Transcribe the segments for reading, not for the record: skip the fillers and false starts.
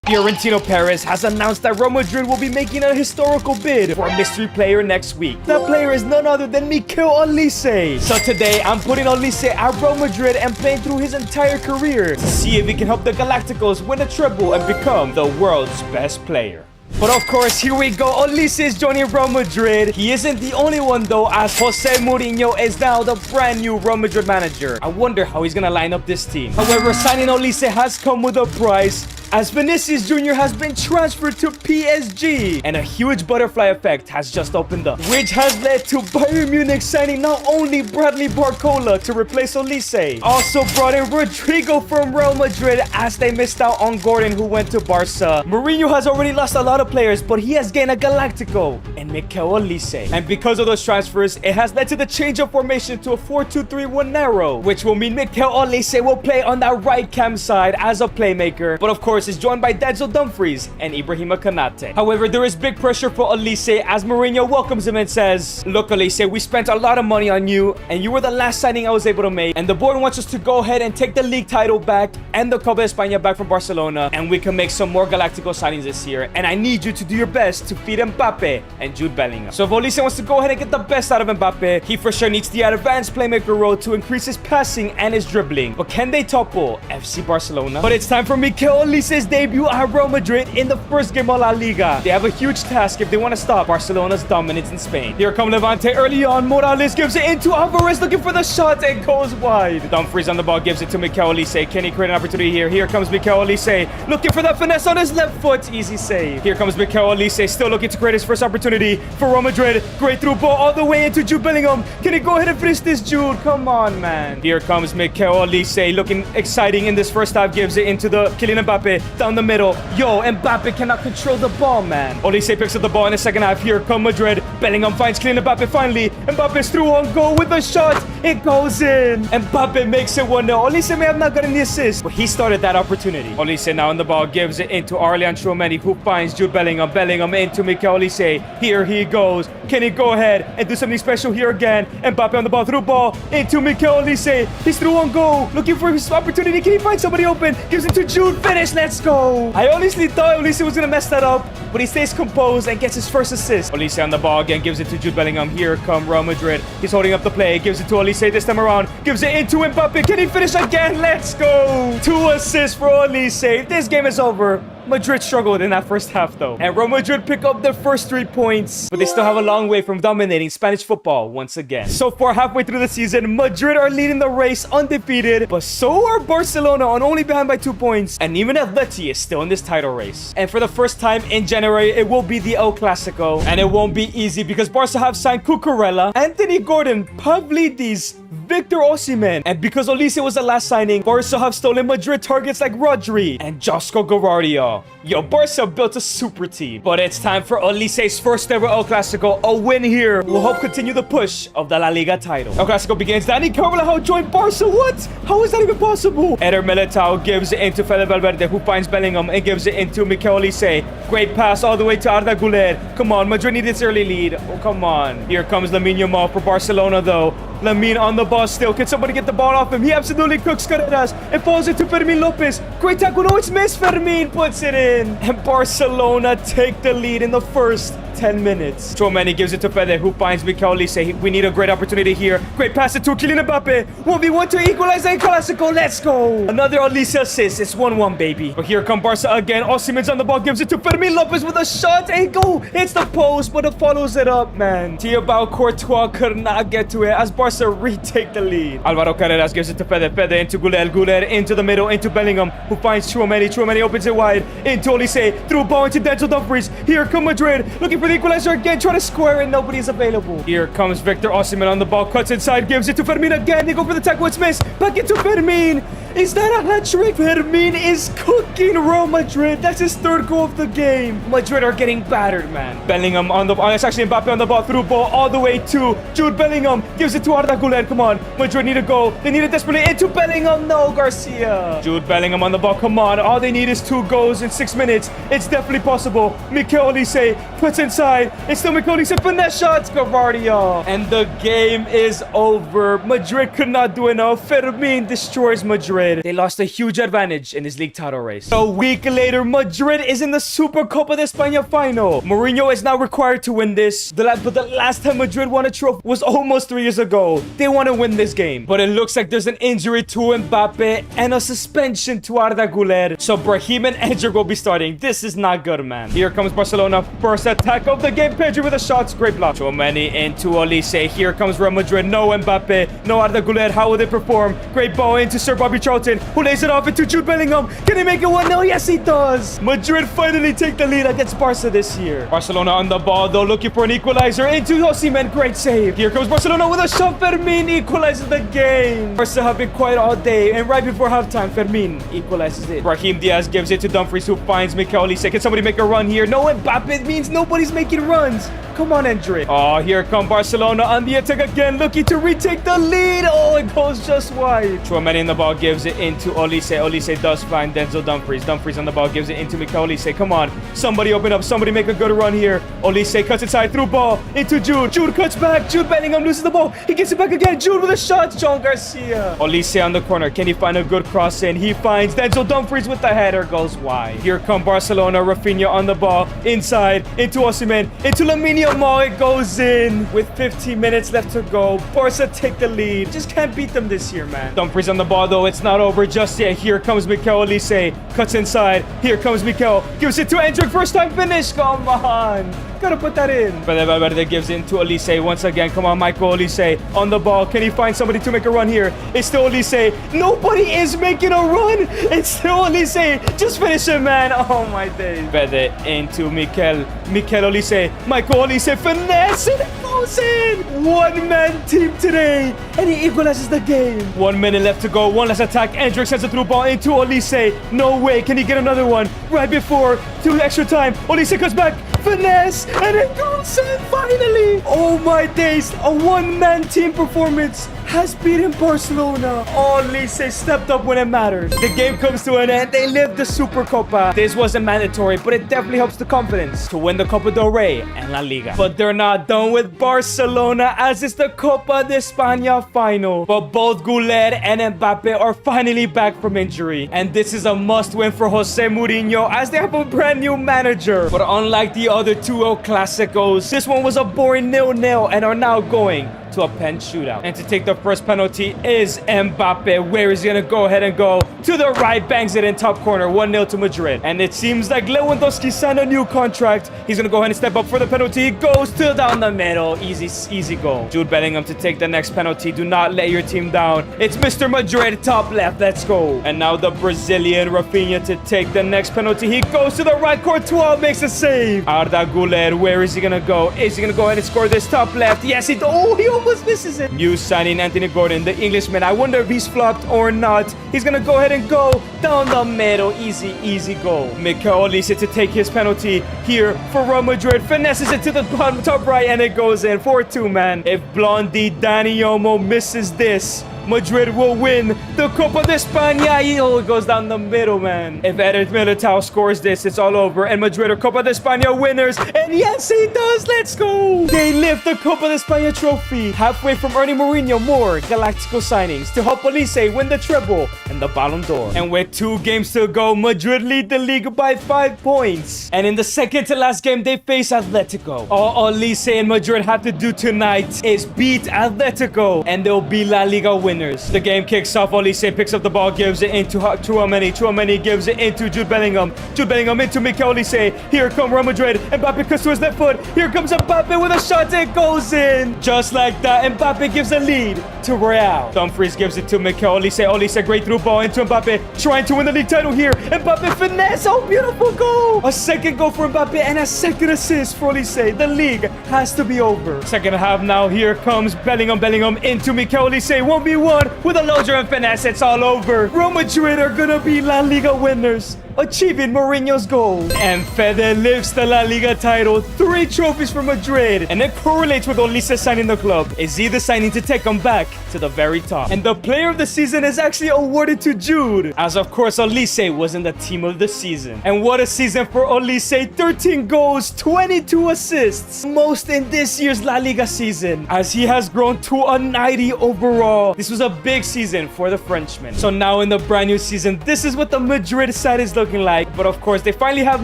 Fiorentino Perez has announced that Real Madrid will be making a historical bid for a mystery player next week. That player is none other than Mikel Olise. So today, I'm putting Olise at Real Madrid and playing through his entire career to see if he can help the Galacticos win a treble and become the world's best player. But of course, here we go. Olise is joining Real Madrid. He isn't the only one though, as Jose Mourinho is now the brand new Real Madrid manager. I wonder how he's gonna line up this team. However, signing Olise has come with a price, as Vinicius Jr. has been transferred to PSG, and a huge butterfly effect has just opened up, which has led to Bayern Munich signing not only Bradley Barcola to replace Olise, also brought in Rodrigo from Real Madrid as they missed out on Gordon, who went to Barca. Mourinho has already lost a lot of players, but he has gained a Galactico and Mikel Olise. And because of those transfers, it has led to the change of formation to a 4-2-3-1 narrow, which will mean Mikel Olise will play on that right cam side as a playmaker, but of course is joined by Denzel Dumfries and Ibrahima Konate. However, there is big pressure for Olise as Mourinho welcomes him and says, "Look, Olise, we spent a lot of money on you, and you were the last signing I was able to make, and the board wants us to go ahead and take the league title back and the Copa España back from Barcelona, and we can make some more Galactico signings this year, and I need you to do your best to feed Mbappe and Jude Bellingham." So if Olise wants to go ahead and get the best out of Mbappe, he for sure needs the advanced playmaker role to increase his passing and his dribbling. But can they topple FC Barcelona? But it's time for Mikel Olise's debut at Real Madrid in the first game of La Liga. They have a huge task if they want to stop Barcelona's dominance in Spain. Here come Levante early on. Morales gives it into Alvarez, looking for the shot, and goes wide. Dumfries on the ball, gives it to Mikel Olise. Can he create an opportunity here? Here comes Mikel Olise, looking for that finesse on his left foot. Easy save. Here comes Mikel Olise, still looking to create his first opportunity for Real Madrid. Great through ball all the way into Jude Bellingham. Can he go ahead and finish this, Jude? Come on, man. Here comes Mikel Olise, looking exciting in this first half. Gives it into the Kylian Mbappe down the middle. Yo, Mbappe cannot control the ball, man. Olise picks up the ball in the second half. Here come Madrid. Bellingham finds Kylian Mbappe finally. Mbappe's through on goal with a shot. It goes in. Mbappe makes it 1-0. Olise may have not gotten the assist, but he started that opportunity. Olise now on the ball, gives it into Aurelien Tchouameni, who finds Jude Bellingham. Bellingham into Mikel Olise. Here he goes. Can he go ahead and do something special here again? Mbappe on the ball, through ball into Mikel Olise. He's through on goal, looking for his opportunity. Can he find somebody open? Gives it to Jude. Finish. Let's go. I honestly thought Olise was going to mess that up, but he stays composed and gets his first assist. Olise on the ball again, gives it to Jude Bellingham. Here come Real Madrid. He's holding up the play, gives it to Olise this time around. Gives it into Mbappe. Can he finish again? Let's go. 2 assists for Olise. This game is over. Madrid struggled in that first half though, and Real Madrid pick up their first 3 points, but they still have a long way from dominating Spanish football once again. So far, halfway through the season, Madrid are leading the race undefeated, but so are Barcelona, on only behind by 2 points, and even Atleti is still in this title race. And for the first time in January, it will be the El Clasico, and it won't be easy because Barca have signed Cucurella, Anthony Gordon, Pavlidis, Victor Osimhen, and because Olise was the last signing, Barca have stolen Madrid targets like Rodri and Josko Gvardiol. Yo, Barca built a super team. But it's time for Olise's first ever El Clasico. A win here will help continue the push of the La Liga title. El Clasico begins. Dani Carvajal joined Barca. What? How is that even possible? Eder Militao gives it into Fede Valverde, who finds Bellingham and gives it into Mikel Olise. Great pass all the way to Arda Güler. Come on, Madrid need this early lead. Oh, come on. Here comes Lamine Yamal for Barcelona though. Lamine on the ball still. Can somebody get the ball off him? He absolutely cooks Carreras. It falls into Fermin Lopez. Great tackle. No, it's missed. Fermin puts it in. And Barcelona take the lead in the first 10 minutes. Tchouameni gives it to Fede, who finds Mikel Olise. We need a great opportunity here. Great pass it to Kylian Mbappe. 1v1 to equalize the Clasico. Let's go. Another Olise assist. It's 1-1, baby. But here come Barca again. Osimhen's on the ball. Gives it to Fermin Lopez with a shot. And go. It's the post, but it follows it up, man. Thibaut Courtois could not get to it as Barca retake the lead. Alvaro Carreras gives it to Fede. Fede into Güler. Güler into the middle, into Bellingham, who finds Tchouameni. Tchouameni opens it wide into Olise. Through ball into Denzel Dumfries. Here come Madrid. Looking for the equalizer again. Trying to square and nobody's available. Here comes Victor Osimhen on the ball. Cuts inside. Gives it to Fermin again. They go for the tackle. It's missed. Back into Fermin. Is that a hat-trick? Fermin is cooking Real Madrid. That's his 3rd goal of the game. Madrid are getting battered, man. Bellingham on the ball. It's actually Mbappe on the ball. Through ball all the way to Jude Bellingham. Gives it to Arda Güler. Come on. Madrid need a goal. They need it desperately into Bellingham. No, Garcia. Jude Bellingham on the ball. Come on. All they need is 2 goals in 6 minutes. It's definitely possible. Mikel Olise puts inside. It's still Mikel Olise. Finesse shots. And the game is over. Madrid could not do enough. Fermin destroys Madrid. Madrid. They lost a huge advantage in this league title race. A week later, Madrid is in the Supercopa de España final. Mourinho is now required to win this. But the last time Madrid won a trophy was almost 3 years ago. They want to win this game. But it looks like there's an injury to Mbappe and a suspension to Arda Güler. So Brahim and Endrick will be starting. This is not good, man. Here comes Barcelona. First attack of the game. Pedri with a shot. Great block. Tchouameni into Olise. Here comes Real Madrid. No Mbappe. No Arda Güler. How will they perform? Great ball into Sir Bobby Charlton, who lays it off into Jude Bellingham. Can he make it 1-0? Yes, he does. Madrid finally take the lead against Barca this year. Barcelona on the ball, though, looking for an equalizer into Osimhen. Great save. Here comes Barcelona with a shot. Fermin equalizes the game. Barca have been quiet all day, and right before halftime, Fermin equalizes it. Brahim Diaz gives it to Dumfries, who finds Mikel Olise. Can somebody make a run here? No, Mbappe means nobody's making runs. Come on, Endrick. Oh, here come Barcelona on the attack again, looking to retake the lead. Oh, it goes just wide. Tchouameni in the ball gives it into Olise. Olise does find Denzel Dumfries. Dumfries on the ball gives it into Mikel Olise. Come on. Somebody open up. Somebody make a good run here. Olise cuts inside through ball into Jude. Jude cuts back. Jude Bellingham loses the ball. He gets it back again. Jude with a shot. John Garcia. Olise on the corner. Can he find a good cross in? He finds Denzel Dumfries with the header. Goes wide. Here come Barcelona. Rafinha on the ball. Inside. Into Osimhen. Into Lamine Yamal. It goes in. With 15 minutes left to go. Barca take the lead. Just can't beat them this year, man. Dumfries on the ball, though. It's not over just yet. Here comes Mikel Olise. Cuts inside. Here comes Mikel. Gives it to Endrick. First time finish. Come on. Gotta put that in. Valverde gives it into Olise once again. Come on, Michael Olise on the ball. Can he find somebody to make a run here? It's still Olise. Nobody is making a run. It's still Olise. Just finish it, man. Oh, my days. Valverde into Mikel. Mikel Olise. Michael Olise. Finesse. And it goes in. One-man team today. And he equalizes the game. 1 minute left to go. One last attack. Endrick sends a through ball into Olise. No way. Can he get another one? Right before 2 extra time. Olise comes back. Finesse. And it goes in finally. Oh my days. A one-man team performance has beaten Barcelona. Olise stepped up when it matters. The game comes to an end. They live the Supercopa. This wasn't mandatory, but it definitely helps the confidence to win the Copa del Rey and La Liga. But they're not done with Barcelona, as it's the Copa de España final. But both Güler and Mbappe are finally back from injury. And this is a must-win for Jose Mourinho, as they have a brand new manager. But unlike the other two El Clasicos, this one was a boring 0-0 and are now going to a pen shootout. And to take the first penalty is Mbappe, where he's gonna go ahead and go to the right, bangs it in top corner, 1-0 to Madrid. And it seems like Lewandowski signed a new contract. He's gonna go ahead and step up for the penalty. He goes to down the middle. Easy goal. Jude Bellingham to take the next penalty. Do not let your team down. It's Mr. Madrid, top left. Let's go. And now the Brazilian Rafinha to take the next penalty. He goes to the right. Courtois makes a save. Arda Güler, where is he gonna go? Is he gonna go ahead and score this top left? Yes, he does. Oh, he almost misses it. New signing Anthony Gordon, the Englishman. I wonder if he's flopped or not. He's gonna go ahead and go down the middle. Easy goal. Mikel Olise to take his penalty here for Real Madrid. Finesses it to the bottom, top right, and it goes in. 4-2, man. If Blondie Dani Olmo misses this, Madrid will win the Copa de España. It goes down the middle, man. If Eder Militao scores this, it's all over. And Madrid are Copa de España winners. And yes, he does. Let's go. They lift the Copa de España trophy. Halfway from earning Mourinho more Galactico signings to help Olise win the treble and the Ballon d'Or. And with 2 games to go, Madrid lead the league by 5 points. And in the second to last game, they face Atletico. All Olise and Madrid have to do tonight is beat Atletico, and they'll be La Liga winners. The game kicks off. Olise picks up the ball, gives it into Tchouameni. Tchouameni gives it into Jude Bellingham. Jude Bellingham into Mikel Olise. Here come Real Madrid. Mbappe cuts to his left foot. Here comes Mbappe with a shot. It goes in. Just like that, Mbappe gives a lead to Real. Dumfries gives it to Mikel Olise. Olise, great through ball into Mbappe. Trying to win the league title here. Mbappe finesse. Oh, beautiful goal. A second goal for Mbappe and a second assist for Olise. The league has to be over. Second half now. Here comes Bellingham. Bellingham into Mikel Olise. 1v1 with a loader and finesse. It's all over. Real Madrid are gonna be La Liga winners achieving Mourinho's goal. And Fede lifts the La Liga title, 3 trophies for Madrid, and it correlates with Olise signing the club. Is he the signing to take him back to the very top? And the player of the season is actually awarded to Jude, as of course Olise was in the team of the season. And what a season for Olise, 13 goals, 22 assists, most in this year's La Liga season, as he has grown to a 90 overall. This was a big season for the Frenchman. So now in the brand new season, this is what the Madrid side is looking like. But of course, they finally have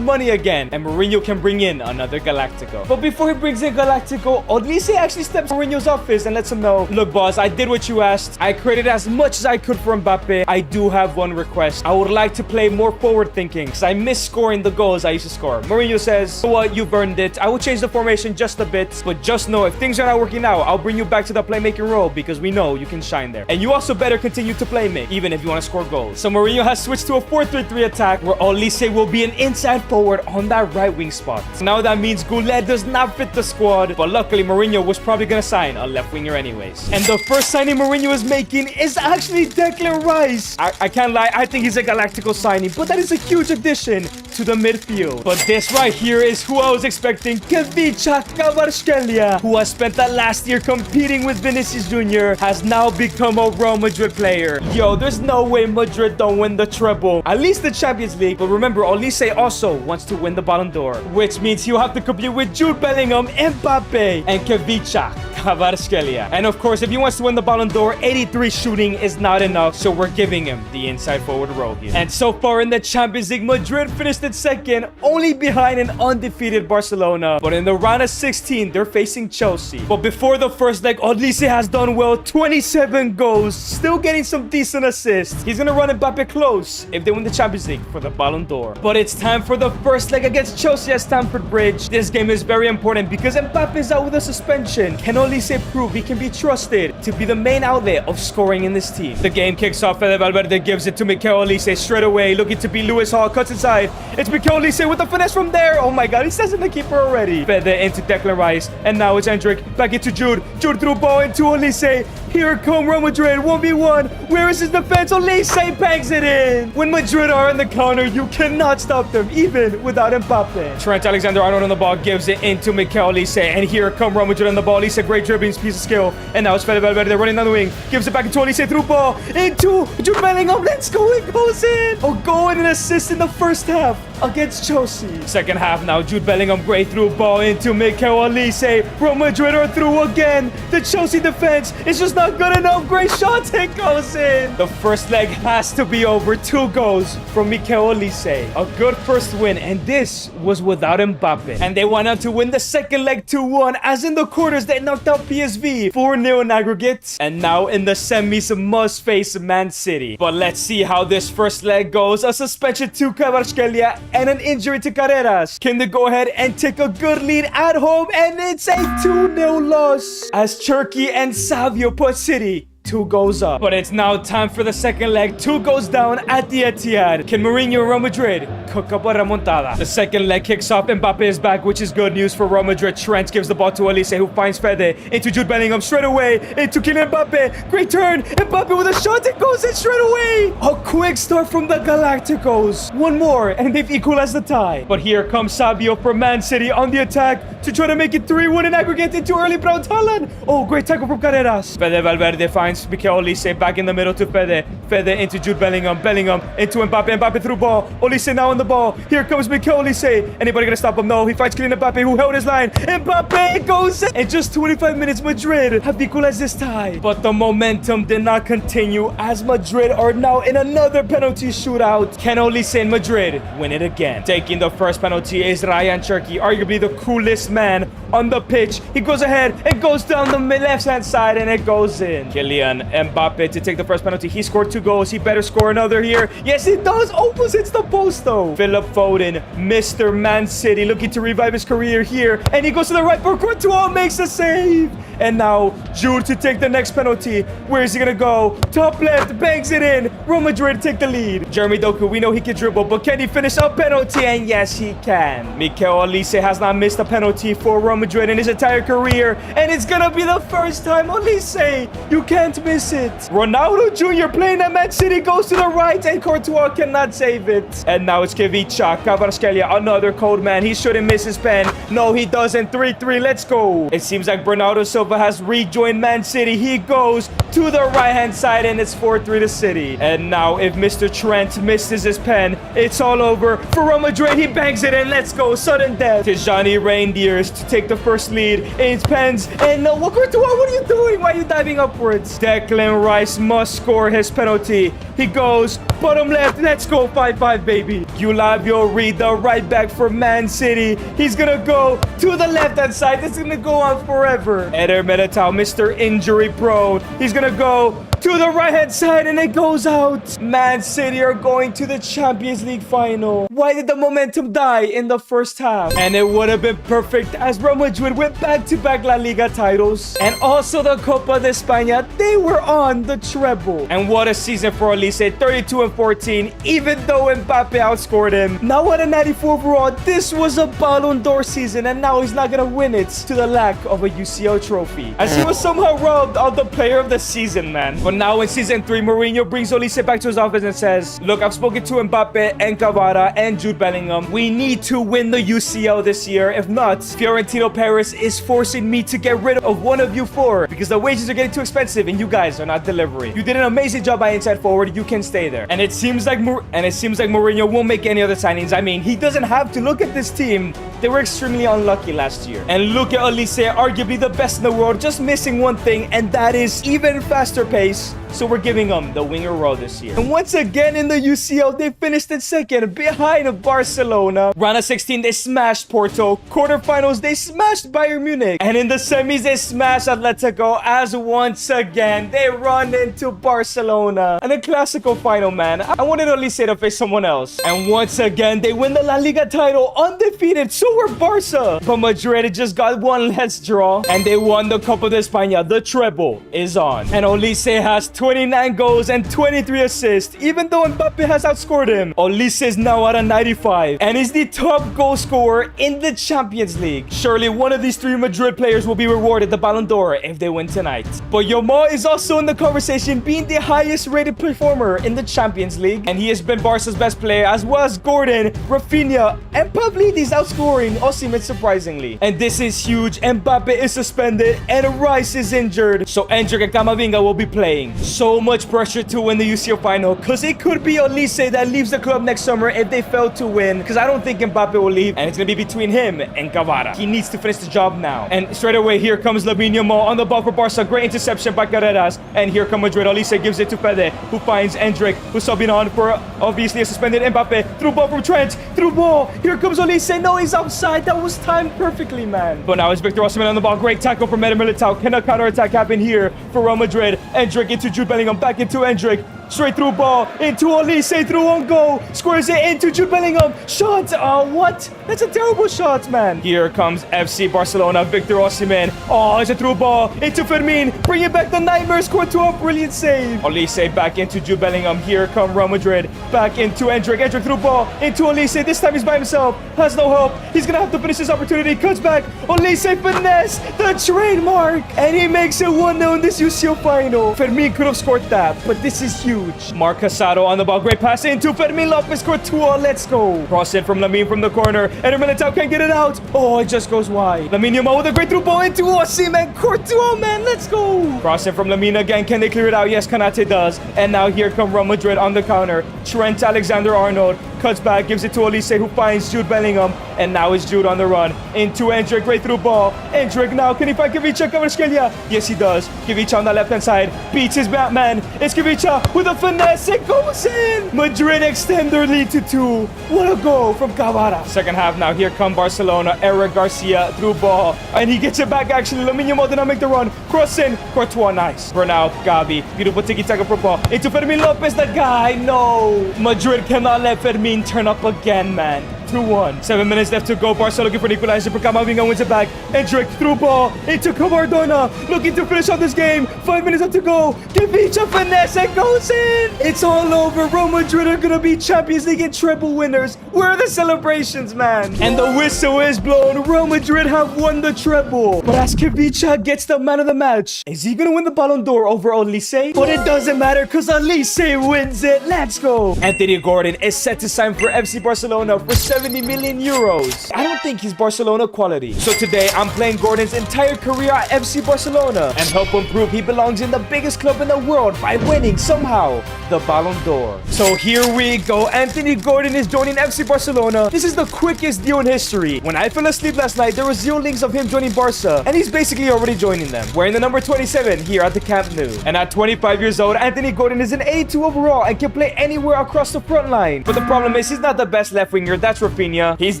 money again, and Mourinho can bring in another Galactico. But before he brings in Galactico, Olise actually steps in Mourinho's office and lets him know, look boss, I did what you asked. I created as much as I could for Mbappe. I do have one request. I would like to play more forward thinking, because I miss scoring the goals I used to score. Mourinho says, you know what, you've earned it. I will change the formation just a bit, but just know if things are not working out, I'll bring you back to the playmaking role, because we know you can shine there. And you also better continue to play make, even if you want to score goals. So Mourinho has switched to a 4-3-3 attack, where Olise will be an inside forward on that right wing spot. So now that means Goulet does not fit the squad, but luckily Mourinho was probably going to sign a left winger anyways. And the first signing Mourinho is making is actually Declan Rice. I can't lie, I think he's a Galactico signing, but that is a huge addition to the midfield. But this right here is who I was expecting, Khvicha Kvaratskhelia, who has spent the last year competing with Vinicius Jr., has now become a Real Madrid player. Yo, there's no way Madrid don't win the treble, at least the Champions League. But remember, Olise also wants to win the Ballon d'Or, which means he'll have to compete with Jude Bellingham, Mbappe, and Khvicha Kvaratskhelia. And of course, if he wants to win the Ballon d'Or, 83 shooting is not enough, so we're giving him the inside forward role here. And so far in the Champions League, Madrid finished in second, only behind an undefeated Barcelona. But in the round of 16, they're facing Chelsea. But before the first leg, Olise has done well, 27 goals, still getting some decent assists. He's gonna run Mbappe close if they win the Champions League for the Ballon d'Or. But it's time for the first leg against Chelsea at Stamford Bridge. This game is very important because Mbappe is out with a suspension. Can Olise prove he can be trusted to be the main outlet of scoring in this team? The game kicks off. Fede Valverde gives it to Mikel Olise straight away, looking to be Lewis Hall, cuts inside. It's Mikel Olise with the finesse from there. Oh my god, he says in the keeper already. Fede into Declan Rice, and now it's Endrick back into Jude. Jude threw ball into Olise. Here come Real Madrid, 1v1. Where is his defense? Olise bangs it in. When Madrid are in the counter, you cannot stop them, even without Mbappe. Trent Alexander-Arnold on the ball, gives it into Mikel Olise, and here come Real Madrid on the ball. Olise, great dribbling, piece of skill. And now it's Fede Valverde running down the wing, gives it back into Olise, through ball into Jude Bellingham. Let's go, it goes in. A goal and an assist in the first half against Chelsea. Second half now, Jude Bellingham, great through ball into Mikel Olise. Real Madrid are through again. The Chelsea defense is just not good enough. Great shot, it goes in. The first leg has to be over. 2 goals from Mikel Olise. A good first win, and this was without Mbappe. And they went on to win the second leg 2-1, as in the quarters they knocked out PSV 4-0 in aggregate. And now in the semis must face Man City. But let's see how this first leg goes. A suspension to Kvaratskhelia and an injury to Carreras. Can they go ahead and take a good lead at home? And it's a 2-0 loss, as Cherki and Savio put City 2 goals up. But it's now time for the second leg. 2 goals down at the Etihad. Can Mourinho and Real Madrid cook up a remontada? The second leg kicks off. Mbappe is back, which is good news for Real Madrid. Trent gives the ball to Olise, who finds Fede into Jude Bellingham straight away into Kylian Mbappe. Great turn. Mbappe with a shot. It goes in straight away. A quick start from the Galacticos. 1 more and they've equalized the tie. But here comes Savio from Man City on the attack to try to make it 3-1 in aggregate into early Braut Haaland. Oh, great tackle from Carreras. Fede Valverde finds Mikel Olise back in the middle to Fede. Fede into Jude Bellingham. Bellingham into Mbappe. Mbappe through ball. Olise now on the ball. Here comes Mikel Olise. Anybody gonna stop him? No. He fights Kylian Mbappe, who held his line. Mbappe goes in. In just 25 minutes, Madrid have equalized this tie. But the momentum did not continue, as Madrid are now in another penalty shootout. Can Olise and Madrid win it again? Taking the first penalty is Ryan Cherki, arguably the coolest man on the pitch. He goes ahead and goes down the left-hand side, and it goes in. Kylian Mbappe to take the first penalty. He scored 2 goals. He better score another here. Yes, he does. Almost hits the post, though. Philip Foden, Mr. Man City, looking to revive his career here. And he goes to the right for Courtois, makes a save. And now Jude to take the next penalty. Where is he going to go? Top left, bangs it in. Real Madrid take the lead. Jeremy Doku, we know he can dribble, but can he finish a penalty? And yes, he can. Mikel Olise has not missed a penalty for Real Madrid in his entire career. And it's going to be the first time. Olise, you can't can't miss it. Ronaldo Jr. playing at Man City goes to the right, and Courtois cannot save it. And now it's Kvicha. Kvaratskhelia, another cold man. He shouldn't miss his pen. No, he doesn't. 3-3. Let's go. It seems like Bernardo Silva has rejoined Man City. He goes to the right-hand side, and it's 4-3 to City. And now if Mr. Trent misses his pen, it's all over for Real Madrid. He bangs it in. Let's go. Sudden death. Tijani Reindeers to take the first lead in pens. And no, Courtois, what are you doing? Why are you diving upwards? Declan Rice must score his penalty. He goes bottom left. Let's go. 5-5, baby. Eulabio Reed, the right back for Man City. He's gonna go to the left-hand side. This is gonna go on forever. Eder Militao, Mr. Injury Prone. He's gonna go to the right-hand side, and it goes out. Man City are going to the Champions League final. Why did the momentum die in the first half? And it would have been perfect as Real Madrid went back-to-back La Liga titles and also the Copa de España. They were on the treble. And what a season for Olise, 32-14, even though Mbappe outscored him. Now at a 94 overall, this was a Ballon d'Or season, and now he's not gonna win it to the lack of a UCL trophy, as he was somehow robbed of the player of the season, man. But now in season 3, Mourinho brings Olise back to his office and says, look, I've spoken to Mbappe and Kvara and Jude Bellingham. We need to win the UCL this year. If not, Fiorentino Paris is forcing me to get rid of one of you four because the wages are getting too expensive and you guys are not delivering. You did an amazing job by inside forward. You can stay there. And it seems like Mourinho won't make any other signings. I mean, he doesn't have to. Look at this team. They were extremely unlucky last year. And look at Olise, arguably the best in the world, just missing one thing, and that is even faster pace. So we're giving them the winger role this year. And once again in the UCL, they finished in second behind Barcelona. Round of 16, they smashed Porto. Quarterfinals, they smashed Bayern Munich. And in the semis, they smashed Atletico as once again, they run into Barcelona. And a Clasico final, man. I wanted Olise to face someone else. And once again, they win the La Liga title undefeated. So were Barca. But Madrid just got one less draw. And they won the Copa de España. The treble is on. And Olise has 29 goals and 23 assists. Even though Mbappe has outscored him, Olise is now at a 95 and is the top goal scorer in the Champions League. Surely one of these three Madrid players will be rewarded the Ballon d'Or if they win tonight. But Yamal is also in the conversation, being the highest rated performer in the Champions League, and he has been Barca's best player, as well as Gordon, Rafinha, and Pavlidis outscoring Osimhen surprisingly. And this is huge. Mbappe is suspended and Rice is injured, so Endrick and Camavinga will be playing. So much pressure to win the UCL final, because it could be Olise that leaves the club next summer if they fail to win, because I don't think Mbappe will leave, and it's going to be between him and Kvara. He needs to finish the job now. And straight away, here comes Lamine Yamal on the ball for Barca. Great interception by Carreras. And here comes Madrid. Olise gives it to Fede, who finds Endrick, who's subbing on for obviously a suspended Mbappe. Through ball from Trent. Through ball. Here comes Olise. No, he's outside. That was timed perfectly, man. But now it's Victor Osimhen on the ball. Great tackle from Eder Militao. Can a counterattack happen here for Real Madrid? Endrick into Jude Bellingham. Back into Endrick. Straight through ball into Olise, through on goal, squares it into Jude Bellingham. Shot! Oh, what? That's a terrible shot, man. Here comes FC Barcelona, Victor Osimhen. Oh, it's a through ball into Fermin, bringing back the nightmares. Courtois, brilliant save. Olise back into Jude Bellingham. Here come Real Madrid, back into Endrick. Endrick through ball into Olise. This time he's by himself, has no help. He's gonna have to finish his opportunity. Cuts back. Olise finesse, the trademark, and he makes it 1-0 in this UCL final. Fermin could have scored that, but this is huge. Marc Casado on the ball. Great pass into Fermin Lopez. Courtois. Let's go. Cross in from Lamine from the corner. Eder Militao can't get it out. Oh, it just goes wide. Lamine Yamal with a great through ball into Osimhen. Courtois, man. Let's go. Cross in from Lamine again. Can they clear it out? Yes, Kanate does. And now here come Real Madrid on the counter. Trent Alexander-Arnold cuts back, gives it to Olise, who finds Jude Bellingham. And now it's Jude on the run into Endrick. Great through ball. Endrick now. Can he find Kvicha Kvaratskhelia? Yes, he does. Kvicha on the left-hand side. Beats his Batman. It's Kvicha with a finesse. It goes in. Madrid extend their lead to 2. What a goal from Kvara. Second half now. Here come Barcelona. Eric Garcia through ball. And he gets it back, actually. Lamine Yamal did not make the run. Cross in. Courtois, nice. Bernal, Gavi. Beautiful tiki-taka for ball. Into Fermin Lopez, the guy. No. Madrid cannot let Fermin turn up again, man. 2-1. 7 minutes left to go. Barca looking for an equalizer, but Camavinga wins it back. Endrick through ball into Cardona, looking to finish on this game. 5 minutes left to go. Kivicha finesse and goes in. It's all over. Real Madrid are gonna be Champions League and treble winners. Where are the celebrations, man? And the whistle is blown. Real Madrid have won the treble. But as Kivicha gets the man of the match, is he gonna win the Ballon d'Or over Olise? But it doesn't matter because Olise wins it. Let's go. Anthony Gordon is set to sign for FC Barcelona for 70 million euros. I don't think he's Barcelona quality. So today I'm playing Gordon's entire career at FC Barcelona and help him prove he belongs in the biggest club in the world by winning somehow the Ballon d'Or. So here we go. Anthony Gordon is joining FC Barcelona. This is the quickest deal in history. When I fell asleep last night, there was 0 links of him joining Barca, and he's basically already joining them, wearing the number 27 here at the Camp Nou. And at 25 years old, Anthony Gordon is an 82 overall and can play anywhere across the front line. But the problem is he's not the best left winger, that's Rafinha. He's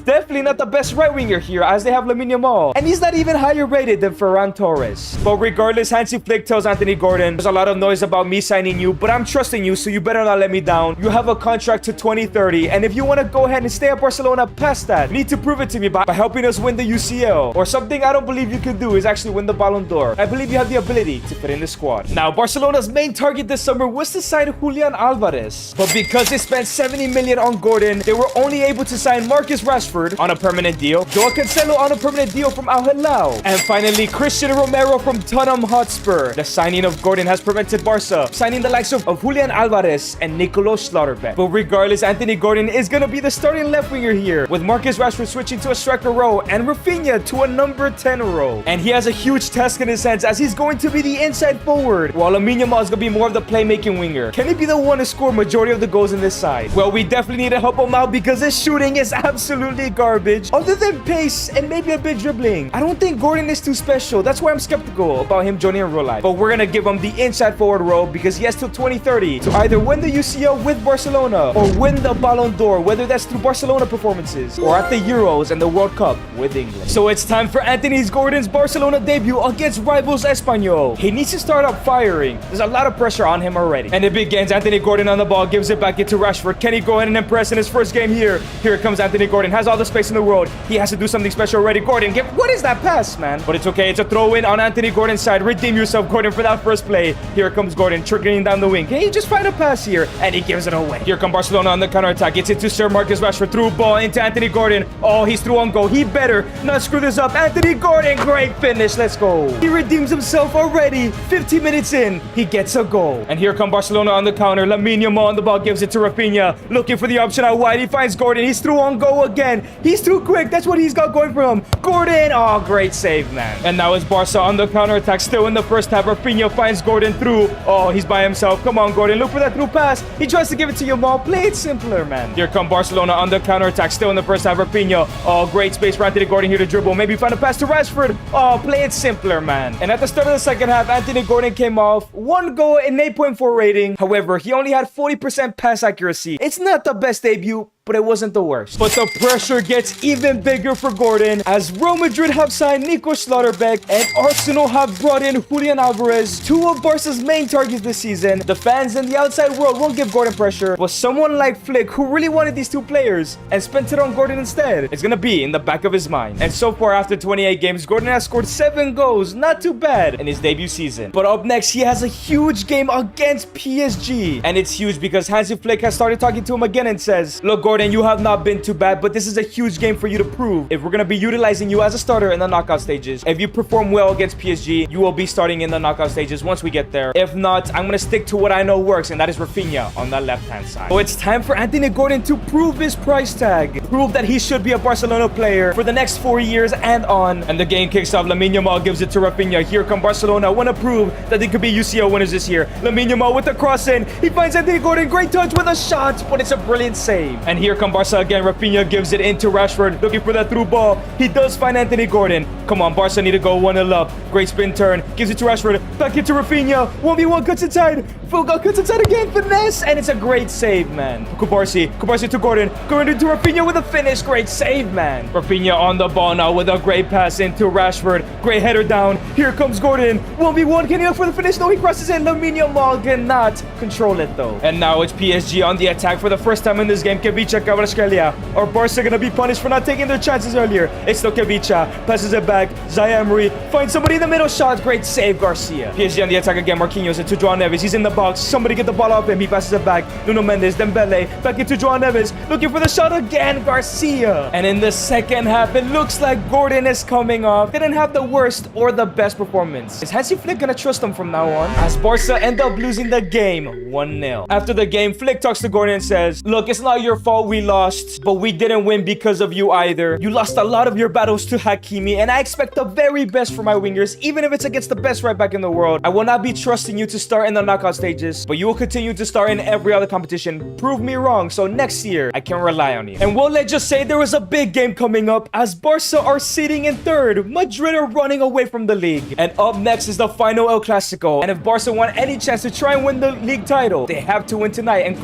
definitely not the best right winger here, as they have Lamine Yamal. And he's not even higher rated than Ferran Torres. But regardless, Hansi Flick tells Anthony Gordon, there's a lot of noise about me signing you, but I'm trusting you, so you better not let me down. You have a contract to 2030, and if you want to go ahead and stay at Barcelona past that, you need to prove it to me by helping us win the UCL. Or something I don't believe you can do is actually win the Ballon d'Or. I believe you have the ability to fit in the squad. Now, Barcelona's main target this summer was to sign Julian Alvarez. But because they spent 70 million on Gordon, they were only able to sign Marcus Rashford on a permanent deal, Joao Cancelo on a permanent deal from Al Hilal, and finally Christian Romero from Tottenham Hotspur. The signing of Gordon has prevented Barca signing the likes of Julian Alvarez and Nicolo Schlotterbeck. But regardless, Anthony Gordon is going to be the starting left winger here, with Marcus Rashford switching to a striker role and Rafinha to a number 10 role. And he has a huge task in his hands as he's going to be the inside forward, while Lamine Yamal is going to be more of the playmaking winger. Can he be the one to score majority of the goals in this side? Well, we definitely need to help him out because his shooting is absolutely garbage. Other than pace and maybe a bit dribbling, I don't think Gordon is too special. That's why I'm skeptical about him joining in real life. But we're going to give him the inside forward role because he has till 2030 to either win the UCL with Barcelona or win the Ballon d'Or, whether that's through Barcelona performances or at the Euros and the World Cup with England. So it's time for Anthony Gordon's Barcelona debut against rivals Espanyol. He needs to start up firing. There's a lot of pressure on him already. And it begins. Anthony Gordon on the ball, gives it back into Rashford. Can he go ahead and impress in his first game here? Here comes Anthony Gordon. Has all the space in the world. He has to do something special already. Gordon, what is that pass, man? But it's okay. It's a throw in on Anthony Gordon's side. Redeem yourself, Gordon, for that first play. Here comes Gordon, triggering down the wing. Can he just find a pass here? And he gives it away. Here comes Barcelona on the counter-attack. Gets it to Sir Marcus Rashford. Through ball into Anthony Gordon. Oh, he's through on goal. He better not screw this up. Anthony Gordon, great finish. Let's go. He redeems himself already. 15 minutes in, he gets a goal. And here comes Barcelona on the counter. Lamine Yamal on the ball, gives it to Rafinha. Looking for the option out wide. He finds Gordon. He's through on goal again. He's too quick. That's what he's got going for him. Gordon. Oh, great save, man. And now it's Barca on the counter-attack. Still in the first half. Rafinha finds Gordon through. Oh, he's by himself. Come on, Gordon. Look for that through pass. He tries to give it to Yamal. Play it simpler, man. Here come Barcelona on the counter-attack. Still in the first half. Rafinha. Oh, great space for Anthony Gordon here to dribble. Maybe find a pass to Rashford. Oh, play it simpler, man. And at the start of the second half, Anthony Gordon came off. 1 goal and 8.4 rating. However, he only had 40% pass accuracy. It's not the best debut, but it wasn't the worst. But the pressure gets even bigger for Gordon as Real Madrid have signed Nico Schlotterbeck and Arsenal have brought in Julian Alvarez, 2 of Barca's main targets this season. The fans and the outside world won't give Gordon pressure, but someone like Flick, who really wanted these 2 players and spent it on Gordon instead, is gonna be in the back of his mind. And so far, after 28 games, Gordon has scored 7 goals, not too bad in his debut season. But up next, he has a huge game against PSG. And it's huge because Hansi Flick has started talking to him again and says, look, Gordon, you have not been too bad, but this is a huge game for you to prove if we're going to be utilizing you as a starter in the knockout stages. If you perform well against PSG, you will be starting in the knockout stages once we get there. If not, I'm going to stick to what I know works, and that is Rafinha on the left-hand side. So it's time for Anthony Gordon to prove his price tag, prove that he should be a Barcelona player for the next 4 years and on. And the game kicks off. Lamine Yamal gives it to Rafinha. Here come Barcelona. Want to prove that they could be UCL winners this year. Lamine Yamal with the cross in. He finds Anthony Gordon. Great touch with a shot, but it's a brilliant save. And here come Barca again. Rafinha gives it into Rashford, looking for that through ball. He does find Anthony Gordon. Come on, Barca need to go 1-0 up. Great spin turn. Gives it to Rashford. Back into Rafinha. 1v1 cuts inside. Fulga cuts inside again. Finesse. And it's a great save, man. Kubarsi to Gordon. Going into Rafinha with a finish. Great save, man. Rafinha on the ball now with a great pass into Rashford. Great header down. Here comes Gordon. 1v1. Can he look for the finish? No, he crosses in. Lamine Yamal cannot control it, though. And now it's PSG on the attack for the first time in this game. Kivicha Kevicha Kvaratskhelia. Or Barca gonna be punished for not taking their chances earlier. It's still Kevicha. Passes it back. Zaya Emery finds somebody in the middle. Shot. Great save, Garcia. PSG on the attack again. Marquinhos into Joao Neves. He's in the box. Somebody get the ball off him. He passes it back. Nuno Mendes. Dembele. Back into Joao Neves. Looking for the shot again. Garcia. And in the second half, it looks like Gordon is coming off. Didn't have the worst or the best performance. Is Hansi Flick gonna trust him from now on? As Barca end up losing the game 1-0. After the game, Flick talks to Gordon and says, look, it's not your fault we lost, but we didn't win because of you either. You lost a lot of your battles to Hakimi, and I expect the very best for my wingers, even if it's against the best right back in the world. I will not be trusting you to start in the knockout stages, but you will continue to start in every other competition. Prove me wrong, so next year, I can rely on you. And well, let's just say there was a big game coming up as Barca are sitting in third. Madrid are running away from the league. And up next is the final El Clasico. And if Barca want any chance to try and win the league title, they have to win tonight. And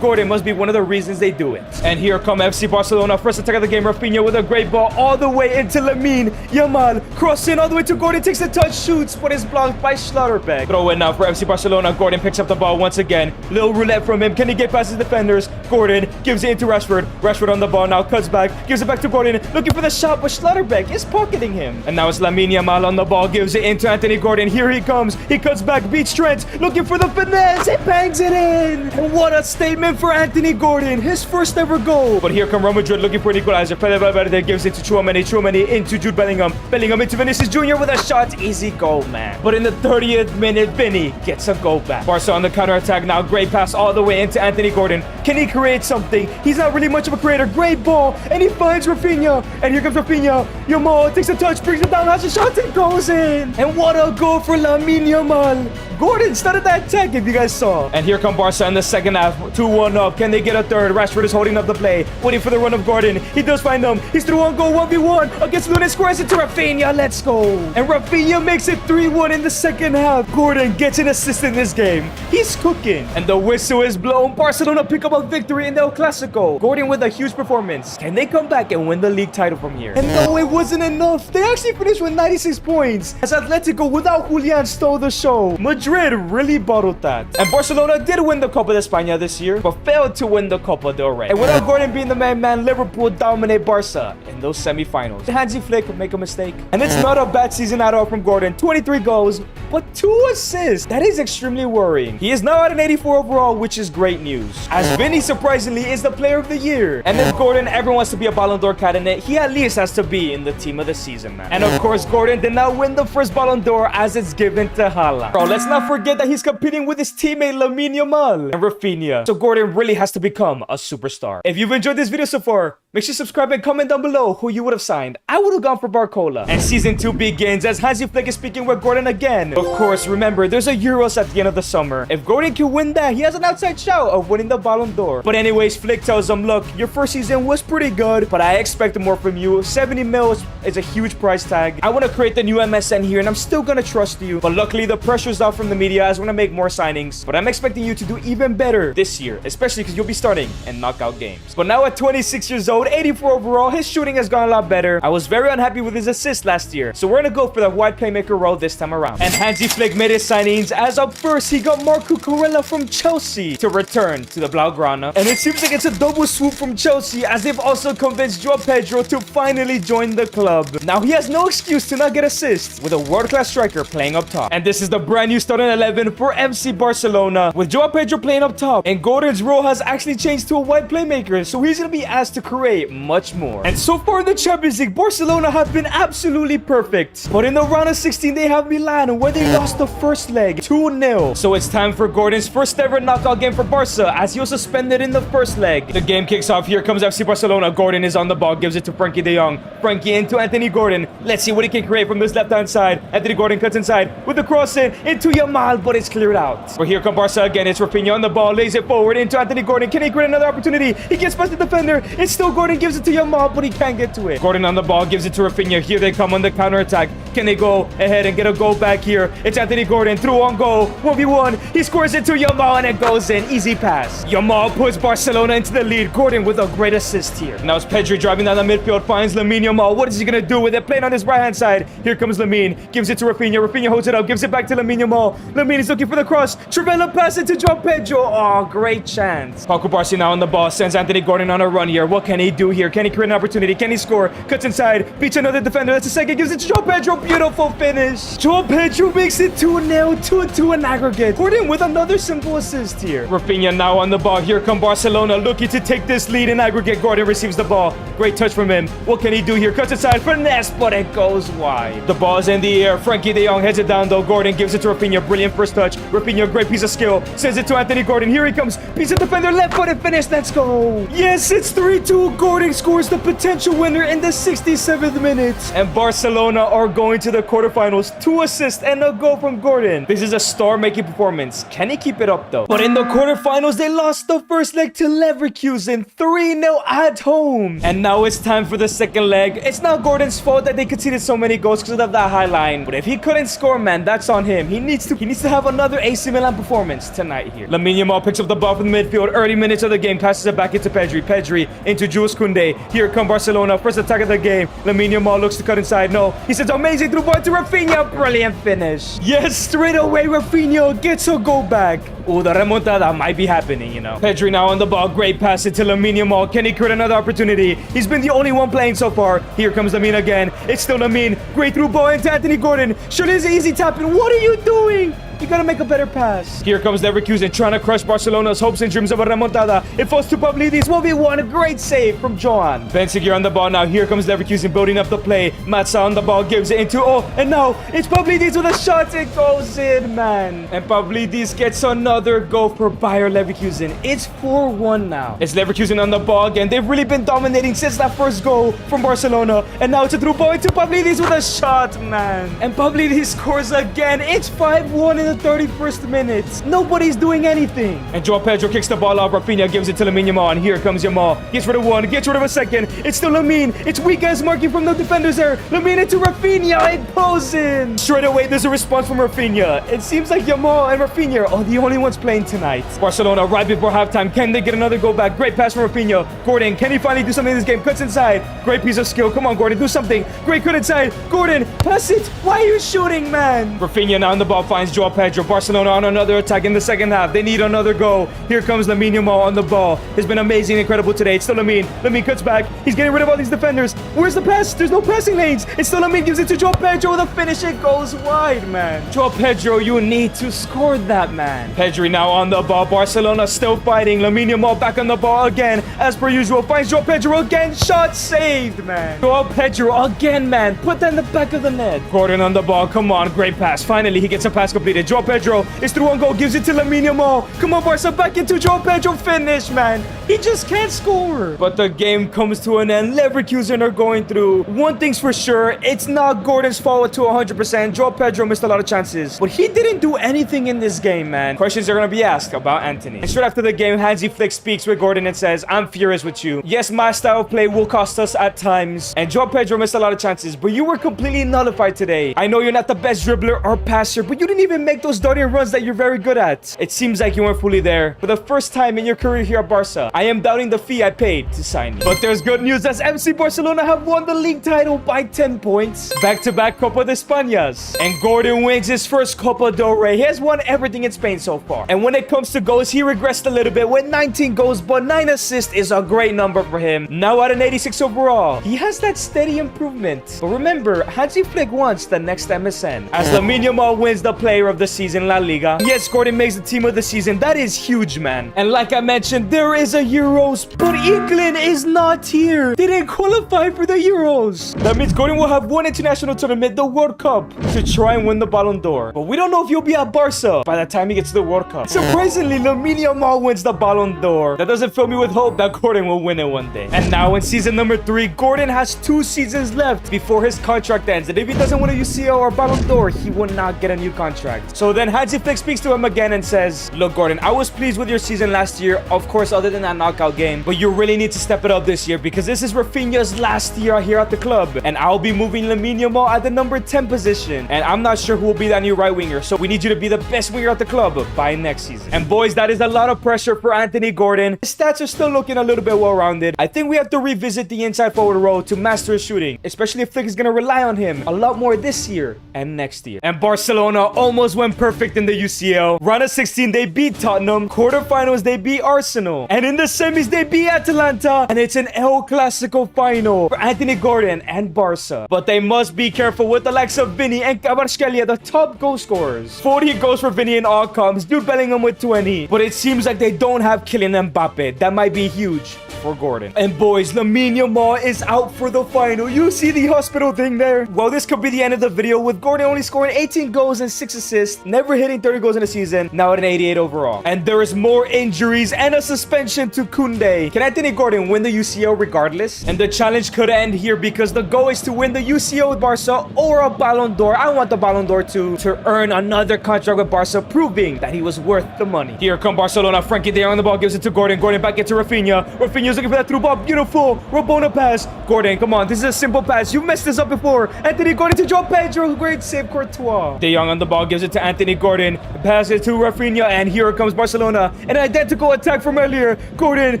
Gordon must be one of the reasons they do it. And here come FC Barcelona. First attack of the game, Rafinha with a great ball all the way into Lamine Yamal. Crossing all the way to Gordon, takes the touch, shoots, but is blocked by Schlotterbeck. Throw it now for FC Barcelona. Gordon picks up the ball once again. Little roulette from him. Can he get past his defenders? Gordon gives it into Rashford. Rashford on the ball now, cuts back, gives it back to Gordon, looking for the shot, but Schlotterbeck is pocketing him. And now it's Lamine Yamal on the ball, gives it into Anthony Gordon. Here he comes. He cuts back, beats Trent, looking for the finesse. He bangs it in. And what a statement for Anthony Gordon, his first ever goal. But here come Real Madrid looking for an equalizer. Fede Valverde gives it to Tchouameni into Jude Bellingham. Bellingham into Vinicius Jr. with a shot. Easy goal, man. But in the 30th minute, Vinny gets a goal back. Barca on the counter-attack now. Great pass all the way into Anthony Gordon. Can he create something? He's not really much of a creator. Great ball. And he finds Rafinha. And here comes Rafinha. Yamal takes a touch, brings it down, has a shot, and goes in. And what a goal for Lamine Yamal. Gordon started that attack, if you guys saw. And here come Barca in the second half. 2-1 up. Can they get a third? Rashford is holding up the play, waiting for the run of Gordon. He does find them. He's through on goal, 1v1 against Lunin, squares it to Rafinha. Let's go. And Rafinha makes it 3-1 in the second half. Gordon gets an assist in this game. He's cooking. And the whistle is blown. Barcelona pick up a victory in the El Clasico. Gordon with a huge performance. Can they come back and win the league title from here? And no, it wasn't enough. They actually finished with 96 points. As Atletico without Julian stole the show. Madrid really bottled that. And Barcelona did win the Copa de España this year, but failed to win the Copa del Rey. And without Gordon being the man, Liverpool dominate Barca in those semi-finals. Did Hansi Flick make a mistake? And it's not a bad season at all from Gordon. 23 goals, but 2 assists. That is extremely worrying. He is now at an 84 overall, which is great news. As Vinny surprisingly is the player of the year. And if Gordon ever wants to be a Ballon d'Or candidate, he at least has to be in the team of the season, man. And of course, Gordon did not win the first Ballon d'Or as it's given to Haaland. Bro, let's not forget that he's competing with his teammate Lamine Yamal and Rafinha. So Gordon really has to become a superstar. If you've enjoyed this video so far, make sure to subscribe and comment down below who you would have signed. I would have gone for Barcola. And season 2 begins as Hansi Flick is speaking with Gordon again. Of course, remember, there's a Euros at the end of the summer. If Gordon can win that, he has an outside shout of winning the Ballon d'Or. But anyways, Flick tells him, look, your first season was pretty good, but I expect more from you. 70 mils is a huge price tag. I want to create the new MSN here, and I'm still going to trust you. But luckily, the pressure's off from the media as I want to make more signings. But I'm expecting you to do even better this year, especially because you'll be starting in knockout games. But now at 26 years old, 84 overall, his shooting has gone a lot better. I was very unhappy with his assist last year, so we're going to go for the wide playmaker role this time around. And Hansi Flick made his signings as up first, he got Marco Corella from Chelsea to return to the Blaugrana. And it seems like it's a double swoop from Chelsea as they've also convinced Joao Pedro to finally join the club. Now he has no excuse to not get assists with a world-class striker playing up top. And this is the brand new starting 11 for FC Barcelona with Joao Pedro playing up top. And Gordon's role has actually changed to a wide playmaker, so he's going to be asked to create much more. And so far in the Champions League, Barcelona have been absolutely perfect. But in the round of 16, they have Milan where they lost the first leg 2-0. So it's time for Gordon's first ever knockout game for Barca as he was suspended in the first leg. The game kicks off. Here comes FC Barcelona. Gordon is on the ball, gives it to Frankie de Jong. Frankie into Anthony Gordon. Let's see what he can create from this left-hand side. Anthony Gordon cuts inside with the cross into Yamal, but it's cleared out. But here comes Barca again. It's Rafinha on the ball, lays it forward into Anthony Gordon. Can he create another opportunity? He gets past the defender. It's still Gordon, gives it to Yamal, but he can't get to it. Gordon on the ball, gives it to Rafinha. Here they come on the counter-attack. Can they go ahead and get a goal back here? It's Anthony Gordon through on goal. 1v1. He scores it to Yamal and it goes in. Easy pass. Yamal puts Barcelona into the lead. Gordon with a great assist here. Now it's Pedri driving down the midfield, finds Lamine Yamal. What is he going to do with it? Playing on his right-hand side. Here comes Lamine. Gives it to Rafinha. Rafinha holds it up. Gives it back to Lamine Yamal. Yamal. Lamine is looking for the cross. Trivela pass it to Joao Pedro. Oh, great chance. Paco Barcia now on the ball. Sends Anthony Gordon on a run here. What can he do here? Can he create an opportunity? Can he score? Cuts inside. Beats another defender. That's a second. Gives it to Joao Pedro. Beautiful finish. Joao Pedro makes it 2-0. 2-2 in aggregate. Gordon with another simple assist here. Rafinha now on the ball. Here come Barcelona looking to take this lead in aggregate. Gordon receives the ball. Great touch from him. What can he do here? Cuts inside. Finesse, but it goes wide. The ball's in the air. Frankie de Jong heads it down though. Gordon gives it to Rafinha. Brilliant first touch. Rafinha, great piece of skill. Sends it to Anthony Gordon. Here he comes. Piece of defender. Left-footed finish. Let's go. Yes, it's 3-2. Gordon scores the potential winner in the 67th minute. And Barcelona are going to the quarterfinals. 2 assists and a goal from Gordon. This is a star-making performance. Can he keep it up though? But in the quarterfinals, they lost the first leg to Leverkusen. 3-0 at home. And now it's time for the second leg. It's not Gordon's fault that they conceded so many goals because of that high line. But if he couldn't score, man, that's on him. He needs to have another AC Milan performance tonight here. Lamine Yamal picks up the ball from the midfield. Early minutes of the game. Passes it back into Pedri. Pedri into Jules Koundé. Here come Barcelona. First attack of the game. Lamine Yamal looks to cut inside. No. He sends amazing through ball to Rafinha. Brilliant finish. Yes, straight away Rafinha gets a goal back. Oh, the remontada might be happening, you know. Pedri now on the ball. Great pass into Lamine Yamal. Can he create another opportunity? He's been the only one playing so far. Here comes Lamine again. It's still Lamine. Great through ball into Anthony Gordon. Should his easy tapping. What are you doing? You gotta make a better pass. Here comes Leverkusen trying to crush Barcelona's hopes and dreams of a remontada. It falls to Pavlidis. 1v1. A great save from Johan. Benziger on the ball now. Here comes Leverkusen building up the play. Matza on the ball. Gives it into... Oh, and now it's Pavlidis with a shot. It goes in, man. And Pavlidis gets another goal for Bayer Leverkusen. It's 4-1 now. It's Leverkusen on the ball again. They've really been dominating since that first goal from Barcelona. And now it's a through ball into Pavlidis with a shot, man. And Pavlidis scores again. It's 5-1 in the 31st minute. Nobody's doing anything. And Joao Pedro kicks the ball out. Rafinha gives it to Lamine Yamal. And here comes Yamal. Gets rid of one. Gets rid of a second. It's still Lamine. It's weak ass marking from the defenders there. Lamine into Rafinha. It pulls in. Straight away, there's a response from Rafinha. It seems like Yamal and Rafinha are the only ones playing tonight. Barcelona right before halftime. Can they get another goal back? Great pass from Rafinha. Gordon, can he finally do something in this game? Cuts inside. Great piece of skill. Come on, Gordon. Do something. Great cut inside. Gordon, pass it. Why are you shooting, man? Rafinha now on the ball finds Joao Pedro. Barcelona on another attack in the second half. They need another goal. Here comes Lamine Yamal on the ball. He's been amazing, incredible today. It's still Lamine. Lamine cuts back. He's getting rid of all these defenders. Where's the pass? There's no passing lanes. It's still Lamine. Gives it to Joao Pedro with a finish. It goes wide, man. Joao Pedro, you need to score that, man. Pedri now on the ball. Barcelona still fighting. Lamine Yamal back on the ball again. As per usual. Finds Joao Pedro again. Shot saved, man. Joao Pedro again, man. Put that in the back of the net. Gordon on the ball. Come on. Great pass. Finally, he gets a pass completed. Joao Pedro is through one goal. Gives it to Lamine Yamal. Come on, Barca. Back into Joao Pedro. Finish, man. He just can't score. But the game comes to an end. Leverkusen are going through. One thing's for sure. It's not Gordon's fault to 100%. Joao Pedro missed a lot of chances. But he didn't do anything in this game, man. Questions are going to be asked about Anthony. And straight after the game, Hansi Flick speaks with Gordon and says, I'm furious with you. Yes, my style of play will cost us at times. And Joao Pedro missed a lot of chances. But you were completely nullified today. I know you're not the best dribbler or passer, but you didn't even make those dirty runs that you're very good at. It seems like you weren't fully there. For the first time in your career here at Barca, I am doubting the fee I paid to sign you. But there's good news as FC Barcelona have won the league title by 10 points. Back-to-back Copa de Españas. And Gordon wins his first Copa del Rey. He has won everything in Spain so far. And when it comes to goals, he regressed a little bit with 19 goals, but 9 assists is a great number for him. Now at an 86 overall. He has that steady improvement. But remember, Hansi Flick wants the next MSN. As Lamine Yamal wins the player of the season La Liga. Yes, Gordon makes the team of the season. That is huge, man. And like I mentioned, there is a Euros, but England is not here. They didn't qualify for the Euros. That means Gordon will have one international tournament, the World Cup, to try and win the Ballon d'Or. But we don't know if he'll be at Barca by the time he gets to the World Cup. Surprisingly, Lamine Yamal wins the Ballon d'Or. That doesn't fill me with hope that Gordon will win it one day. And now in season number 3, Gordon has 2 seasons left before his contract ends. And if he doesn't win a UCL or Ballon d'Or, he will not get a new contract. So then Hansi Flick speaks to him again and says, look, Gordon, I was pleased with your season last year, of course, other than that knockout game, but you really need to step it up this year because this is Rafinha's last year here at the club, and I'll be moving Lamine Yamal at the number 10 position, and I'm not sure who will be that new right winger, so we need you to be the best winger at the club by next season. And boys, that is a lot of pressure for Anthony Gordon. His stats are still looking a little bit well-rounded. I think we have to revisit the inside forward role to master his shooting, especially if Flick is going to rely on him a lot more this year and next year. And Barcelona almost went perfect in the UCL. Round of 16, they beat Tottenham. Quarterfinals, they beat Arsenal. And in the semis, they beat Atalanta. And it's an El Clasico final for Anthony Gordon and Barca. But they must be careful with the likes of Vinny and Kvaratskhelia, the top goal scorers. 40 goals for Vinny in all comps. Jude Bellingham with 20. But it seems like they don't have Kylian Mbappe. That might be huge for Gordon. And boys, Lamine Yamal is out for the final. You see the hospital thing there? Well, this could be the end of the video with Gordon only scoring 18 goals and 6 assists, never hitting 30 goals in a season, now at an 88 overall. And there is more injuries and a suspension to Koundé. Can Anthony Gordon win the UCL regardless? And the challenge could end here because the goal is to win the UCL with Barca or a Ballon d'Or. I want the Ballon d'Or too, to earn another contract with Barca, proving that he was worth the money. Here come Barcelona. Frankie de Jong on the ball, gives it to Gordon. Gordon back into Rafinha. Rafinha's looking for that through ball. Beautiful. Rabona pass. Gordon, come on. This is a simple pass. You messed this up before. Anthony Gordon to João Pedro. Great save, Courtois. De Jong on the ball, gives it to Anthony Gordon. Passes to Rafinha, and here comes Barcelona. An identical attack from earlier. Gordon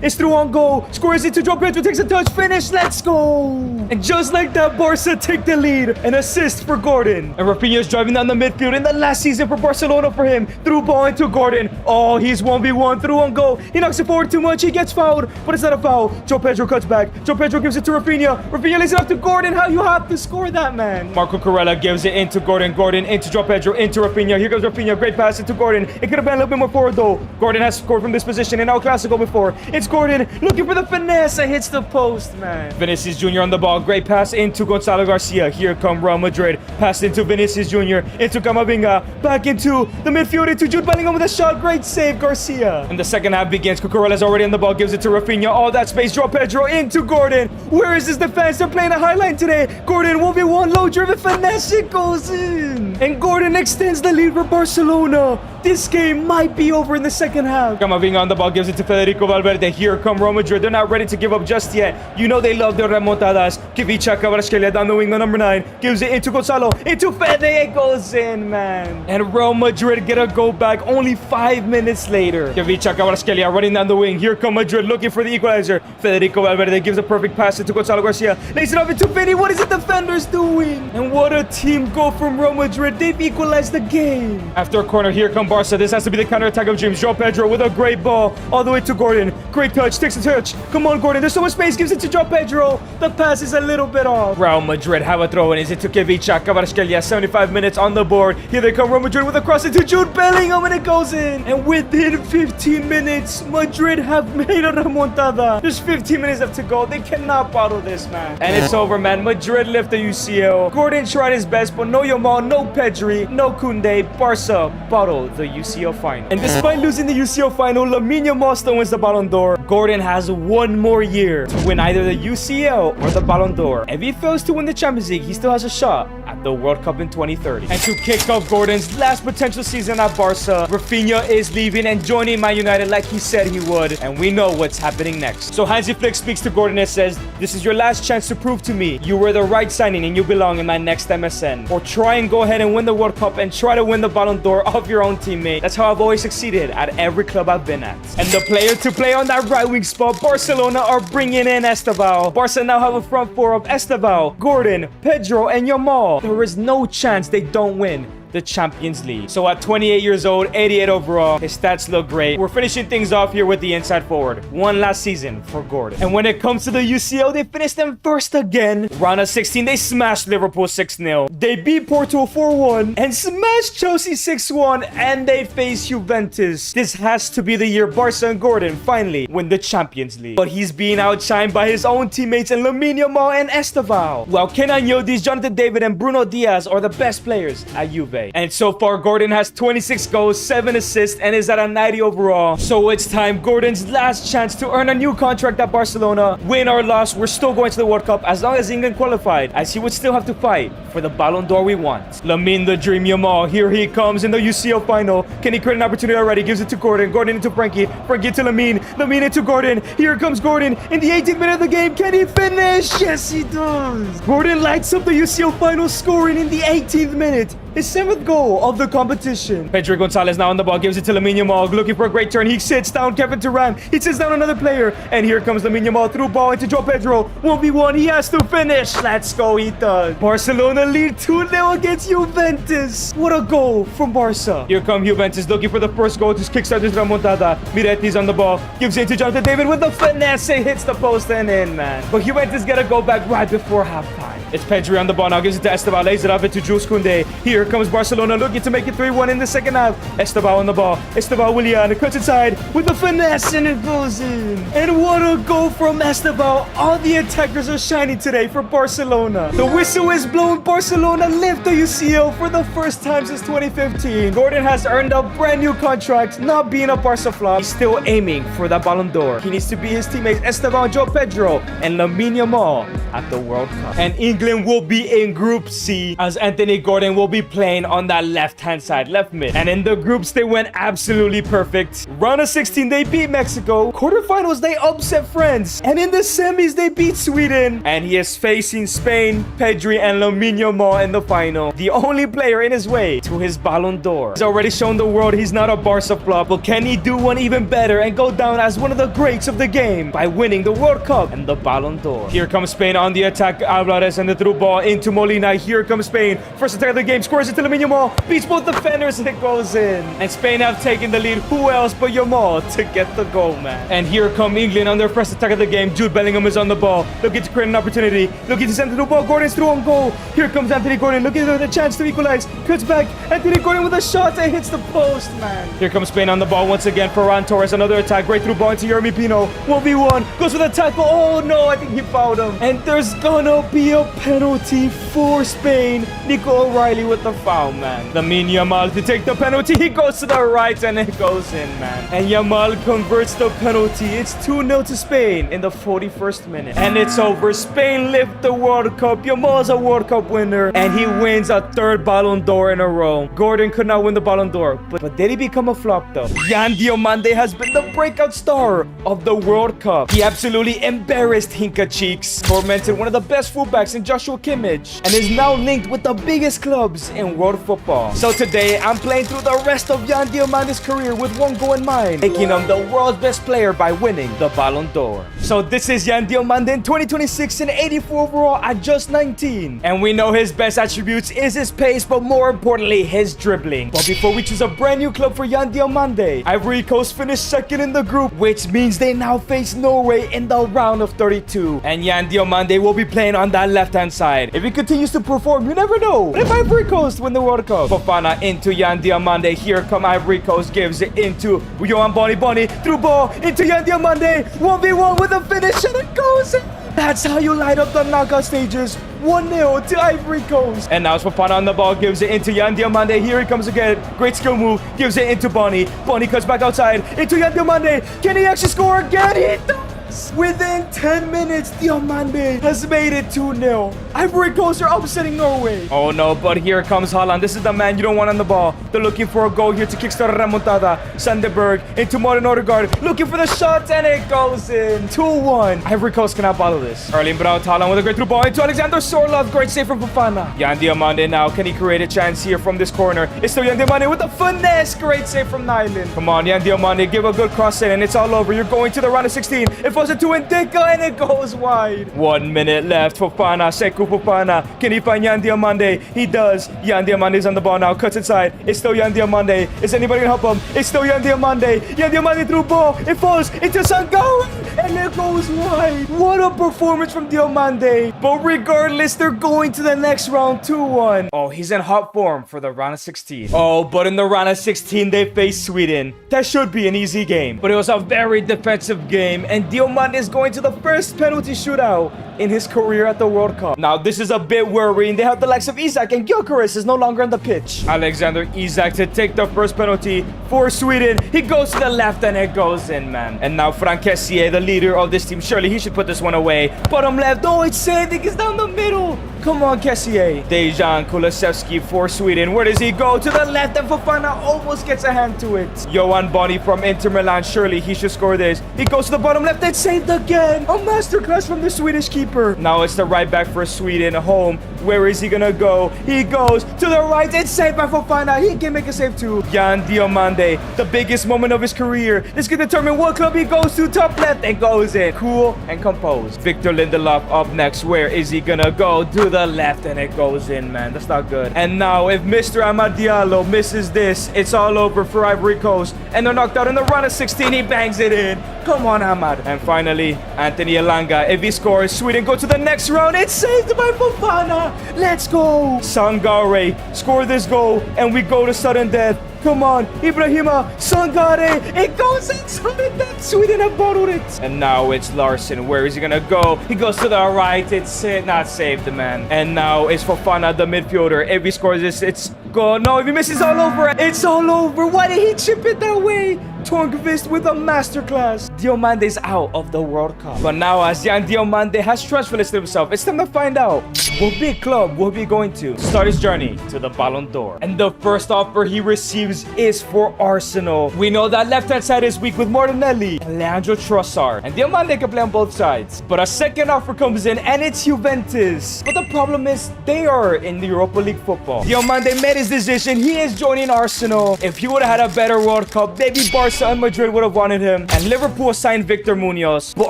is through on goal. Scores it to João Pedro. Takes a touch. Finish. Let's go. And just like that, Barca take the lead. An assist for Gordon. And Rafinha is driving down the midfield in the last season for Barcelona for him. Through ball into Gordon. Oh, he's 1v1 through on goal. He knocks it forward too much. He gets fouled, but it's not a foul. João Pedro cuts back. João Pedro gives it to Rafinha. Rafinha lays it up to Gordon. How you have to score that, man? Marco Corella gives it into Gordon. Gordon into João Pedro, into Rafinha. Here goes Rafinha. Great pass into Gordon. It could have been a little bit more forward, though. Gordon has scored from this position in El Clasico before. It's Gordon looking for the finesse and hits the post, man. Vinicius Jr. on the ball. Great pass into Gonzalo Garcia. Here come Real Madrid. Pass into Vinicius Jr. Into Camavinga. Back into the midfield. Into Jude Bellingham with a shot. Great save, Garcia. And the second half begins. Cucurella's already on the ball. Gives it to Rafinha. All that space. João Pedro into Gordon. Where is his defense? They're playing a high line today. Gordon 1v1 low driven finesse. It goes in. And Gordon extends the lead for Barcelona. This game might be over in the second half. Camavinga on the ball, gives it to Federico Valverde. Here come Real Madrid. They're not ready to give up just yet. You know they love their remontadas. Kivicha Kvaratskhelia down the wing, the number 9. Gives it into Gonzalo. Into Fede. It goes in, man. And Real Madrid get a goal back only 5 minutes later. Kivicha Kvaratskhelia running down the wing. Here come Madrid looking for the equalizer. Federico Valverde gives a perfect pass into Gonzalo Garcia. Lays it off into Vini. What is the defenders doing? And what a team goal from Real Madrid. They've equalized the game. After a corner, here come Barca. This has to be the counter-attack of dreams. João Pedro with a great ball all the way to Gordon. Great touch. Takes a touch. Come on, Gordon. There's so much space. Gives it to João Pedro. The pass is a little bit off. Real Madrid have a throw-in. Is it to Kivicha Kvaratskhelia? 75 minutes on the board. Here they come. Real Madrid with a cross into Jude Bellingham, and it goes in. And within 15 minutes, Madrid have made a remontada. There's 15 minutes left to go. They cannot bottle this, man. And it's over, man. Madrid lift the UCL. Gordon tried his best, but no Yamal, no Pedri, no Koundé. Barca bottled the UCL final. And despite losing the UCL final, Lamine Yamal still wins the Ballon d'Or. Gordon has one more year to win either the UCL or the Ballon d'Or. If he fails to win the Champions League, he still has a shot at the World Cup in 2030. And to kick off Gordon's last potential season at Barca, Rafinha is leaving and joining Man United like he said he would. And we know what's happening next. So Hansi Flick speaks to Gordon and says, "This is your last chance to prove to me you were the right signing and you belong in my next MSN. Or try and go ahead and win the World Cup and try to win the Ballon d'Or of your own teammate. That's how I've always succeeded at every club I've been at." And the player to play on that right wing spot, Barcelona are bringing in Estevao. Barca now have a front four of Estevao, Gordon, Pedro, and Yamal. There is no chance they don't win the Champions League. So at 28 years old, 88 overall, his stats look great. We're finishing things off here with the inside forward. One last season for Gordon. And when it comes to the UCL, they finished them first again. Round of 16, they smashed Liverpool 6-0. They beat Porto 4-1 and smashed Chelsea 6-1, and they face Juventus. This has to be the year Barca and Gordon finally win the Champions League. But he's being outshined by his own teammates in Lamine Yamal and Estevao. While Kenan Yildiz, Jonathan David, and Bruno Diaz are the best players at Juve. And so far, Gordon has 26 goals, 7 assists, and is at a 90 overall. So it's time, Gordon's last chance to earn a new contract at Barcelona. Win or loss, we're still going to the World Cup as long as England qualified, as he would still have to fight for the Ballon d'Or we want. Lamine the Dream Yamal, here he comes in the UCL final. Can he create an opportunity already? Gives it to Gordon. Gordon into Frankie. Frankie to Lamine. Lamine into Gordon. Here comes Gordon in the 18th minute of the game. Can he finish? Yes, he does. Gordon lights up the UCL final, scoring in the 18th minute. his 7th goal of the competition. Pedro Gonzalez now on the ball, gives it to Lamine Yamal, looking for a great turn. He sits down Kevin Durant. He sits down another player. And here comes Lamine Yamal through ball into João Pedro. 1v1, he has to finish. Let's go, he does. Barcelona lead 2-0 against Juventus. What a goal from Barca. Here come Juventus looking for the first goal to kickstart this remontada. Miretti's on the ball, gives it to Jonathan David with the finesse. It hits the post and in, man. But Juventus gotta go back right before halftime. It's Pedri on the ball now, gives it to Esteban, lays it up into Jules Koundé. Here comes Barcelona looking to make it 3-1 in the second half. Esteban on the ball. Esteban Willian cuts inside with the finesse and it goes in. And what a goal from Esteban. All the attackers are shining today for Barcelona. The whistle is blown. Barcelona lift the UCL for the first time since 2015. Gordon has earned a brand new contract, not being a Barca flop. He's still aiming for that Ballon d'Or. He needs to be his teammates Esteban, João Pedro, and Lamine Yamal at the World Cup. And England will be in Group C as Anthony Gordon will be playing on that left-hand side, left mid. And in the groups, they went absolutely perfect. Round of 16, they beat Mexico. Quarterfinals, they upset France. And in the semis, they beat Sweden. And he is facing Spain, Pedri, and Lamine Yamal in the final. The only player in his way to his Ballon d'Or. He's already shown the world he's not a Barca flop, but can he do one even better and go down as one of the greats of the game by winning the World Cup and the Ballon d'Or? Here comes Spain on the attack. Alvarez and the through ball into Molina. Here comes Spain. First attack of the game. Scores it to Lamine Yamal. Beats both defenders and it goes in. And Spain have taken the lead. Who else but Yamal to get the goal, man? And here come England on their first attack of the game. Jude Bellingham is on the ball. Looking to create an opportunity. Looking to send the ball. Gordon's through on goal. Here comes Anthony Gordon. Looking for the chance to equalize. Cuts back. Anthony Gordon with a shot that hits the post, man. Here comes Spain on the ball once again. Ferran Torres. Another attack. Right through ball into Yeremy Pino. 1v1. Goes for the tackle. Oh no, I think he fouled him. And there's gonna be a penalty for Spain. Nico O'Reilly with the foul, man. Lamine Yamal to take the penalty. He goes to the right and it goes in, man. And Yamal converts the penalty. It's 2-0 to Spain in the 41st minute. And it's over. Spain lift the World Cup. Yamal's a World Cup winner. And he wins a 3rd Ballon d'Or in a row. Gordon could not win the Ballon d'Or. But did he become a flop, though? Yan Diomande has been the breakout star of the World Cup. He absolutely embarrassed Hinka Cheeks. Tormented one of the best fullbacks in Joshua Kimmich. And is now linked with the biggest clubs in world football. So today, I'm playing through the rest of Yan Diomande's career with one goal in mind. Making him the world's best player by winning the Ballon d'Or. So this is Yan Diomande in 2026 and 84 overall at just 19. And we know his best attributes is his pace, but more importantly, his dribbling. But before we choose a brand new club for Yan Diomande, Ivory Coast finished 2nd in the group, which means they now face Norway in the round of 32. And Yan Diomande will be playing on that left-hand side. If he continues to perform, you never know. What if Ivory Coast win the World Cup? Fofana into Yan Diomande. Here come Ivory Coast. Gives it into Yohan Boni. Through ball into Yan Diomande. 1v1 with a finish and it goes in. That's how you light up the knockout stages. 1-0 to Ivory Coast. And now it's Fofana on the ball. Gives it into Yan Diomande. Here he comes again. Great skill move. Gives it into Boni. Boni cuts back outside. Into Yan Diomande. Can he actually score again? He does. Within 10 minutes, Diomande has made it 2-0. Ivory Coast are upsetting Norway. Oh no, but here comes Haaland. This is the man you don't want on the ball. They're looking for a goal here to kickstart a remontada. Sanderberg into Martin Odegaard. Looking for the shot and it goes in. 2-1. Ivory Coast cannot bottle this. Erling Braut Haaland with a great through ball into Alexander Sorloth. Great save from Fofana. Yan Diomande now. Can he create a chance here from this corner? It's still Yan Diomande with the finesse. Great save from Nyland. Come on, Yan Diomande. Give a good cross in and it's all over. You're going to the round of 16. It falls into Ndicka and it goes wide. 1 minute left. Fofana, Sekou Fofana. Can he find Yan Diomande? He does. Yan Diamande's on the ball now. Cuts inside. It's still Yan Diomande. Is anybody gonna help him? It's still Yan Diomande. Yan Diomande through ball. It falls into Sangawa and it goes wide. What a performance from Diomande. But regardless, they're going to the next round 2-1. Oh, he's in hot form for the round of 16. Oh, but in the round of 16, they face Sweden. That should be an easy game. But it was a very defensive game and Diomande is going to the first penalty shootout in his career at the World Cup. Now, this is a bit worrying. They have the likes of Isak and Gyökeres is no longer on the pitch. Alexander Isak to take the first penalty for Sweden. He goes to the left and it goes in, man. And now Frank Kessié, the leader of this team. Surely he should put this one away. Bottom left. Oh, it's saving. It's down the middle. Come on, Kessié. Dejan Kulusevski for Sweden. Where does he go? To the left and Fofana almost gets a hand to it. Yohan Boni from Inter Milan. Surely he should score this. He goes to the bottom left and saved again. A masterclass from the Swedish keeper. Now it's the right back for Sweden. Home Where is he gonna go? He goes to the right. It's saved by Fofana. He can make a save too. Yan Diomande, the biggest moment of his career. This can determine what club he goes to. Top left and goes in. Cool and composed. Victor Lindelof up next. Where is he gonna go? To the left and it goes in, man. That's not good. And now if Mr. Amad Diallo misses this, it's all over for Ivory Coast. And they're knocked out in the round of 16. He bangs it in. Come on, Amad. And finally, Anthony Elanga. If he scores, Sweden go to the next round. It's saved by Fofana. Let's go. Sangare score this goal and we go to sudden death. Come on, Ibrahima Sangare. It goes in sudden death. Sweden have bottled it. And now it's Larson. Where is he gonna go? He goes to the right. It's not saved, the man. And now it's Fofana, the midfielder. If he scores this, it's goal. No, if he misses, all over. It's all over. Why did he chip it that way? Tornqvist with a masterclass. Diomande's out of the World Cup. But now as Yan Diomande has transfer listed himself, it's time to find out what big club will be going to start his journey to the Ballon d'Or. And the first offer he receives is for Arsenal. We know that left-hand side is weak with Martinelli and Leandro Trossard. And Diomande can play on both sides. But a second offer comes in and it's Juventus. But the problem is they are in the Europa League football. Diomande made his decision. He is joining Arsenal. If he would have had a better World Cup, maybe Barca and Madrid would have wanted him. And Liverpool signed Victor Munoz. But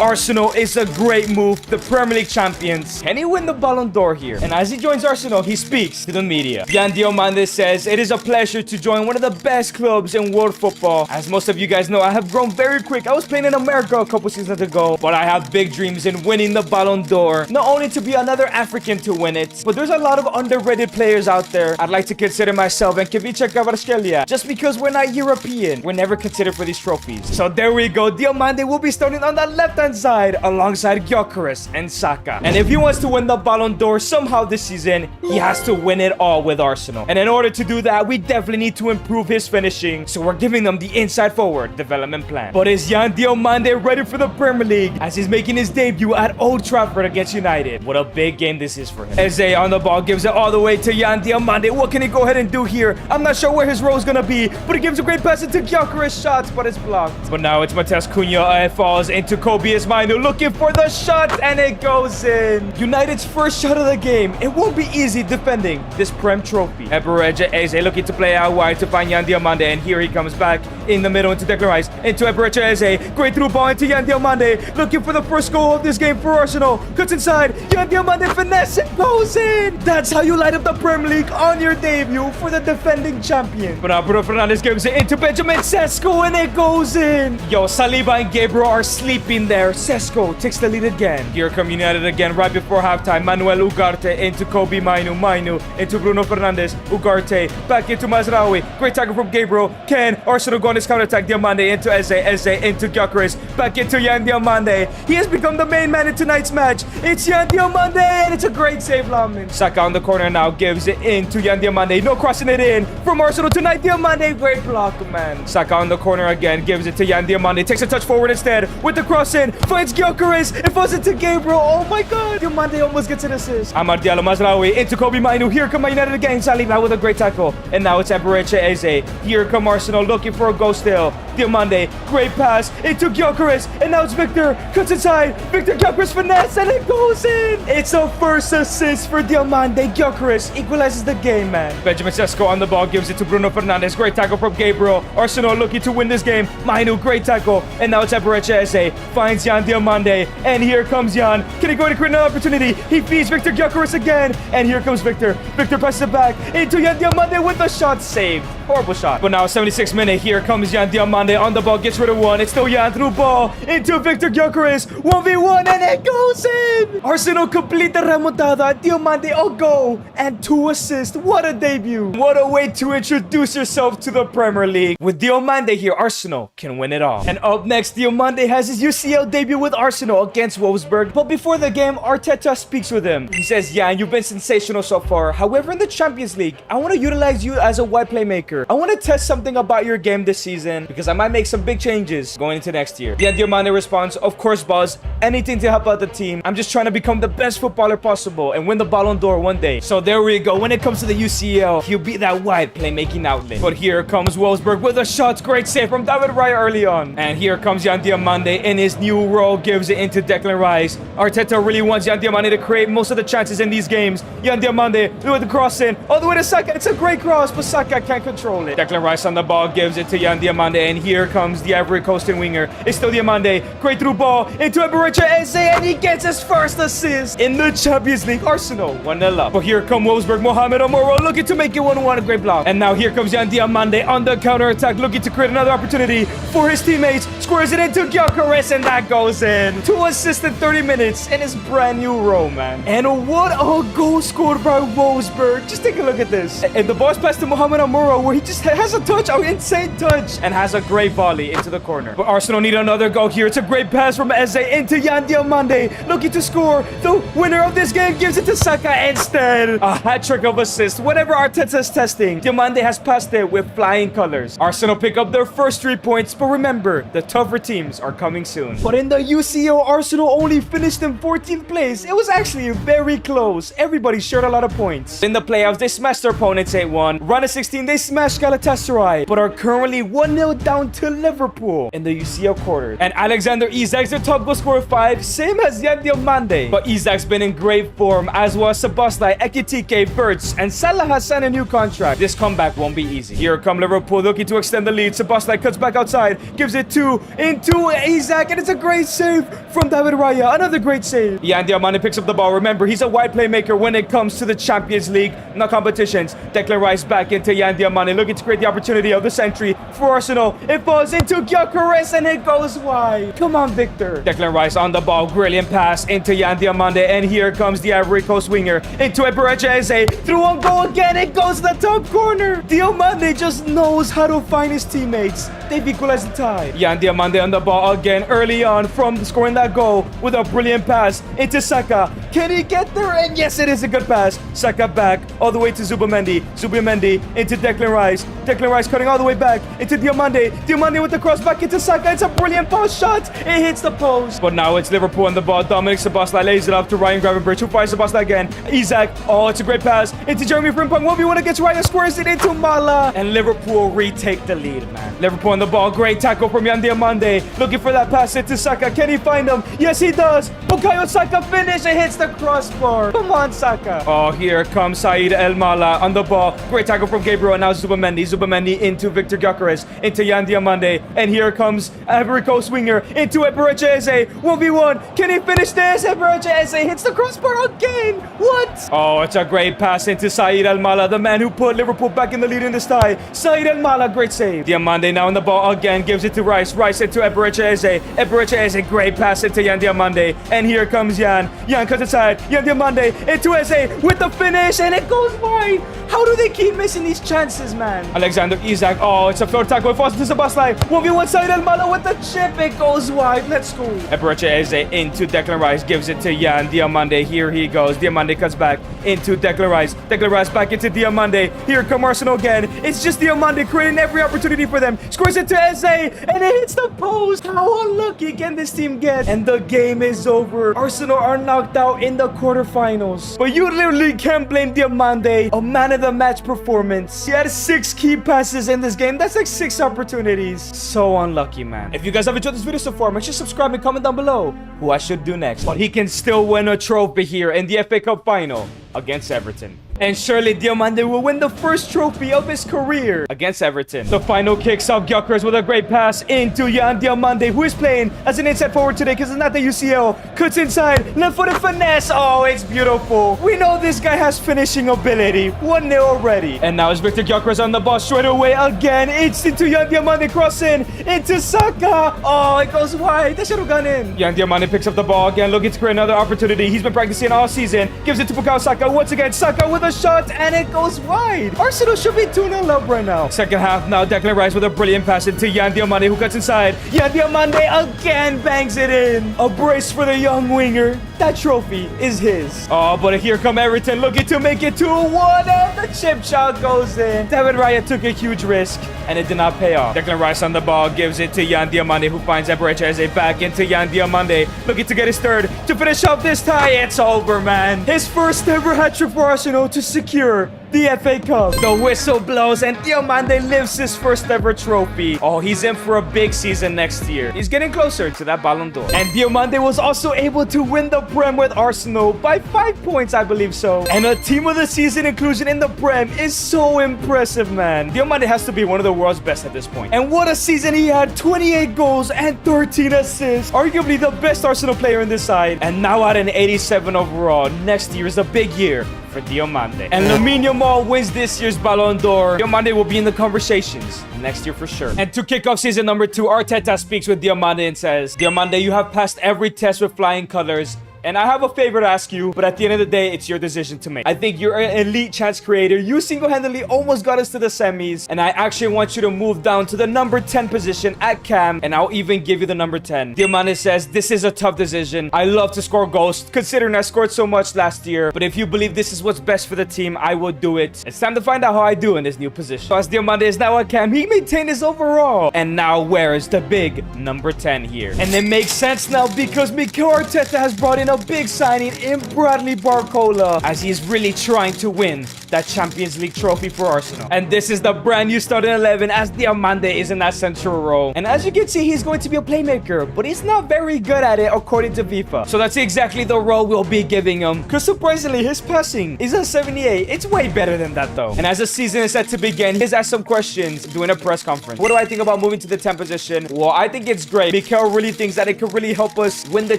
Arsenal is a great move. The Premier League champions. Can he win the Ballon d'Or here? And as he joins Arsenal, he speaks to the media. Yan Diomande says, "It is a pleasure to join one of the best clubs in world football. As most of you guys know, I have grown very quick. I was playing in America a couple seasons ago, but I have big dreams in winning the Ballon d'Or. Not only to be another African to win it, but there's a lot of underrated players out there. I'd like to consider myself and Kivica Kvaratskhelia. Just because we're not European, we're never considered for these trophies." So there we go. Diomande will be starting on the left-hand side alongside Gyökeres and Saka. And if he wants to win the Ballon d'Or somehow this season, he has to win it all with Arsenal. And in order to do that, we definitely need to improve his finishing. So we're giving them the inside forward development plan. But is Yan Diomande ready for the Premier League as he's making his debut at Old Trafford against United? What a big game this is for him. Eze on the ball gives it all the way to Yan Diomande. What can he go ahead and do here? I'm not sure where his role is going to be, but he gives a great pass into Gyökeres shots, but it's blocked. But now it's Matheus Cunha. It falls into Kobias Mainu looking for the shot, and it goes in. United's first shot of the game. It won't be easy defending this Prem trophy. Eberechi Eze looking to play out wide to find Yan Diomande, and here he comes back in the middle into Declan Rice, into Eberechi Eze. Great through ball into Yan Diomande, looking for the first goal of this game for Arsenal. Cuts inside, Yan Diomande finesse and goes in. That's how you light up the Premier League on your debut for the defending champion. But now Bruno Fernandes gives it into Benjamin Sesko, and it goes in. Yo, Saliba and Gabriel are sleeping there. Sesko takes the lead again. Here come United again right before halftime. Manuel Ugarte into Kobe Mainu. Mainu into Bruno Fernandes. Ugarte back into Mazraoui. Great tackle from Gabriel. Can Arsenal go on his counter-attack? Diomande into Eze. Eze into Gyökeres. Back into Yan Diomande. He has become the main man in tonight's match. It's Yan Diomande, and it's a great save, Lamin. Saka on the corner now gives it into Yan Diomande. No crossing it in from Arsenal tonight. Diomande, great block, man. Saka on the corner again, gives it to Yan Diomande. Takes a touch forward instead with the cross in. Finds Gyökeres. It falls into Gabriel. Oh my god. Diomande almost gets an assist. Amad Diallo Mazraoui into Kobe Mainu. Here come United again. Saliba with a great tackle. And now it's Eberechi Eze. Here come Arsenal looking for a goal still. Diomande, great pass into Gyökeres. And now it's Victor. Cuts inside. Victor Gyökeres finesse, and it goes in. It's a first assist for Diomande. Gyökeres equalizes the game, man. Benjamin Sesko on the ball gives it to Bruno Fernandes. Great tackle from Gabriel. Arsenal looking to win this game. Mainu, great tackle. And now it's Eberechi Eze. Finds Yan Diomande. And here comes Yan. Can he go to create an opportunity? He feeds Victor Gyökeres again. And here comes Victor. Victor passes it back into Yan Diomande with the shot saved. Horrible shot. But now 76th minute. Here comes Yan Diomande on the ball. Gets rid of one. It's still Yan through ball into Victor Gyökeres. 1v1 and it goes in. Arsenal complete the remontada. Diomande a goal and 2 assists. What a debut. What a way to introduce yourself to the Premier League. With Diomande here, Arsenal can win it all. And up next, Diomande has his UCL debut with Arsenal against Wolfsburg. But before the game, Arteta speaks with him. He says, "Yeah, you've been sensational so far. However, in the Champions League, I want to utilize you as a wide playmaker. playmaker. I want to test something about your game this season because I might make some big changes going into next year. Yan Diamante responds, of course, boss. Anything to help out the team. I'm just trying to become the best footballer possible and win the Ballon d'Or one day. So there we go. When it comes to the UCL, he'll be that wide playmaking outlet. But here comes Wolfsburg with a shot. Great save from David Raya early on. And here comes Yan Diamante in his new role. Gives it into Declan Rice. Arteta really wants Yan Diamante to create most of the chances in these games. Yan Diamante with the cross in. All the way to Saka. It's a great cross, but Saka can't control it. Declan Rice on the ball. Gives it to Yan Diamante. And here comes the Ivory Coastal winger. It's still Diamante. Great through ball into Eberechi Eze. And he gets his first assist in the Champions League. Arsenal 1-0 up. But here come Wolfsburg. Mohamed Amoro looking to make it 1-1. A great block. And now here comes Yan Diamante on the counter-attack, looking to create another opportunity for his teammates. Squares it into Gyökeres, and that goes in. 2 assists in 30 minutes in his brand new role, man. And what a goal scored by Wolfsburg. Just take a look at this. And the ball's passed to Mohamed Amoro, where he just has a touch, an insane touch, and has a great volley into the corner. But Arsenal need another goal here. It's a great pass from Eze into Yan Diamante, looking to score. The winner of this game gives it to Saka instead. A hat-trick of assists. Whatever Arteta's testing, Diamante has passed it with flying colors. Arsenal pick up their first 3 points, but remember, the tougher teams are coming soon. But in the UCL, Arsenal only finished in 14th place. It was actually very close. Everybody shared a lot of points. In the playoffs, they smashed their opponents 8-1. Round of 16, they smashed Galatasaray, but are currently 1-0 down to Liverpool in the UCL quarters. And Alexander Isak's the top goal scorer 5, same as Yan Diamante. But Isak's been in great form, as was Szoboszlai, Ekitike, Wirtz, and Salah has signed a new contract. This comeback won't be easy. Here come Liverpool looking to extend the lead. Szoboszlai cuts back outside, gives it into Isak, and it's a great save from David Raya. Another great save. Yan Diamante picks up the ball. Remember, he's a wide playmaker when it comes to the Champions League, not competitions. Declan Rice back into Yan Diamante, looking to create the opportunity of the century for Arsenal. It falls into Gyökeres, and it goes wide. Come on, Victor. Declan Rice on the ball. Brilliant pass into Yan Diamante, and here comes the Ivory Coast winger into Eberechi Eze. Through on goal again. It goes to the top corner. Diamante just knows how to find his teammates. They've equalized the tie. Yan Diamante on the ball again early on from scoring that goal with a brilliant pass into Saka. Can he get there? And yes, it is a good pass. Saka back all the way to Zubimendi. Zubimendi into Declan Rice. Declan Rice cutting all the way back into Diamante. Diamante with the cross back into Saka. It's a brilliant post shot. It hits the post. But now it's Liverpool on the ball. Dominic Szoboszlai lays it up to Ryan Gravenberch, who finds Szoboszlai again. Isak. Oh, it's a great pass into Jeremy Frimpong. 1v1 against Ryan, squares it into Mala. And Liverpool retake the lead, man. Liverpool on the ball. Great tackle from Yan Diamante. Looking for that pass into Saka. Can he find him? Yes, he does. Bukayo Saka finish. It hits the crossbar. Come on, Saka. Oh, here comes Said El Mala on the ball. Great tackle from Gabriel. And now Zubimendi. Zubimendi into Victor Gyökeres. Into Yan Diamante. And here comes Ivory Coast winger into Eberechi Eze. 1v1. Can he finish this? Eberechi Eze hits the crossbar again. What? Oh, it's a great pass into Said El Mala, the man who put Liverpool back in the lead in this tie. Said El Mala, great save. Diamante now on the ball again. Gives it to Rice. Rice into Eberechi Eze. Eberechi Eze, great pass into Yan Diamante. And here comes Yan. Yan cuts inside. Yan Diamante into Eze with the finish. And it goes wide. How do they keep missing these chances, man? Alexander Isak. Oh, it's a floor tackle. It falls to Szoboszlai. 1v1 Said El Mala with the chip. It goes wide. Let's go. Eberechi Eze into Declan Rice. Gives it to Yan Diamante. Here he goes. Diamante cuts back into Declan Rice. Declan Rice back into Diamante. Here come Arsenal again. It's just Diamante creating every opportunity for them. Scores it to Eze. And it hits the post. How unlucky can this team get? And the game is over. Arsenal are knocked out in the quarterfinals. But you literally can't blame Diamante. A man of the match performance. He had 6 key passes in this game. That's like 6 opportunities. So unlucky, man. If you guys have enjoyed this video so far, make sure to subscribe and comment down below who I should do next. But he can still win a trophy here in the FA Cup final against Everton. And surely Diamante will win the first trophy of his career against Everton. The final kicks off Gyökeres with a great pass into Yan Diamante, who is playing as an inside forward today because it's not the UCL. Cuts inside, left-footed finesse. Oh, it's beautiful. We know this guy has finishing ability. 1-0 already. And now it's Victor Gyökeres on the ball straight away again. It's into Yan Diamante, crossing into Saka. Oh, it goes wide. That should have gone in. Yan Diamante picks up the ball again, looking to create another opportunity. He's been practicing all season. Gives it to Bukayo Saka once again. Saka with a shot, and it goes wide. Arsenal should be 2-0 up right now. Second half now. Declan Rice with a brilliant pass into Yan Diamante, who cuts inside. Yan Diamante again bangs it in. A brace for the young winger. that trophy is his. Oh, but here come Everton looking to make it 2-1, and the chip shot goes in. David Raya took a huge risk, and it did not pay off. Declan Rice on the ball, gives it to Yan Diomande, who finds Eberechi back into Yan Diomande, looking to get his third to finish off this tie. It's over, man. His first ever hat-trick for Arsenal to secure the FA Cup. The whistle blows and Diomande lifts his first ever trophy. Oh, he's in for a big season next year. He's getting closer to that Ballon d'Or. And Diomande was also able to win the Prem with Arsenal by 5 points, I believe so. And a team of the season inclusion in the Prem is so impressive, man. Diomande has to be one of the world's best at this point. And what a season he had. 28 goals and 13 assists. Arguably the best Arsenal player in this side. And now at an 87 overall. Next year is a big year for Diomande. And Lamine Yamal wins this year's Ballon d'Or. Diomande will be in the conversations next year for sure. And to kick off season number 2, Arteta speaks with Diomande and says, Diomande, you have passed every test with flying colors. And I have a favor to ask you, but at the end of the day, it's your decision to make. I think you're an elite chance creator. You single-handedly almost got us to the semis. And I actually want you to move down to the number 10 position at cam. And I'll even give you the number 10. Diomande says, this is a tough decision. I love to score goals, considering I scored so much last year. But if you believe this is what's best for the team, I will do it. It's time to find out how I do in this new position. So as Diomande is now at cam, he maintained his overall. And now wears the big number 10 here. And it makes sense now because Mikel Arteta has brought in a big signing in Bradley Barcola as he is really trying to win that Champions League trophy for Arsenal. And this is the brand new starting 11 as Diomande is in that central role. And as you can see, he's going to be a playmaker, but he's not very good at it according to FIFA. So that's exactly the role we'll be giving him. Because surprisingly, his passing is a 78. It's way better than that though. And as the season is set to begin, he's asked some questions during a press conference. What do I think about moving to the 10th position? Well, I think it's great. Mikel really thinks that it could really help us win the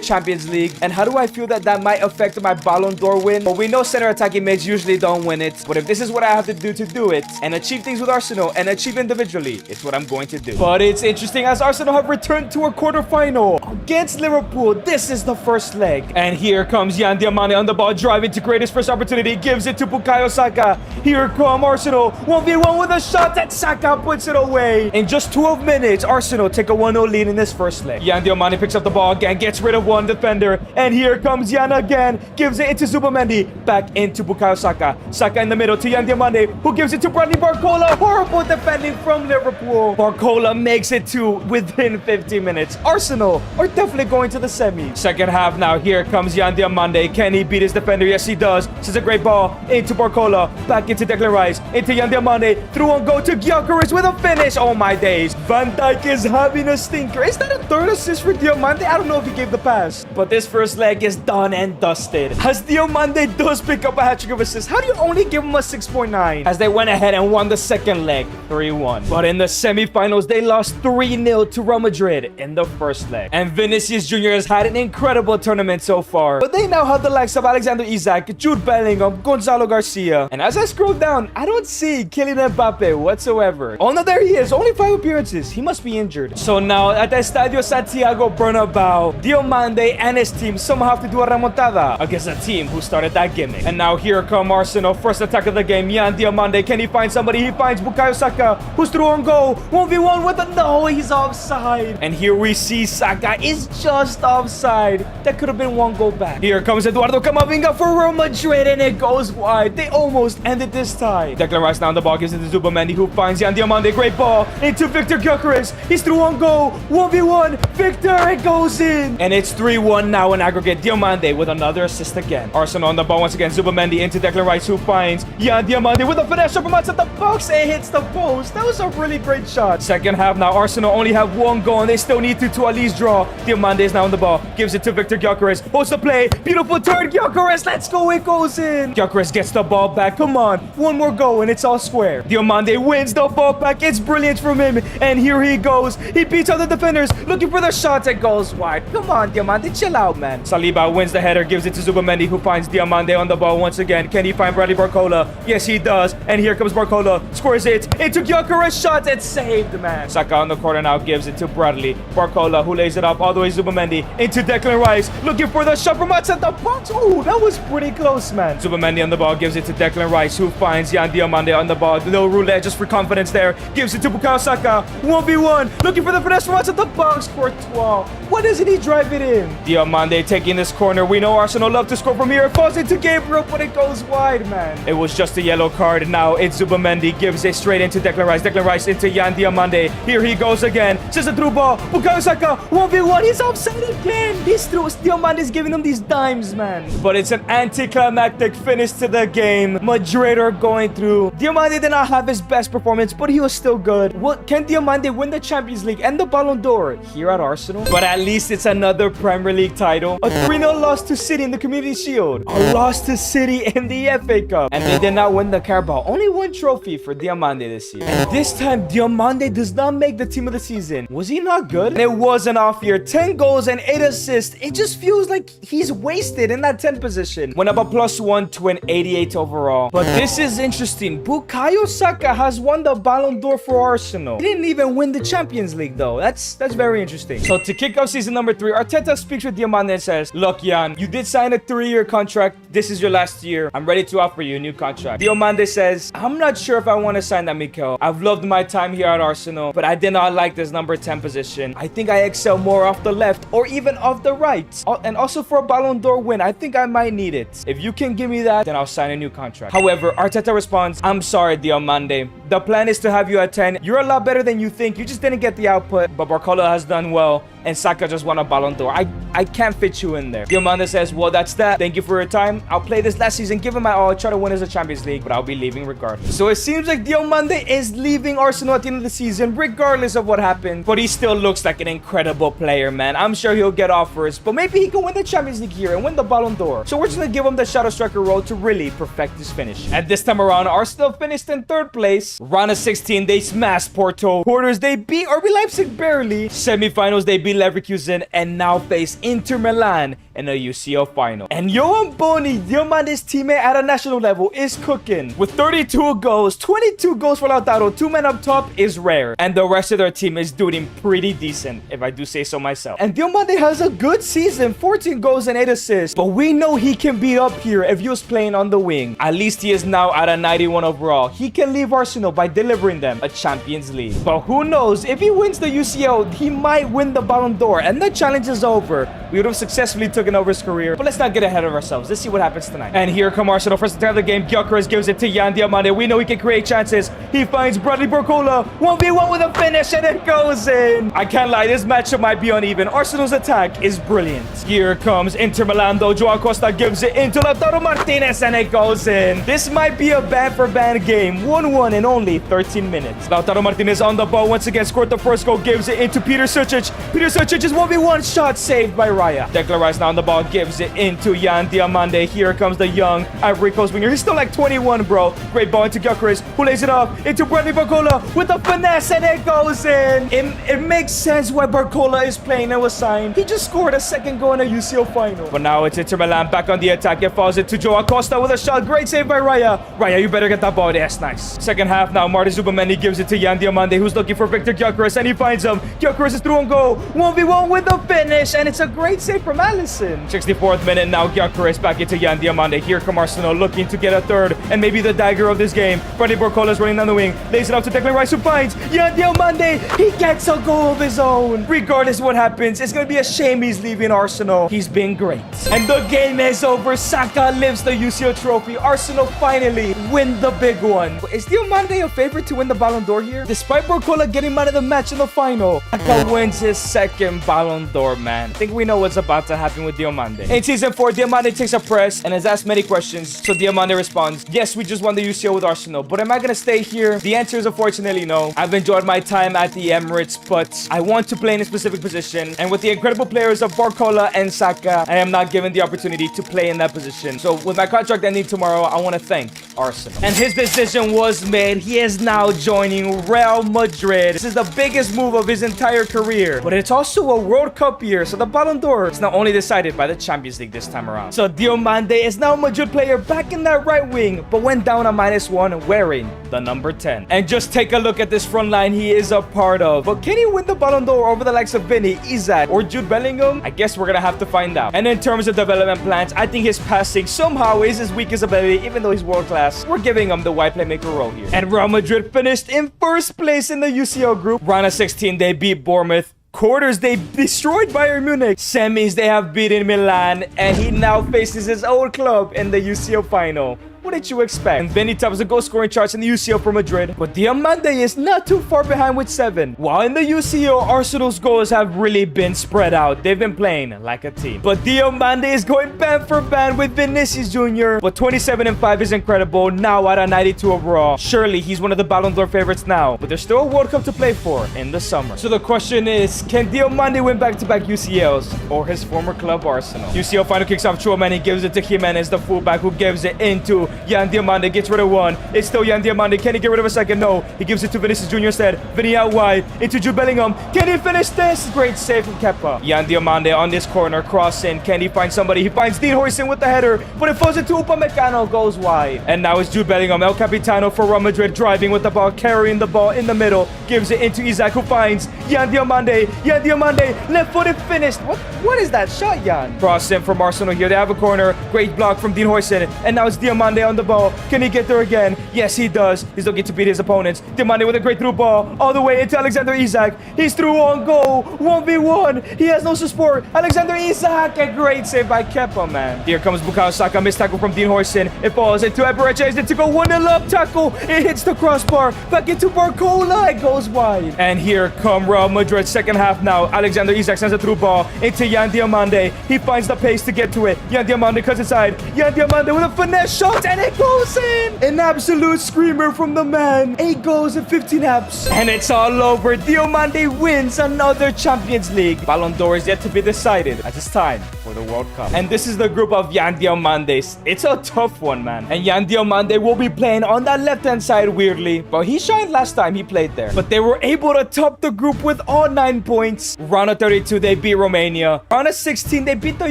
Champions League. And how do I feel that might affect my Ballon d'Or win? But we know center attacking mids usually don't win it. But if this is what I have to do it and achieve things with Arsenal and achieve individually, it's what I'm going to do. But it's interesting as Arsenal have returned to a quarterfinal against Liverpool. This is the first leg. And here comes Yan Diomande on the ball, driving to create his first opportunity. Gives it to Bukayo Saka. Here come Arsenal. 1v1 with a shot that Saka puts it away. In just 12 minutes, Arsenal take a 1-0 lead in this first leg. Yan Diomande picks up the ball again, gets rid of one defender. And here comes Yan again. Gives it into Zubamendi. Back into Bukayo Saka. Saka in the middle to Yan Diomande, who gives it to Bradley Barcola. Horrible defending from Liverpool. Barcola makes it to within 15 minutes. Arsenal are definitely going to the semi. Second half now. Here comes Yan Diomande. Can he beat his defender? Yes, he does. This is a great ball into Barcola. Back into Declan Rice. Into Yan Diomande. Through on goal to Gyökeres with a finish. Oh my days. Van Dijk is having a stinker. Is that a third assist for Diomande? I don't know if he gave the pass. But this first leg is done and dusted. As Diomande does pick up a hat-trick of assists, how do you only give him a 6.9? As they went ahead and won the second leg 3-1. But in the semifinals, they lost 3-0 to Real Madrid in the first leg. And Vinicius Jr. has had an incredible tournament so far. But they now have the likes of Alexander Isak, Jude Bellingham, Gonzalo Garcia. And as I scroll down, I don't see Kylian Mbappe whatsoever. Oh no, there he is. Only 5 appearances. He must be injured. So now at the Estadio Santiago Bernabeu, Diomande and his team somehow have to do a remontada against a team who started that gimmick. And now here come Arsenal. First attack of the game. Yan Diomande. Can he find somebody? He finds Bukayo Saka, who's through on goal. 1v1 with a no. He's offside. And here we see Saka is just offside. That could have been 1 goal back. Here comes Eduardo Camavinga for Real Madrid, and it goes wide. They almost ended this tie. Declan Rice now on the ball, gives it to Zubamendi, who finds Yan Diomande. Great ball into Victor Gyökeres. He's through on goal. 1v1. Victor, it goes in. And it's 3-1 now in aggregate. Diomande with another assist again. Arsenal on the ball once again. Zubamendi into Declan Rice, who finds Yan Diomande with a finesse from outside the box. It hits the post. That was a really great shot. Second half now. Arsenal only have 1 goal, and they still need to at least draw. Diomande is now on the ball. Gives it to Victor Gyökeres. Holds the play. Beautiful turn. Gyökeres. Let's go. It goes in. Gyökeres gets the ball back. Come on. 1 more goal, and it's all square. Diomande wins the ball back. It's brilliant from him. And here he goes. He beats other defenders. Looking for the shot that goes wide. Come on, Diomande. Chill out, man. Saliba wins the header. Gives it to Zubamendi, who finds Diomande on the ball once again. Can he find Bradley Barcola? Yes, he does. And here comes Barcola. Scores it into Gyökeres. Shot. It's saved, man. Saka on the corner now gives it to Bradley. Barcola, who lays it up all the way to Zubamendi. Into Declan Rice. Looking for the shot from outside the box. Oh, that was pretty close, man. Zubamendi on the ball. Gives it to Declan Rice, who finds Yan Diomande on the ball. Little roulette just for confidence there. Gives it to Bukayo Saka. 1v1. Looking for the finesse from outside the box. Courtois. Why doesn't he drive it in? Diomande taking this corner. We know Arsenal love to score from here. It falls into Gabriel, but it goes wide, man. It was just a yellow card. Now it's Zubamendi. Gives it straight into Declan Rice. Declan Rice into Yan Diomande. Here he goes again. Just a through ball. Bukayo Saka, 1v1. He's offside again. These throws. Diomande's giving him these dimes, man. But it's an anticlimactic finish to the game. Madrid are going through. Diomande did not have his best performance, but he was still good. What can Diomande win the Champions League and the Ballon d'Or here at Arsenal? But at least it's another Premier League title. A 3-0 loss to City in the Community Shield. A loss to City in the FA Cup. And they did not win the Carabao. Only one trophy for Diomande this year. And this time, Diomande does not make the team of the season. Was he not good? And it was an off year. 10 goals and 8 assists. It just feels like he's wasted in that 10 position. Went up a +1 to an 88 overall. But this is interesting. Bukayo Saka has won the Ballon d'Or for Arsenal. He didn't even win the Champions League though. That's very interesting. So to kick off season number 3, Arteta speaks with Diomande and says, look, Jan, you did sign a 3-year contract. This is your last year. I'm ready to offer you a new contract. Diomande says, I'm not sure if I want to sign that, Mikel. I've loved my time here at Arsenal, but I did not like this number 10 position. I think I excel more off the left or even off the right. And also for a Ballon d'Or win, I think I might need it. If you can give me that, then I'll sign a new contract. However, Arteta responds, I'm sorry, Diomande. The plan is to have you at 10. You're a lot better than you think. You just didn't get the output, but Barcola has done well, and Saka just won a Ballon d'Or. I can't fit you in there. Diomande says, well, that's that. Thank you for your time. I'll play this last season, give him my all, try to win as a Champions League, but I'll be leaving regardless. So it seems like Diomande is leaving Arsenal at the end of the season, regardless of what happened. But he still looks like an incredible player, man. I'm sure he'll get offers, but maybe he can win the Champions League here and win the Ballon d'Or. So we're just gonna give him the shadow striker role to really perfect his finish. At this time around, Arsenal finished in 3rd place. Round of 16, they smashed Porto. Quarters, they beat RB Leipzig barely. Semi-finals, they beat Leverkusen and now face Inter Milan in a UCL final. And Yohan Boni, Diomande's teammate at a national level, is cooking. With 32 goals, 22 goals for Lautaro, 2 men up top is rare. And the rest of their team is doing pretty decent, if I do say so myself. And Diomande has a good season, 14 goals and 8 assists. But we know he can be up here if he was playing on the wing. At least he is now at a 91 overall. He can leave Arsenal by delivering them a Champions League. But who knows, if he wins the UCL, he might win the Ballon d'Or. And the challenge is over. We would have successfully taken over his career. But let's not get ahead of ourselves. Let's see what happens tonight. And here come Arsenal. First attack of the game. Gyökeres gives it to Yan Diomande. We know he can create chances. He finds Bradley Barcola. 1v1 with a finish and it goes in. I can't lie. This matchup might be uneven. Arsenal's attack is brilliant. Here comes Inter Milan though. Joao Costa gives it into Lautaro Martinez and it goes in. This might be a band-for-band game. 1-1 in only 13 minutes. Lautaro Martinez on the ball once again. Scored the first goal. Gives it into Peter Sucic. Peter Sucic is 1v1 shot saved by Raya. Declan Rice now on the ball. Gives it into Yan Diomande. Here comes the young Ivory Coast winger. He's still like 21, bro. Great ball into Gyökeres, who lays it off into Bradley Barcola with a finesse, and it goes in. It makes sense why Barcola is playing and was signed. He just scored a 2nd goal in a UCL final. But now it's Inter Milan back on the attack. It falls into Joao Costa with a shot. Great save by Raya. Raya, you better get that ball. That's nice. Second half now. Martin Zubamendi gives it to Yan Diomande, who's looking for Victor Gyökeres, and he finds him. Gyökeres is through and goal. 1v1 with the finish, and it's a great save from Alisson. 64th minute now. Gyökeres back into Yan Diomande. Here come Arsenal looking to get a 3rd and maybe the dagger of this game. Bradley Barcola is running down the wing. Lays it out to Declan Rice, who finds Yan Diomande. He gets a goal of his own. Regardless of what happens, it's going to be a shame he's leaving Arsenal. He's been great. And the game is over. Saka lives the UCL trophy. Arsenal finally win the big one. Is Diomande a favorite to win the Ballon d'Or here? Despite Barcola getting man of the match in the final, Saka wins his 2nd Ballon d'Or, man. I think we know what's about to happen with Diomande. In season 4, Diomande takes a press and has asked many questions. So Diomande responds, yes, we just won the UCL with Arsenal, but am I going to stay here? The answer is unfortunately no. I've enjoyed my time at the Emirates, but I want to play in a specific position. And with the incredible players of Barcola and Saka, I am not given the opportunity to play in that position. So with my contract ending tomorrow, I want to thank Arsenal. And his decision was made. He is now joining Real Madrid. This is the biggest move of his entire career. But it's also a World Cup year, so the Ballon d'Or is not only decided by the Champions League this time around. So Diomande is now a Madrid player back in that right wing, but went down a -1 wearing the number 10. And just take a look at this front line he is a part of. But can he win the Ballon d'Or over the likes of Vinny, Isak, or Jude Bellingham? I guess we're gonna have to find out. And in terms of development plans, I think his passing somehow is his weakest ability, even though he's world class. We're giving him the wide playmaker role here. And Real Madrid finished in 1st place in the UCL group. Round of 16, they beat Bournemouth Quarters, they destroyed Bayern Munich. Semis, they have beaten Milan. And he now faces his old club in the UCL final. What did you expect? And Vinny tops the goal scoring charts in the UCL for Madrid. But Diomande is not too far behind with 7. While in the UCL, Arsenal's goals have really been spread out. They've been playing like a team. But Diomande is going band for band with Vinicius Jr. But 27 and 5 is incredible. Now out of 92 overall. Surely he's one of the Ballon d'Or favorites now. But there's still a World Cup to play for in the summer. So the question is, can Diomande win back-to-back UCLs or his former club Arsenal? UCL final kicks off. Chouamani gives it to Jimenez, the fullback, who gives it into Yan Diomande. Gets rid of one. It's still Yan Diomande. Can he get rid of a second? No. He gives it to Vinicius Jr. instead. Vinny out wide into Jude Bellingham. Can he finish this? Great save from Kepa. Yan Diomande on this corner. Cross in. Can he find somebody? He finds Dean Huijsen with the header. But it falls into Upamecano. Goes wide. And now it's Jude Bellingham. El Capitano for Real Madrid. Driving with the ball. Carrying the ball in the middle. Gives it into Isaac, who finds Yan Diomande. Yan Diomande. Left footed finished. What is that shot, Yan? Cross in from Arsenal here. They have a corner. Great block from Dean Huijsen. And now it's Diomande on the ball. Can he get there again? Yes, he does. He's looking to beat his opponents. Diomande with a great through ball all the way into Alexander Isak. He's through on goal. 1v1. He has no support. Alexander Isak. A great save by Kepa, man. Here comes Bukayo Saka. Missed tackle from Dean Huijsen. It falls into Eberechi to go 1-0 up tackle. It hits the crossbar. Back into Barcola. It goes wide. And here come Real Madrid. Second half now. Alexander Isak sends a through ball into Yan Diomande. He finds the pace to get to it. Yan Diomande cuts inside. Yan Diomande with a finesse shot. And it goes in. An absolute screamer from the man. 8 goals in 15 apps. And it's all over. Diomande wins another Champions League. Ballon d'Or is yet to be decided as it's time for the World Cup. And this is the group of Yan Diomandes. It's a tough one, man. And Yan Diomande will be playing on that left-hand side weirdly. But he shined last time he played there. But they were able to top the group with all 9 points. Round of 32, they beat Romania. Round of 16, they beat the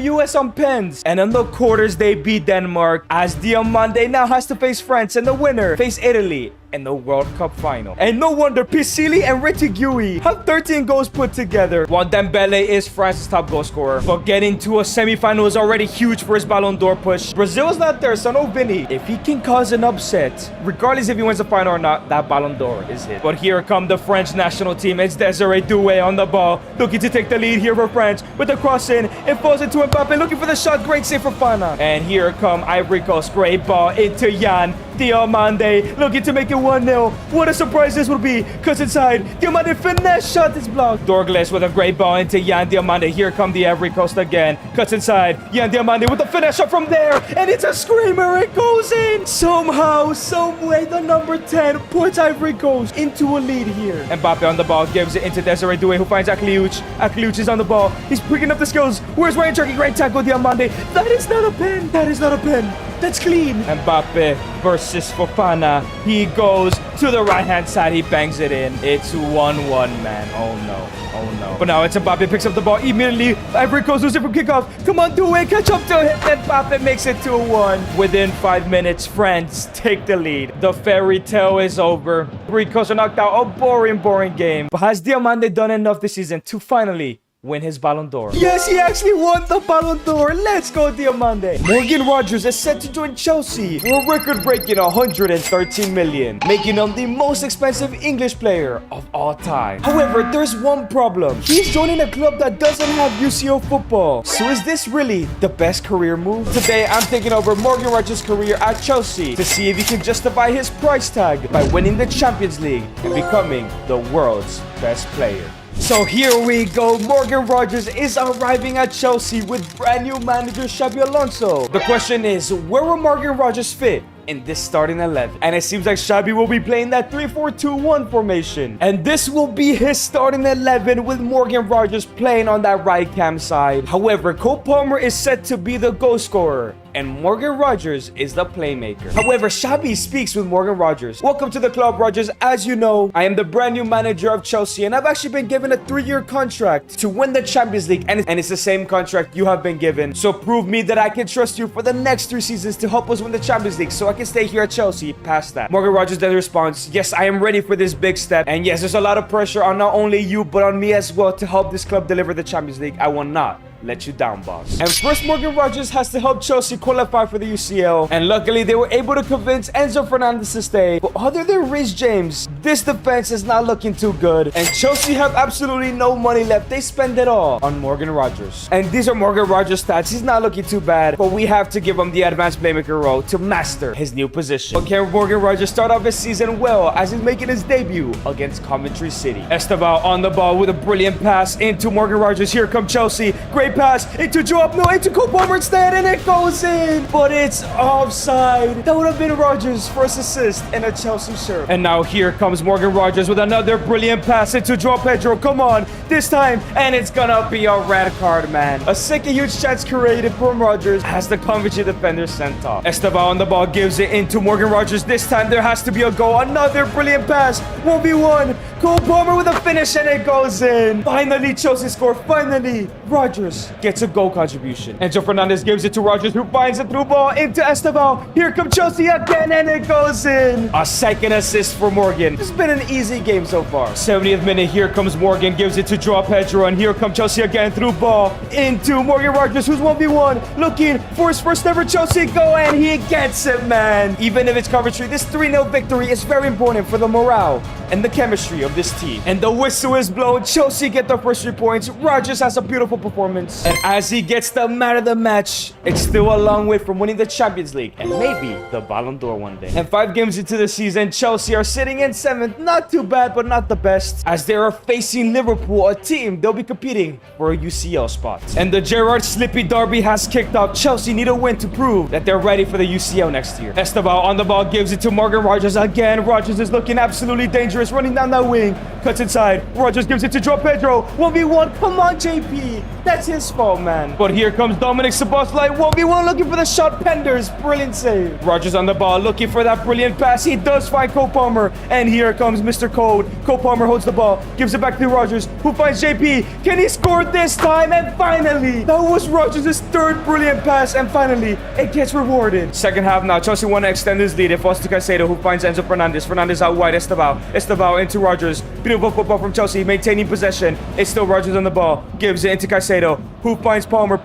US on pens. And in the quarters, they beat Denmark. As Diomande now has to face France, and the winner face Italy in the World Cup final. And no wonder Pisili and Retigui have 13 goals put together, while Dembele is France's top goal scorer. But getting to a semi-final is already huge for his Ballon d'Or push. Brazil's not there, so no Vinny. If he can cause an upset, regardless if he wins the final or not, that Ballon d'Or is his. But here come the French national team. It's Desiree Doué on the ball, looking to take the lead here for France. With the cross in, it falls into Mbappe, looking for the shot. Great save for Fana. And here come Ivory Coast. Great ball into Yan Diomande, looking to make it 1-0. What a surprise this would be. Cuts inside. Diomande finesse shot is blocked. Dorgles with a great ball into Yan Diomande. Here come the Ivory Coast again. Cuts inside. Yan Diomande with a finesse shot from there. And it's a screamer. It goes in. Somehow, someway, the number 10 puts Ivory Coast into a lead here. Mbappe on the ball. Gives it into Desiree Doué, who finds Akliuch. Akliuch is on the ball. He's picking up the skills. Where's Ryan Cherky? Great tackle, Diomande. That is not a pen. That is not a pen. That's clean. Mbappe versus Fofana. He goes to the right-hand side. He bangs it in. It's 1-1, man. Oh, no. Oh, no. But now it's Mbappe. Picks up the ball immediately. Ivory Coast loses from kickoff. Come on, do it. Catch up to him. And Mbappe makes it 2-1. Within 5 minutes, France take the lead. The fairy tale is over. Ivory Coast are knocked out. A boring game. But has Diomande done enough this season to finally win his Ballon d'Or? Yes, he actually won the Ballon d'Or. Let's go, Diomande. Morgan Rogers is set to join Chelsea for a record-breaking 113 million, making him the most expensive English player of all time. However, there's one problem. He's joining a club that doesn't have UCL football. So is this really the best career move? Today, I'm taking over Morgan Rogers' career at Chelsea to see if he can justify his price tag by winning the Champions League and becoming the world's best player. So here we go. Morgan Rogers is arriving at Chelsea with brand new manager Xabi Alonso. The question is, where will Morgan Rogers fit in this starting 11? And it seems like Xabi will be playing that 3-4-2-1 formation. And this will be his starting 11 with Morgan Rogers playing on that right cam side. However, Cole Palmer is set to be the goal scorer, and Morgan Rogers is the playmaker. However, Xabi speaks with Morgan Rogers. Welcome to the club, Rogers. As you know, I am the brand new manager of Chelsea, and I've actually been given a 3-year contract to win the Champions League, and it's the same contract you have been given. So prove me that I can trust you for the next 3 seasons to help us win the Champions League, so I can stay here at Chelsea past that. Morgan Rogers then responds, yes, I am ready for this big step, and yes, there's a lot of pressure on not only you, but on me as well to help this club deliver the Champions League. I will not let you down, boss. And first, Morgan Rogers has to help Chelsea qualify for the UCL. And luckily, they were able to convince Enzo Fernandez to stay. But other than Reece James, this defense is not looking too good. And Chelsea have absolutely no money left. They spend it all on Morgan Rogers. And these are Morgan Rogers' stats. He's not looking too bad, but we have to give him the advanced playmaker role to master his new position. But can Morgan Rogers start off his season well as he's making his debut against Coventry City? Esteban on the ball with a brilliant pass into Morgan Rogers. Here come Chelsea. Great pass into Joe Upno, into Cole Palmer instead, and it goes in. But it's offside. That would have been Rogers' first assist in a Chelsea shirt. And now here comes Morgan Rogers with another brilliant pass into Joao Pedro. Come on, this time, and it's gonna be a red card, man. A second huge chance created from Rogers as the Coventry defender sent off. Esteban on the ball gives it into Morgan Rogers. This time there has to be a goal. Another brilliant pass. 1v1. Cole Palmer with a finish, and it goes in. Finally, Chelsea score. Finally, Rogers gets a goal contribution. Enzo Fernandez gives it to Rogers, who finds a through ball into Esteban. Here comes Chelsea again, and it goes in. A second assist for Morgan. It's been an easy game so far. 70th minute, here comes Morgan, gives it to Joao Pedro, and here comes Chelsea again, through ball into Morgan Rogers, who's 1v1, looking for his first ever Chelsea goal, and he gets it, man. Even if it's Coventry, this 3-0 victory is very important for the morale and the chemistry of this team. And the whistle is blown. Chelsea get the first 3 points. Rogers has a beautiful performance. And as he gets the man of the match, it's still a long way from winning the Champions League and maybe the Ballon d'Or one day. And 5 games into the season, Chelsea are sitting in 7th. Not too bad, but not the best, as they are facing Liverpool, a team they'll be competing for a UCL spot. And the Gerrard Slippy derby has kicked off. Chelsea need a win to prove that they're ready for the UCL next year. Esteban on the ball gives it to Morgan Rogers again. Rogers is looking absolutely dangerous, running down that wing. Cuts inside. Rogers gives it to Joao Pedro. 1v1. Come on, JP. That's his fault, man. But here comes Dominic Szoboszlai. 1v1, looking for the shot. Penders. Brilliant save. Rogers on the ball, looking for that brilliant pass. He does find Cole Palmer. And here comes Mr. Code. Cole Palmer holds the ball. Gives it back to Rogers, who finds JP. Can he score this time? And finally, that was Rogers' 3rd brilliant pass. And finally, it gets rewarded. Second half now. Chelsea want to extend his lead. It falls to Caicedo, who finds Enzo Fernandez. Fernandez out wide. Esteban into Rogers. Beautiful football from Chelsea, maintaining possession. It's still Rogers on the ball. Gives it into Caicedo, who finds Palmer.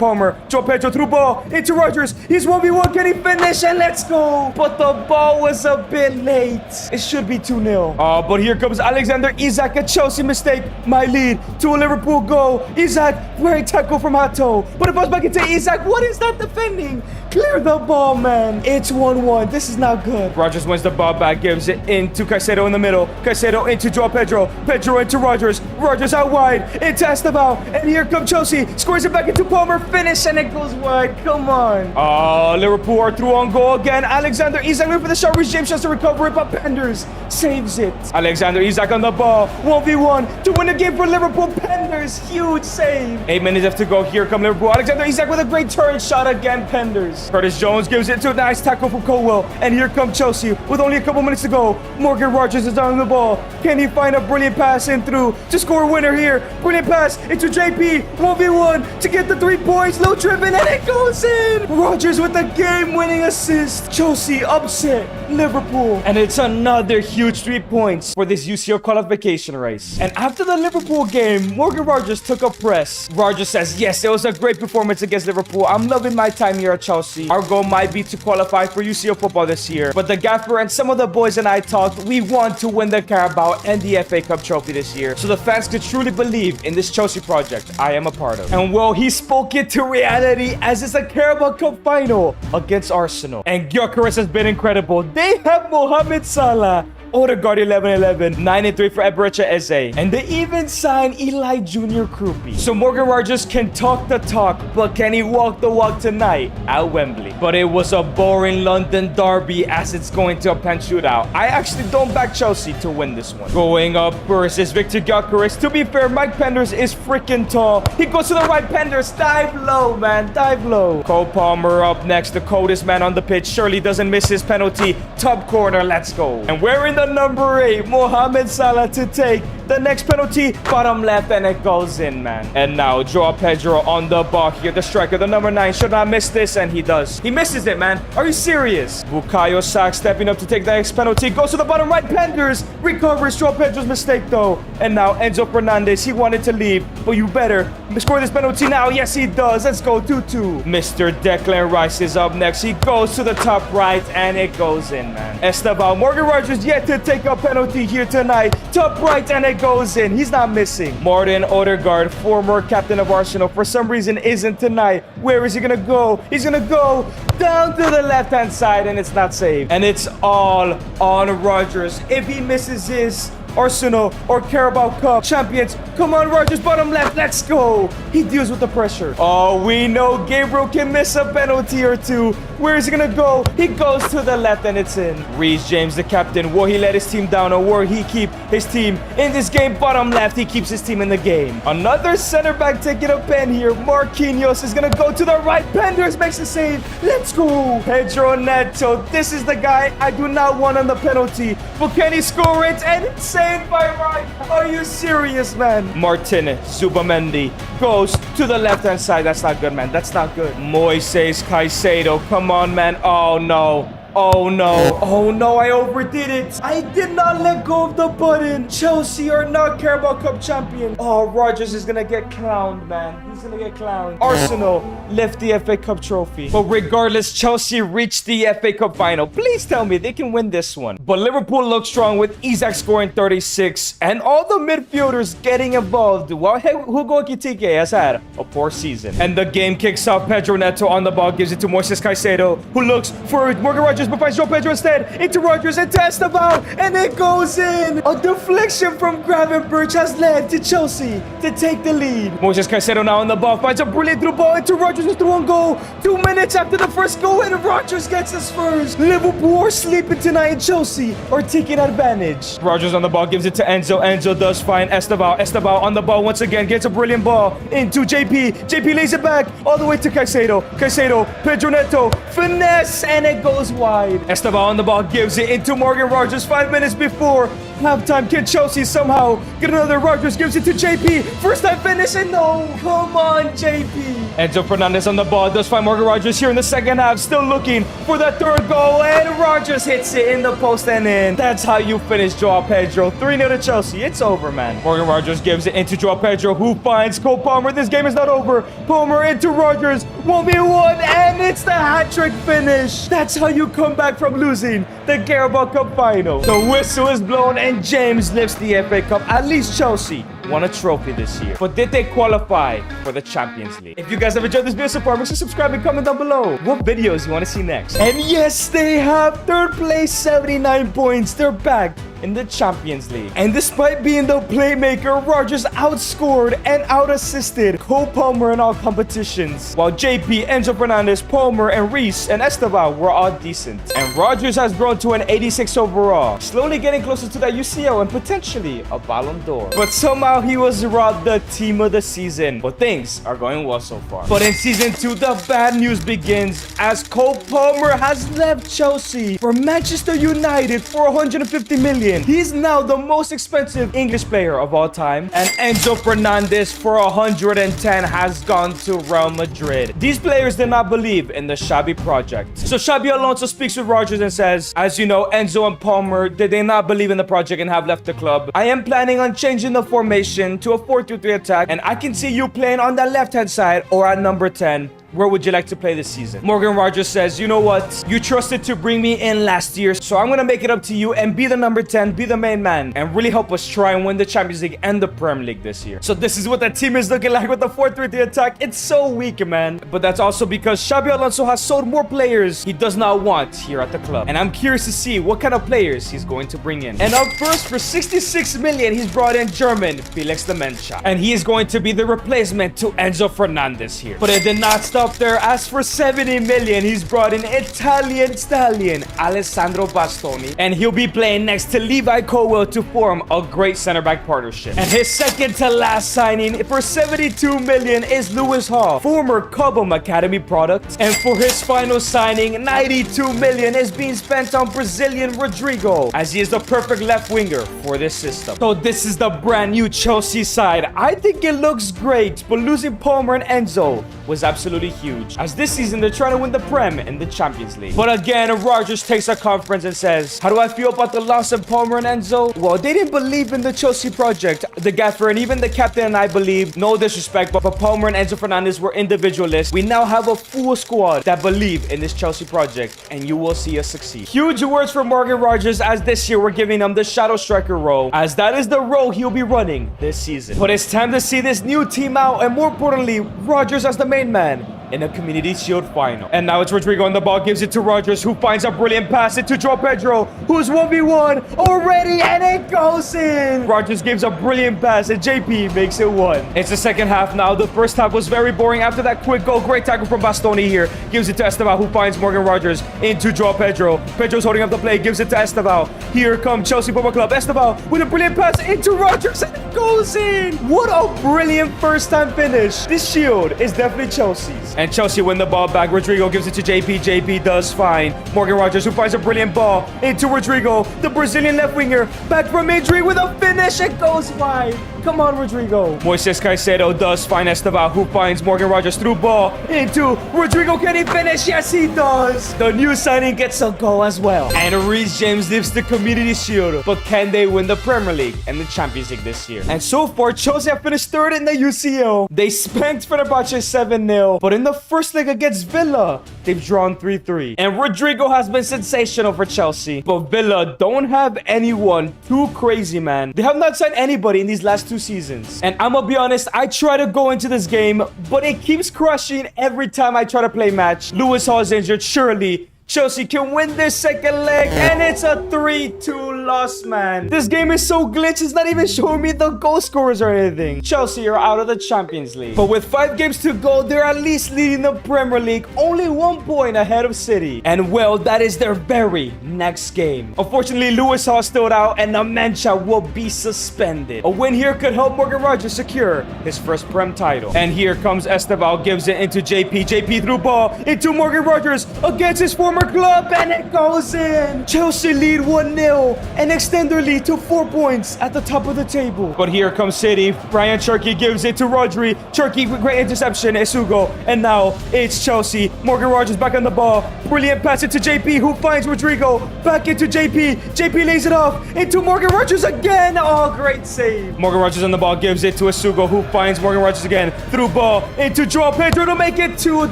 Joao Pedro through ball into Rogers. He's 1v1. Can he finish? And let's go. But the ball was a bit late. It should be 2-0. But here comes Alexander Isak. A Chelsea mistake. My lead to a Liverpool goal. Isak, great tackle from Hato. But it goes back into Isak. What is that defending? Clear the ball, man. It's 1-1. This is not good. Rogers wins the ball back. Gives it into Caicedo in the middle. Caicedo into Joao Pedro. Pedro into Rogers. Rogers out wide into Esteban. And here comes Chelsea. Scores it back into Palmer. Finish, and it goes wide. Come on. Liverpool are through on goal again. Alexander Isak looking for the shot. Reece James tries to recover it, but Penders saves it. Alexander Isak on the ball. 1v1 to win the game for Liverpool. Penders, huge save. 8 minutes left to go. Here come Liverpool. Alexander Isak with a great turn shot again. Penders. Curtis Jones gives it to a nice tackle from Colwell. And here come Chelsea with only a couple minutes to go. Morgan Rogers is on the ball. Can he find a brilliant pass in through to score a winner here? Brilliant pass into JP. 1v1 to get the 3 points. Low driven, and it goes in. Rogers with the game-winning assist. Chelsea upset Liverpool. And it's another huge 3 points for this UCL qualification race. And after the Liverpool game, Morgan Rogers took a press. Rogers says, yes, it was a great performance against Liverpool. I'm loving my time here at Chelsea. Our goal might be to qualify for UCL football this year. But the gaffer and some of the boys and I talked, we want to win the Carabao and the FA Cup trophy this year, so the fans could truly believe in this Chelsea project I am a part of. And well, he spoke it to reality, as it's a Carabao Cup final against Arsenal. And Gyökeres has been incredible. They have Mohamed Salah, Odegaard 11-11, 9-3 for Eberechi Eze. And they even signed Eli Jr. Krupi. So Morgan Rogers can talk the talk, but can he walk the walk tonight at Wembley? But it was a boring London derby, as it's going to a pen shootout. I actually don't back Chelsea to win this one. Going up first is Victor Gyökeres. To be fair, Mike Penders is freaking tall. He goes to the right. Penders, dive low, man, dive low. Cole Palmer up next, the coldest man on the pitch. Surely doesn't miss his penalty. Top corner, let's go. And we're in the number 8, Mohamed Salah to take The next penalty, bottom left, and it goes in, man. And now, Joao Pedro on the ball here. The striker, the number 9, should not miss this, and he does. He misses it, man. Are you serious? Bukayo Saka stepping up to take the next penalty. Goes to the bottom right. Penders recovers Joao Pedro's mistake, though. And now, Enzo Fernandez, he wanted to leave, but you better score this penalty now. Yes, he does. Let's go 2-2. Mr. Declan Rice is up next. He goes to the top right, and it goes in, man. Esteban, Morgan Rogers yet to take a penalty here tonight. Top right, and it goes in. He's not missing. Martin Odegaard, former captain of Arsenal, for some reason isn't tonight. Where is he gonna go? He's gonna go down to the left-hand side, and it's not saved. And it's all on Rogers. If he misses his Arsenal or Carabao Cup champions, come on, Rogers, bottom left, let's go. He deals with the pressure. Oh, we know Gabriel can miss a penalty or two. Where is he gonna go? He goes to the left, and it's in. Reece James, the captain, will he let his team down, or will he keep his team in this game? Bottom left, he keeps his team in the game. Another center back taking a pen here. Marquinhos is gonna go to the right. Penders makes a save. Let's go. Pedro Neto, this is the guy I do not want on the penalty, but can he score it? And it's saved by Ryan. Are you serious, man? Martin Zubamendi goes to the left-hand side. That's not good, man. That's not good. Moises Caicedo, come on, man. Oh, no. Oh no, oh no, I overdid it. I did not let go of the button. Chelsea are not Carabao Cup champion. Oh, Rogers is gonna get clowned, man. He's gonna get clowned. Arsenal left the FA Cup trophy. But regardless, Chelsea reached the FA Cup final. Please tell me they can win this one. But Liverpool looks strong with Isak scoring 36 and all the midfielders getting involved. Well, Hugo Ekitike has had a poor season. And the game kicks off. Pedro Neto on the ball, gives it to Moises Caicedo, who looks for Morgan Rogers, but finds Joao Pedro instead. Into Rogers, into Esteban, and it goes in. A deflection from Gravenberch has led to Chelsea to take the lead. Moises Caicedo now on the ball, finds a brilliant through ball into Rogers with the one goal. 2 minutes after the first goal, and Rogers gets his first. Liverpool are sleeping tonight, and Chelsea are taking advantage. Rogers on the ball, gives it to Enzo. Enzo does find Esteban. Esteban on the ball once again, gets a brilliant ball into JP. JP lays it back all the way to Caicedo. Caicedo, Pedro Neto, finesse, and it goes wide. Esteban on the ball, gives it into Morgan Rogers 5 minutes before halftime. Can Chelsea somehow get another? Rogers gives it to JP. First time finish, and no. Come on, JP. Enzo Fernandez on the ball, does find Morgan Rogers here in the second half, still looking for that third goal, and Rogers hits it in the post and in. That's how you finish Joao Pedro. 3-0 to Chelsea. It's over, man. Morgan Rogers gives it into Joao Pedro, who finds Cole Palmer. This game is not over. Palmer into Rogers. 1v1, and it's the hat-trick finish. That's how you come back from losing the Carabao Cup final. The whistle is blown, and James lifts the FA Cup. At least Chelsea won a trophy this year. But did they qualify for the Champions League? If you guys have enjoyed this video so far, make sure to subscribe and comment down below what videos you want to see next. And yes, they have. Third place, 79 points. They're back in the Champions League. And despite being the playmaker, Rogers outscored and out-assisted Cole Palmer in all competitions, while JP, Enzo Fernandez, Palmer, and Reece and Esteban were all decent. And Rogers has grown to an 86 overall, slowly getting closer to that UCL and potentially a Ballon d'Or. But somehow he was robbed the team of the season. But things are going well so far. But in season 2, the bad news begins as Cole Palmer has left Chelsea for Manchester United for 150 million. He's now the most expensive English player of all time. And Enzo Fernandez for 110 has gone to Real Madrid. These players did not believe in the Xabi project. So Xabi Alonso speaks with Rogers and says, as you know, Enzo and Palmer, did they not believe in the project and have left the club? I am planning on changing the formation to a 4-2-3 attack, and I can see you playing on the left-hand side or at number 10. Where would you like to play this season? Morgan Rogers says, you know what? You trusted to bring me in last year, so I'm going to make it up to you and be the number 10, be the main man, and really help us try and win the Champions League and the Premier League this year. So this is what that team is looking like with the 4-3-3 attack. It's so weak, man. But that's also because Xabi Alonso has sold more players he does not want here at the club. And I'm curious to see what kind of players he's going to bring in. And up first, for 66 million, he's brought in German Felix Dementia. And he is going to be the replacement to Enzo Fernandez here. But it did not stop up there as for 70 million, he's brought in Italian stallion Alessandro Bastoni, and he'll be playing next to Levi Colwill to form a great center back partnership. And his second to last signing for 72 million is Lewis Hall, former Cobham Academy product, and for his final signing, 92 million is being spent on Brazilian Rodrigo, as he is the perfect left winger for this system. So this is the brand new Chelsea side. I think it looks great, but losing Palmer and Enzo was absolutely huge, as this season they're trying to win the Prem and the Champions League. But again, Rodgers takes a conference and says, how do I feel about the loss of Palmer and Enzo? Well, they didn't believe in the Chelsea project. The gaffer and even the captain and I believe, no disrespect, but Palmer and Enzo Fernandez were individualists. We now have a full squad that believe in this Chelsea project, and you will see us succeed. Huge words for Morgan Rodgers, as this year we're giving him the shadow striker role, as that is the role he'll be running this season. But it's time to see this new team out, and more importantly, Rodgers as the main man in a Community Shield final. And now it's Rodrigo on the ball, gives it to Rodgers, who finds a brilliant pass into João Pedro, who's 1v1 already, and it goes in. Rodgers gives a brilliant pass, and JP makes it 1. It's the second half now. The first half was very boring. After that quick goal, great tackle from Bastoni here. Gives it to Esteban, who finds Morgan Rodgers into João Pedro. Pedro's holding up the play, gives it to Esteban. Here comes Chelsea Football Club. Esteban with a brilliant pass into Rodgers, and it goes in. What a brilliant first-time finish. This shield is definitely Chelsea's. And Chelsea win the ball back. Rodrigo gives it to JP. JP does fine. Morgan Rodgers, who finds a brilliant ball into Rodrigo, the Brazilian left winger, back from injury with a finish. It goes wide. Come on, Rodrigo. Moises Caicedo does find Esteban, who finds Morgan Rodgers through ball into Rodrigo. Can he finish? Yes, he does. The new signing gets a goal as well. And Reece James lifts the Community Shield. But can they win the Premier League and the Champions League this year? And so far, Chelsea have finished third in the UCL. They spanked Fenerbahce 7-0. But in the first leg against Villa, they've drawn 3-3. And Rodrigo has been sensational for Chelsea. But Villa don't have anyone too crazy, man. They have not signed anybody in these last 2 seasons. And I'm gonna be honest, I try to go into this game, but it keeps crushing every time I try to play match. Lewis Hall is injured. Surely Chelsea can win this second leg, and it's a 3-2 loss, man. This game is so glitchy, it's not even showing me the goal scorers or anything. Chelsea are out of the Champions League. But with 5 games to go, they're at least leading the Premier League, only 1 point ahead of City. And well, that is their very next game. Unfortunately, Lewis Hall still out, and Amencha will be suspended. A win here could help Morgan Rodgers secure his first Prem title. And here comes Esteban, gives it into JP. JP through ball into Morgan Rodgers against his former club, and it goes in. Chelsea lead 1-0 and extend their lead to 4 points at the top of the table. But here comes City. Brian Cherky gives it to Rodri. Cherky with great interception, Esugo. And now it's Chelsea. Morgan Rodgers back on the ball. Brilliant pass into JP, who finds Rodrigo. Back into JP. JP lays it off into Morgan Rodgers again. Oh, great save. Morgan Rodgers on the ball, gives it to Esugo, who finds Morgan Rodgers again. Through ball into João Pedro to make it 2.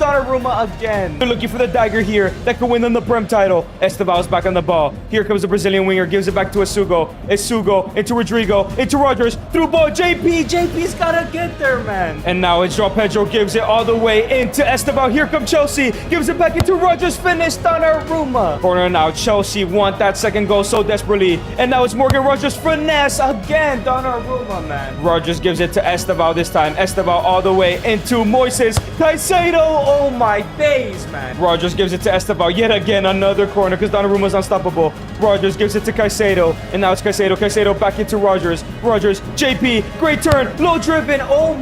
Donnarumma again. They're looking for the dagger here that could win them the Prem title. Esteban's back on the ball. Here comes the Brazilian winger, gives it back to Esugo. Esugo into Rodrigo, into Rodgers, through ball, JP. JP's gotta get there, man. And now it's João Pedro, gives it all the way into Esteban. Here comes Chelsea, gives it back into Rodgers, finish, Donnarumma. Corner now, Chelsea want that second goal so desperately. And now it's Morgan Rodgers, finesse again, Donnarumma, man. Rodgers gives it to Esteban this time. Esteban all the way into Moises Caicedo. Oh my days, man. Rodgers gives it to Esteban yet again, another corner, because Donnarumma's unstoppable. Rodgers gives it to Caicedo, and now it's Caicedo. Caicedo back into Rodgers. Rodgers, JP, great turn, low driven. Oh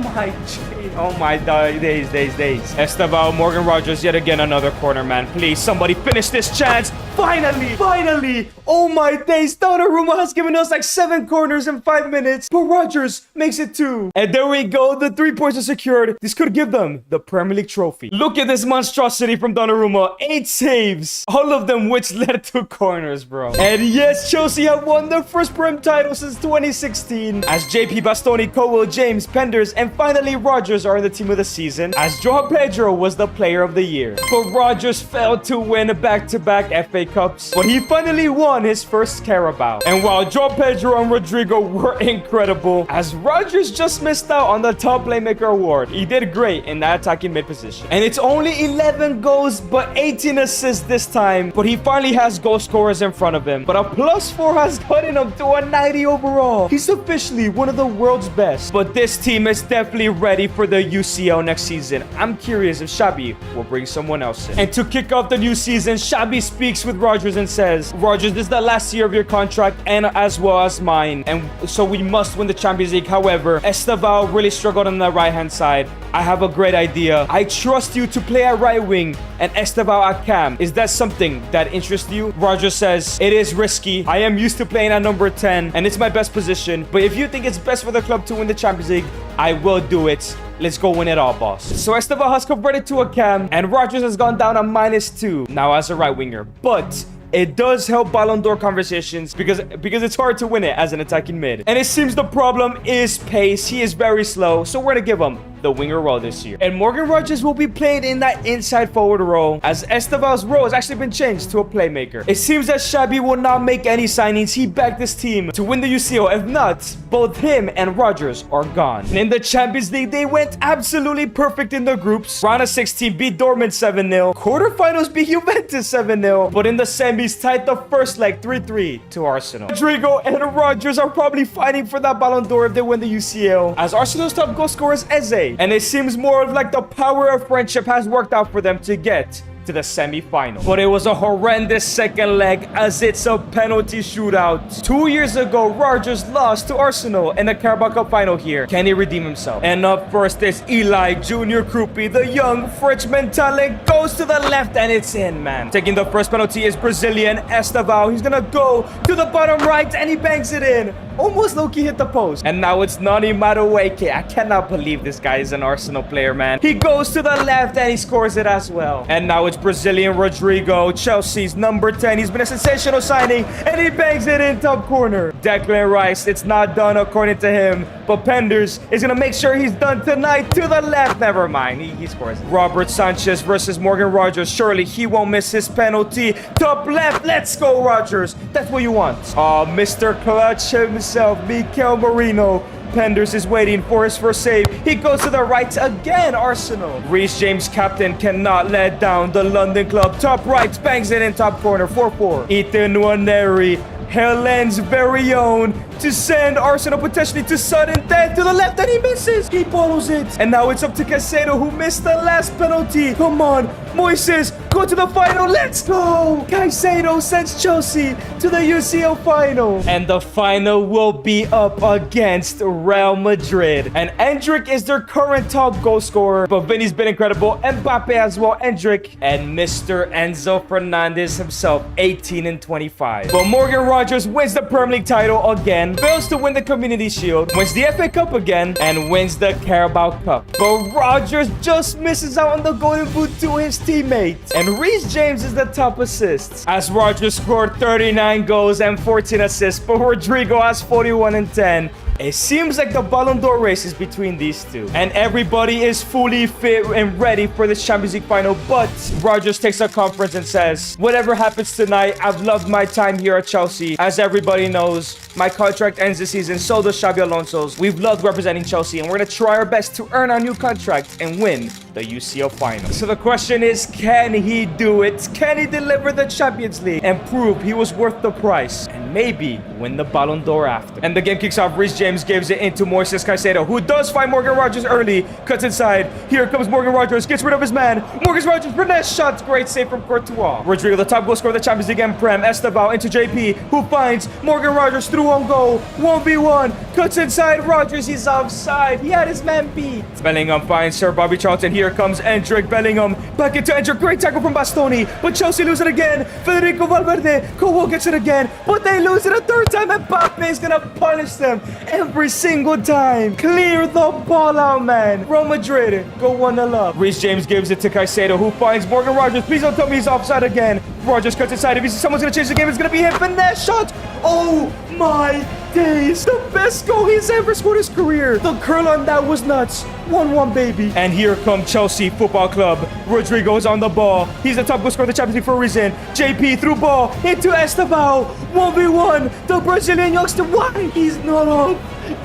my days. Esteban, Morgan Rodgers, yet again another corner, man. Please, somebody finish this chance. Finally. Oh my days. Donnarumma has given us like 7 corners in 5 minutes, but Rodgers makes it 2. And there we go. The 3 points are secured. This could give them the Premier League trophy. Look at this monstrosity from Donnarumma. 8 saves, all of them which led to corners, bro. And yes, Chelsea have won their first Prem title since 2016, as JP, Bastoni, Colwill, James, Penders, and finally Rodgers are in the team of the season, as João Pedro was the player of the year. But Rodgers failed to win back-to-back FA League cups, but he finally won his first Carabao. And while João Pedro and Rodrigo were incredible, as Rodgers just missed out on the top playmaker award, he did great in that attacking mid position. And it's only 11 goals, but 18 assists this time. But he finally has goal scorers in front of him. But a +4 has gotten him to a 90 overall. He's officially one of the world's best. But this team is definitely ready for the UCL next season. I'm curious if Xabi will bring someone else in. And to kick off the new season, Xabi speaks with Rodgers and says, Rodgers, this is the last year of your contract and as well as mine. And so we must win the Champions League. However, Estevao really struggled on the right-hand side. I have a great idea. I trust you to play at right wing and Estevao at cam. Is that something that interests you? Rodgers says, it is risky. I am used to playing at number 10 and it's my best position. But if you think it's best for the club to win the Champions League, I will do it. Let's go win it all, boss. So Estevao has converted to a cam and Rodgers has gone down a -2 now as a right winger. But it does help Ballon d'Or conversations because it's hard to win it as an attacking mid. And it seems the problem is pace. He is very slow, so we're gonna give him the winger role this year. And Morgan Rodgers will be playing in that inside forward role as Estevao's role has actually been changed to a playmaker. It seems that Xabi will not make any signings. He backed this team to win the UCL. If not, both him and Rodgers are gone. And in the Champions League, they went absolutely perfect in the groups. Round of 16 beat Dortmund 7-0. Quarterfinals beat Juventus 7-0. But in the semis, tied the first leg 3-3 to Arsenal. Rodrigo and Rodgers are probably fighting for that Ballon d'Or if they win the UCL, as Arsenal's top goal scorer is Eze. And it seems more of like the power of friendship has worked out for them to get to the semi-final. But it was a horrendous second leg as it's a penalty shootout. 2 years ago, Rodgers lost to Arsenal in the Carabao Cup final here. Can he redeem himself? And up first is Eli Junior Krupi, the young Frenchman talent, goes to the left and it's in, man. Taking the first penalty is Brazilian Estevao. He's gonna go to the bottom right and he bangs it in. Almost low-key hit the post. And now it's Nani Madueke. I cannot believe this guy is an Arsenal player, man. He goes to the left and he scores it as well. And now it's Brazilian Rodrigo, Chelsea's number 10. He's been a sensational signing and he bangs it in top corner. Declan Rice, it's not done according to him, but Penders is gonna make sure he's done tonight. To the left, never mind, he scores. Robert Sanchez versus Morgan Rodgers. Surely he won't miss his penalty. Top left, let's go Rodgers. That's what you want. Oh, Mr. Clutch himself, Mikel Merino. Penders is waiting for his first save. He goes to the right again, Arsenal. Reece James, captain, cannot let down the London club. Top right, bangs it in top corner, 4-4. Ethan Nwaneri, Helen's very own, to send Arsenal potentially to sudden death. To the left and he misses. He follows it. And now it's up to Caicedo, who missed the last penalty. Come on, Moises, go to the final. Let's go. Caicedo sends Chelsea to the UCL final. And the final will be up against Real Madrid. And Endrick is their current top goal scorer. But Vinny's been incredible. Mbappe as well, Endrick. And Mr. Enzo Fernandez himself, 18 and 25. But Morgan Rodgers wins the Premier League title again. Fails to win the Community Shield, wins the FA Cup again, and wins the Carabao Cup. But Rodgers just misses out on the Golden Boot to his teammates. And Reece James is the top assists, as Rodgers scored 39 goals and 14 assists, but Rodrigo has 41 and 10. It seems like the Ballon d'Or race is between these two. And everybody is fully fit and ready for this Champions League final. But Rodgers takes a conference and says, whatever happens tonight, I've loved my time here at Chelsea. As everybody knows, my contract ends this season, so does Xabi Alonso's. We've loved representing Chelsea, and we're going to try our best to earn our new contract and win the UCL final. So the question is, can he do it? Can he deliver the Champions League and prove he was worth the price? And maybe win the Ballon d'Or after. And the game kicks off. Reece James gives it into Moises Caicedo, who does find Morgan Rodgers early. Cuts inside. Here comes Morgan Rodgers. Gets rid of his man. Morgan Rodgers, finesse shot. Great save from Courtois. Rodrigo, the top goal scorer of the Champions League and Prem. Estevao into JP, who finds Morgan Rodgers through on goal. 1v1. Cuts inside. Rodgers, he's offside. He had his man beat. Bellingham finds Sir Bobby Charlton. Here comes Endrick. Bellingham back into Endrick. Great tackle from Bastoni. But Chelsea lose it again. Federico Valverde. Kowo gets it again. But they lose it a third time. And Mbappe is going to punish them every single time. Clear the ball out, man. Real Madrid go 1-0 up. Reece James gives it to Caicedo, who finds Morgan Rodgers. Please don't tell me he's offside again. Rodgers cuts inside. If he sees someone's going to change the game, it's going to be him. Finesse shot. Oh my days! The best goal he's ever scored in his career! The curl on that was nuts! 1-1, baby! And here come Chelsea Football Club. Rodrigo is on the ball. He's the top goal scorer of the Champions League for a reason. JP through ball into Esteban. 1v1. The Brazilian youngster. Why? He's not up.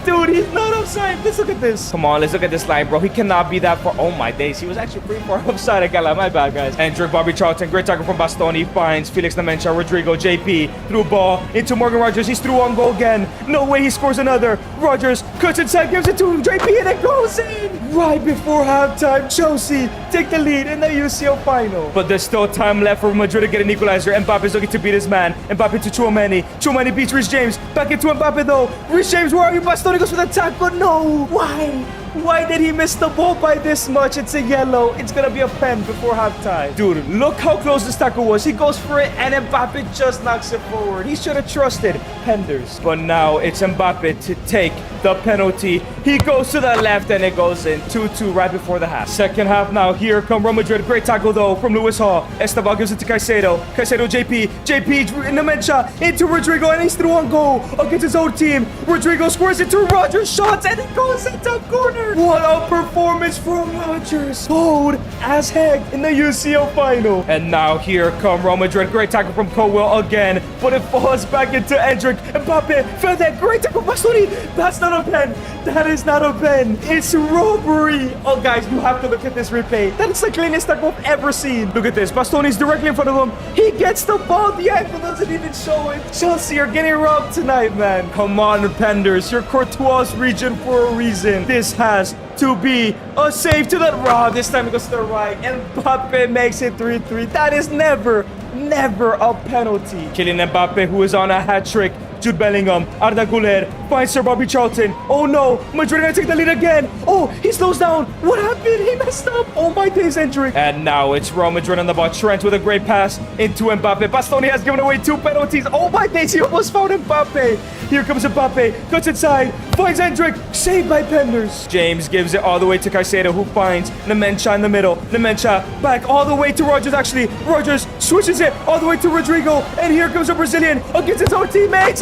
Dude, he's not offside. Let's look at this. Come on, let's look at this line, bro. He cannot be that far. Oh, my days. He was actually pretty far offside. I got like, my bad, guys. Endrick, Bobby Charlton. Great tackle from Bastoni. Finds Felix Nemencha, Rodrigo, JP. Through ball into Morgan Rogers. He's through on goal again. No way he scores another. Rogers cuts inside, gives it to him. JP, and it goes in. Right before halftime, Chelsea take the lead in the UCL final. But there's still time left for Madrid to get an equalizer. Mbappe's looking to beat his man. Mbappe to Tchouameni. Tchouameni beats Reece James. Back into Mbappe, though. Reece James, where are you? Bastoni goes for the tackle. No. Why? Why did he miss the ball by this much? It's a yellow. It's gonna be a pen before halftime. Dude, look how close this tackle was. He goes for it, and Mbappe just knocks it forward. He should have trusted Penders. But now it's Mbappe to take the penalty. He goes to the left, and it goes in. 2-2 right before the half. Second half now. Here come Real Madrid. Great tackle, though, from Lewis Hall. Esteban gives it to Caicedo. Caicedo, JP. JP, Nemencha into Rodrigo, and he's through on goal against his own team. Rodrigo scores it to Rogers. Shots, and it goes into corner. What a performance from Rogers. Cold as heck in the UCL final. And now here come Real Madrid. Great tackle from Colwell again, but it falls back into Endrick. Mbappe fed that great tackle. Bastoni. That's not a pen. That is not a pen. It's robbery. Oh, guys, you have to look at this replay. That is the cleanest tackle I've ever seen. Look at this. Bastoni's directly in front of him. He gets the ball. The angle doesn't even show it. Chelsea are getting robbed tonight, man. Come on, Penders. You're Courtois' region for a reason. This has to be a save to the right. This time it goes to the right. And Mbappe makes it 3-3. That is never a penalty. Kylian Mbappe, who is on a hat trick. Jude Bellingham, Arda Güler, finds Sir Bobby Charlton. Oh no, Madrid gonna take the lead again. Oh, he slows down. What happened? He messed up. Oh my days, Endrick. And now it's Real Madrid on the ball. Trent with a great pass into Mbappe. Bastoni has given away 2 penalties. Oh my days, he almost found Mbappe. Here comes Mbappe, cuts inside, finds Endrick, saved by Penders. James gives it all the way to Caicedo, who finds Nemencha in the middle. Nemencha back all the way to Rogers, actually. Rogers switches it all the way to Rodrigo. And here comes a Brazilian against his own teammates.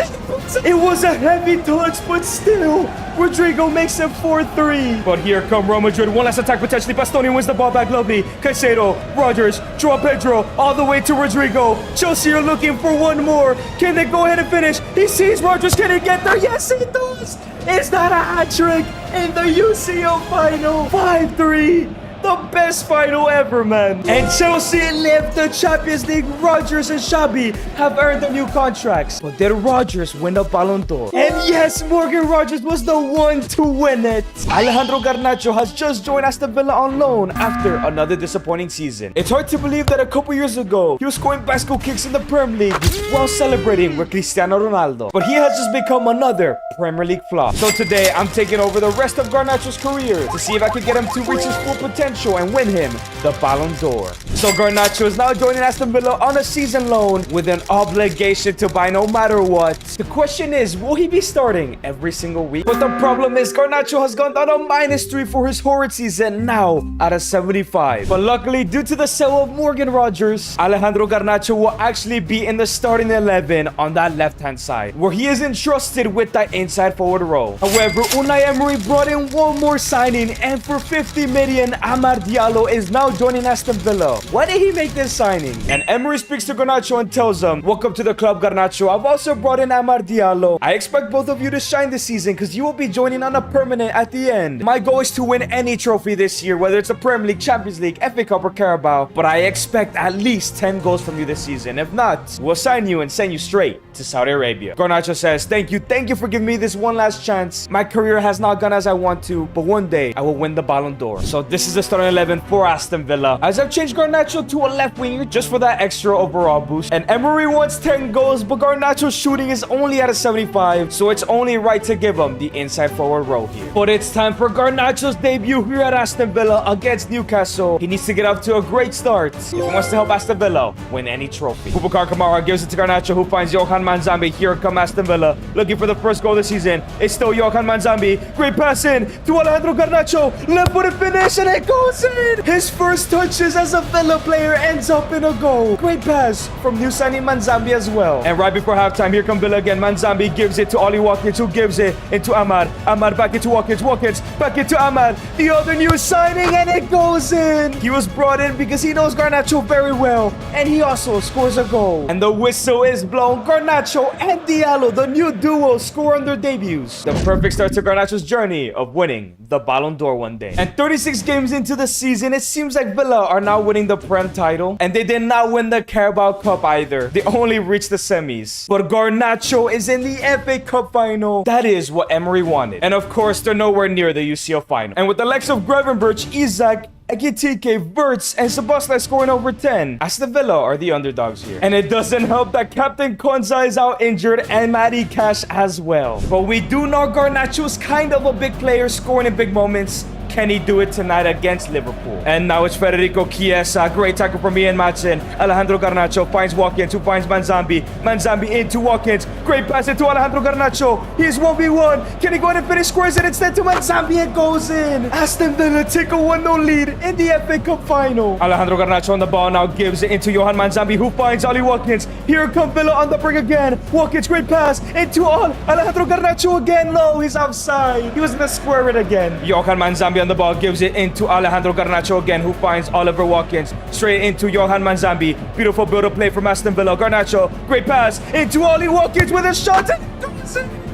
It was a heavy touch, but still, Rodrigo makes it 4-3. But here come Real Madrid. One last attack, potentially. Bastoni wins the ball back, lovely. Caicedo, Rogers, João Pedro, all the way to Rodrigo. Chelsea are looking for one more. Can they go ahead and finish? He sees Rogers. Can he get there? Yes, he does. Is that a hat trick in the UCL final? 5-3. The best final ever, man. And Chelsea lift the Champions League. Rogers and Xabi have earned their new contracts. But did Rogers win the Ballon d'Or? And yes, Morgan Rogers was the one to win it. Alejandro Garnacho has just joined Aston Villa on loan after another disappointing season. It's hard to believe that a couple years ago, he was scoring bicycle kicks in the Premier League while celebrating with Cristiano Ronaldo. But he has just become another Premier League flop. So today, I'm taking over the rest of Garnacho's career to see if I can get him to reach his full potential and win him the Ballon d'Or. So Garnacho is now joining Aston Villa on a season loan with an obligation to buy no matter what. The question is, will he be starting every single week? But the problem is Garnacho has gone down to -3 for his horrid season, now at a 75. But luckily, due to the sale of Morgan Rogers, Alejandro Garnacho will actually be in the starting 11 on that left-hand side, where he is entrusted with the inside forward role. However, Unai Emery brought in one more signing, and for 50 million, Amad Diallo is now joining Aston Villa. Why did he make this signing? And Emery speaks to Garnacho and tells him, "Welcome to the club, Garnacho. I've also brought in Amad Diallo. I expect both of you to shine this season because you will be joining on a permanent at the end. My goal is to win any trophy this year, whether it's a Premier League, Champions League, FA Cup, or Carabao. But I expect at least 10 goals from you this season. If not, we'll sign you and send you straight to Saudi Arabia." Garnacho says, Thank you for giving me this one last chance. My career has not gone as I want to, but one day I will win the Ballon d'Or." So this is the starting 11 for Aston Villa, as I've changed Garnacho to a left winger just for that extra overall boost. And Emery wants 10 goals, but Garnacho's shooting is only at a 75, so it's only right to give him the inside forward role here. But it's time for Garnacho's debut here at Aston Villa against Newcastle. He needs to get off to a great start if he wants to help Aston Villa win any trophy. Boubacar Kamara gives it to Garnacho, who finds Johan Manzambi. Here come Aston Villa, looking for the first goal of the season. It's still Johan Manzambi. Great pass in to Alejandro Garnacho. Left footed finish, and it goes in. in! His first touches as a Villa player ends up in a goal. Great pass from new signing Manzambi as well. And right before halftime, here come Villa again. Manzambi gives it to Ollie Watkins, who gives it into Amad. Amad back into Watkins. Watkins back into Amad. The other new signing, and it goes in. He was brought in because he knows Garnacho very well, and he also scores a goal. And the whistle is blown. Garnacho and Diallo, the new duo, score on their debuts. The perfect start to Garnacho's journey of winning the Ballon d'Or one day. And 36 games into the season, it seems like Villa are now winning the Prem title, and they did not win the Carabao Cup either. They only reached the semis. But Garnacho is in the FA Cup final. That is what Emery wanted. And of course, they're nowhere near the UCL final. And with the likes of Gravenberch, Isaac, Ekitike, Verts, and Szoboszlai scoring over 10, Aston Villa are the underdogs here. And it doesn't help that Captain Konza is out injured and Matty Cash as well. But we do know Garnacho's kind of a big player, scoring in big moments. Can he do it tonight against Liverpool? And now it's Federico Chiesa. Great tackle from Ian Matson. Alejandro Garnacho finds Watkins, who finds Manzambi. Manzambi into Watkins. Great pass into Alejandro Garnacho. He's 1v1. Can he go in and finish? Scores it instead to Manzambi. It goes in. Aston Villa take a 1-0 lead in the FA Cup final. Alejandro Garnacho on the ball now gives it into Johan Manzambi, who finds Ollie Watkins. Here come Villa on the bring again. Watkins, great pass into Alejandro Garnacho again. No, he's offside. He was in the square it again. Johan Manzambi on the ball gives it into Alejandro Garnacho again, who finds Oliver Watkins. Straight into Johan Manzambi. Beautiful build-up play from Aston Villa. Garnacho, great pass into Ollie Watkins with a shot.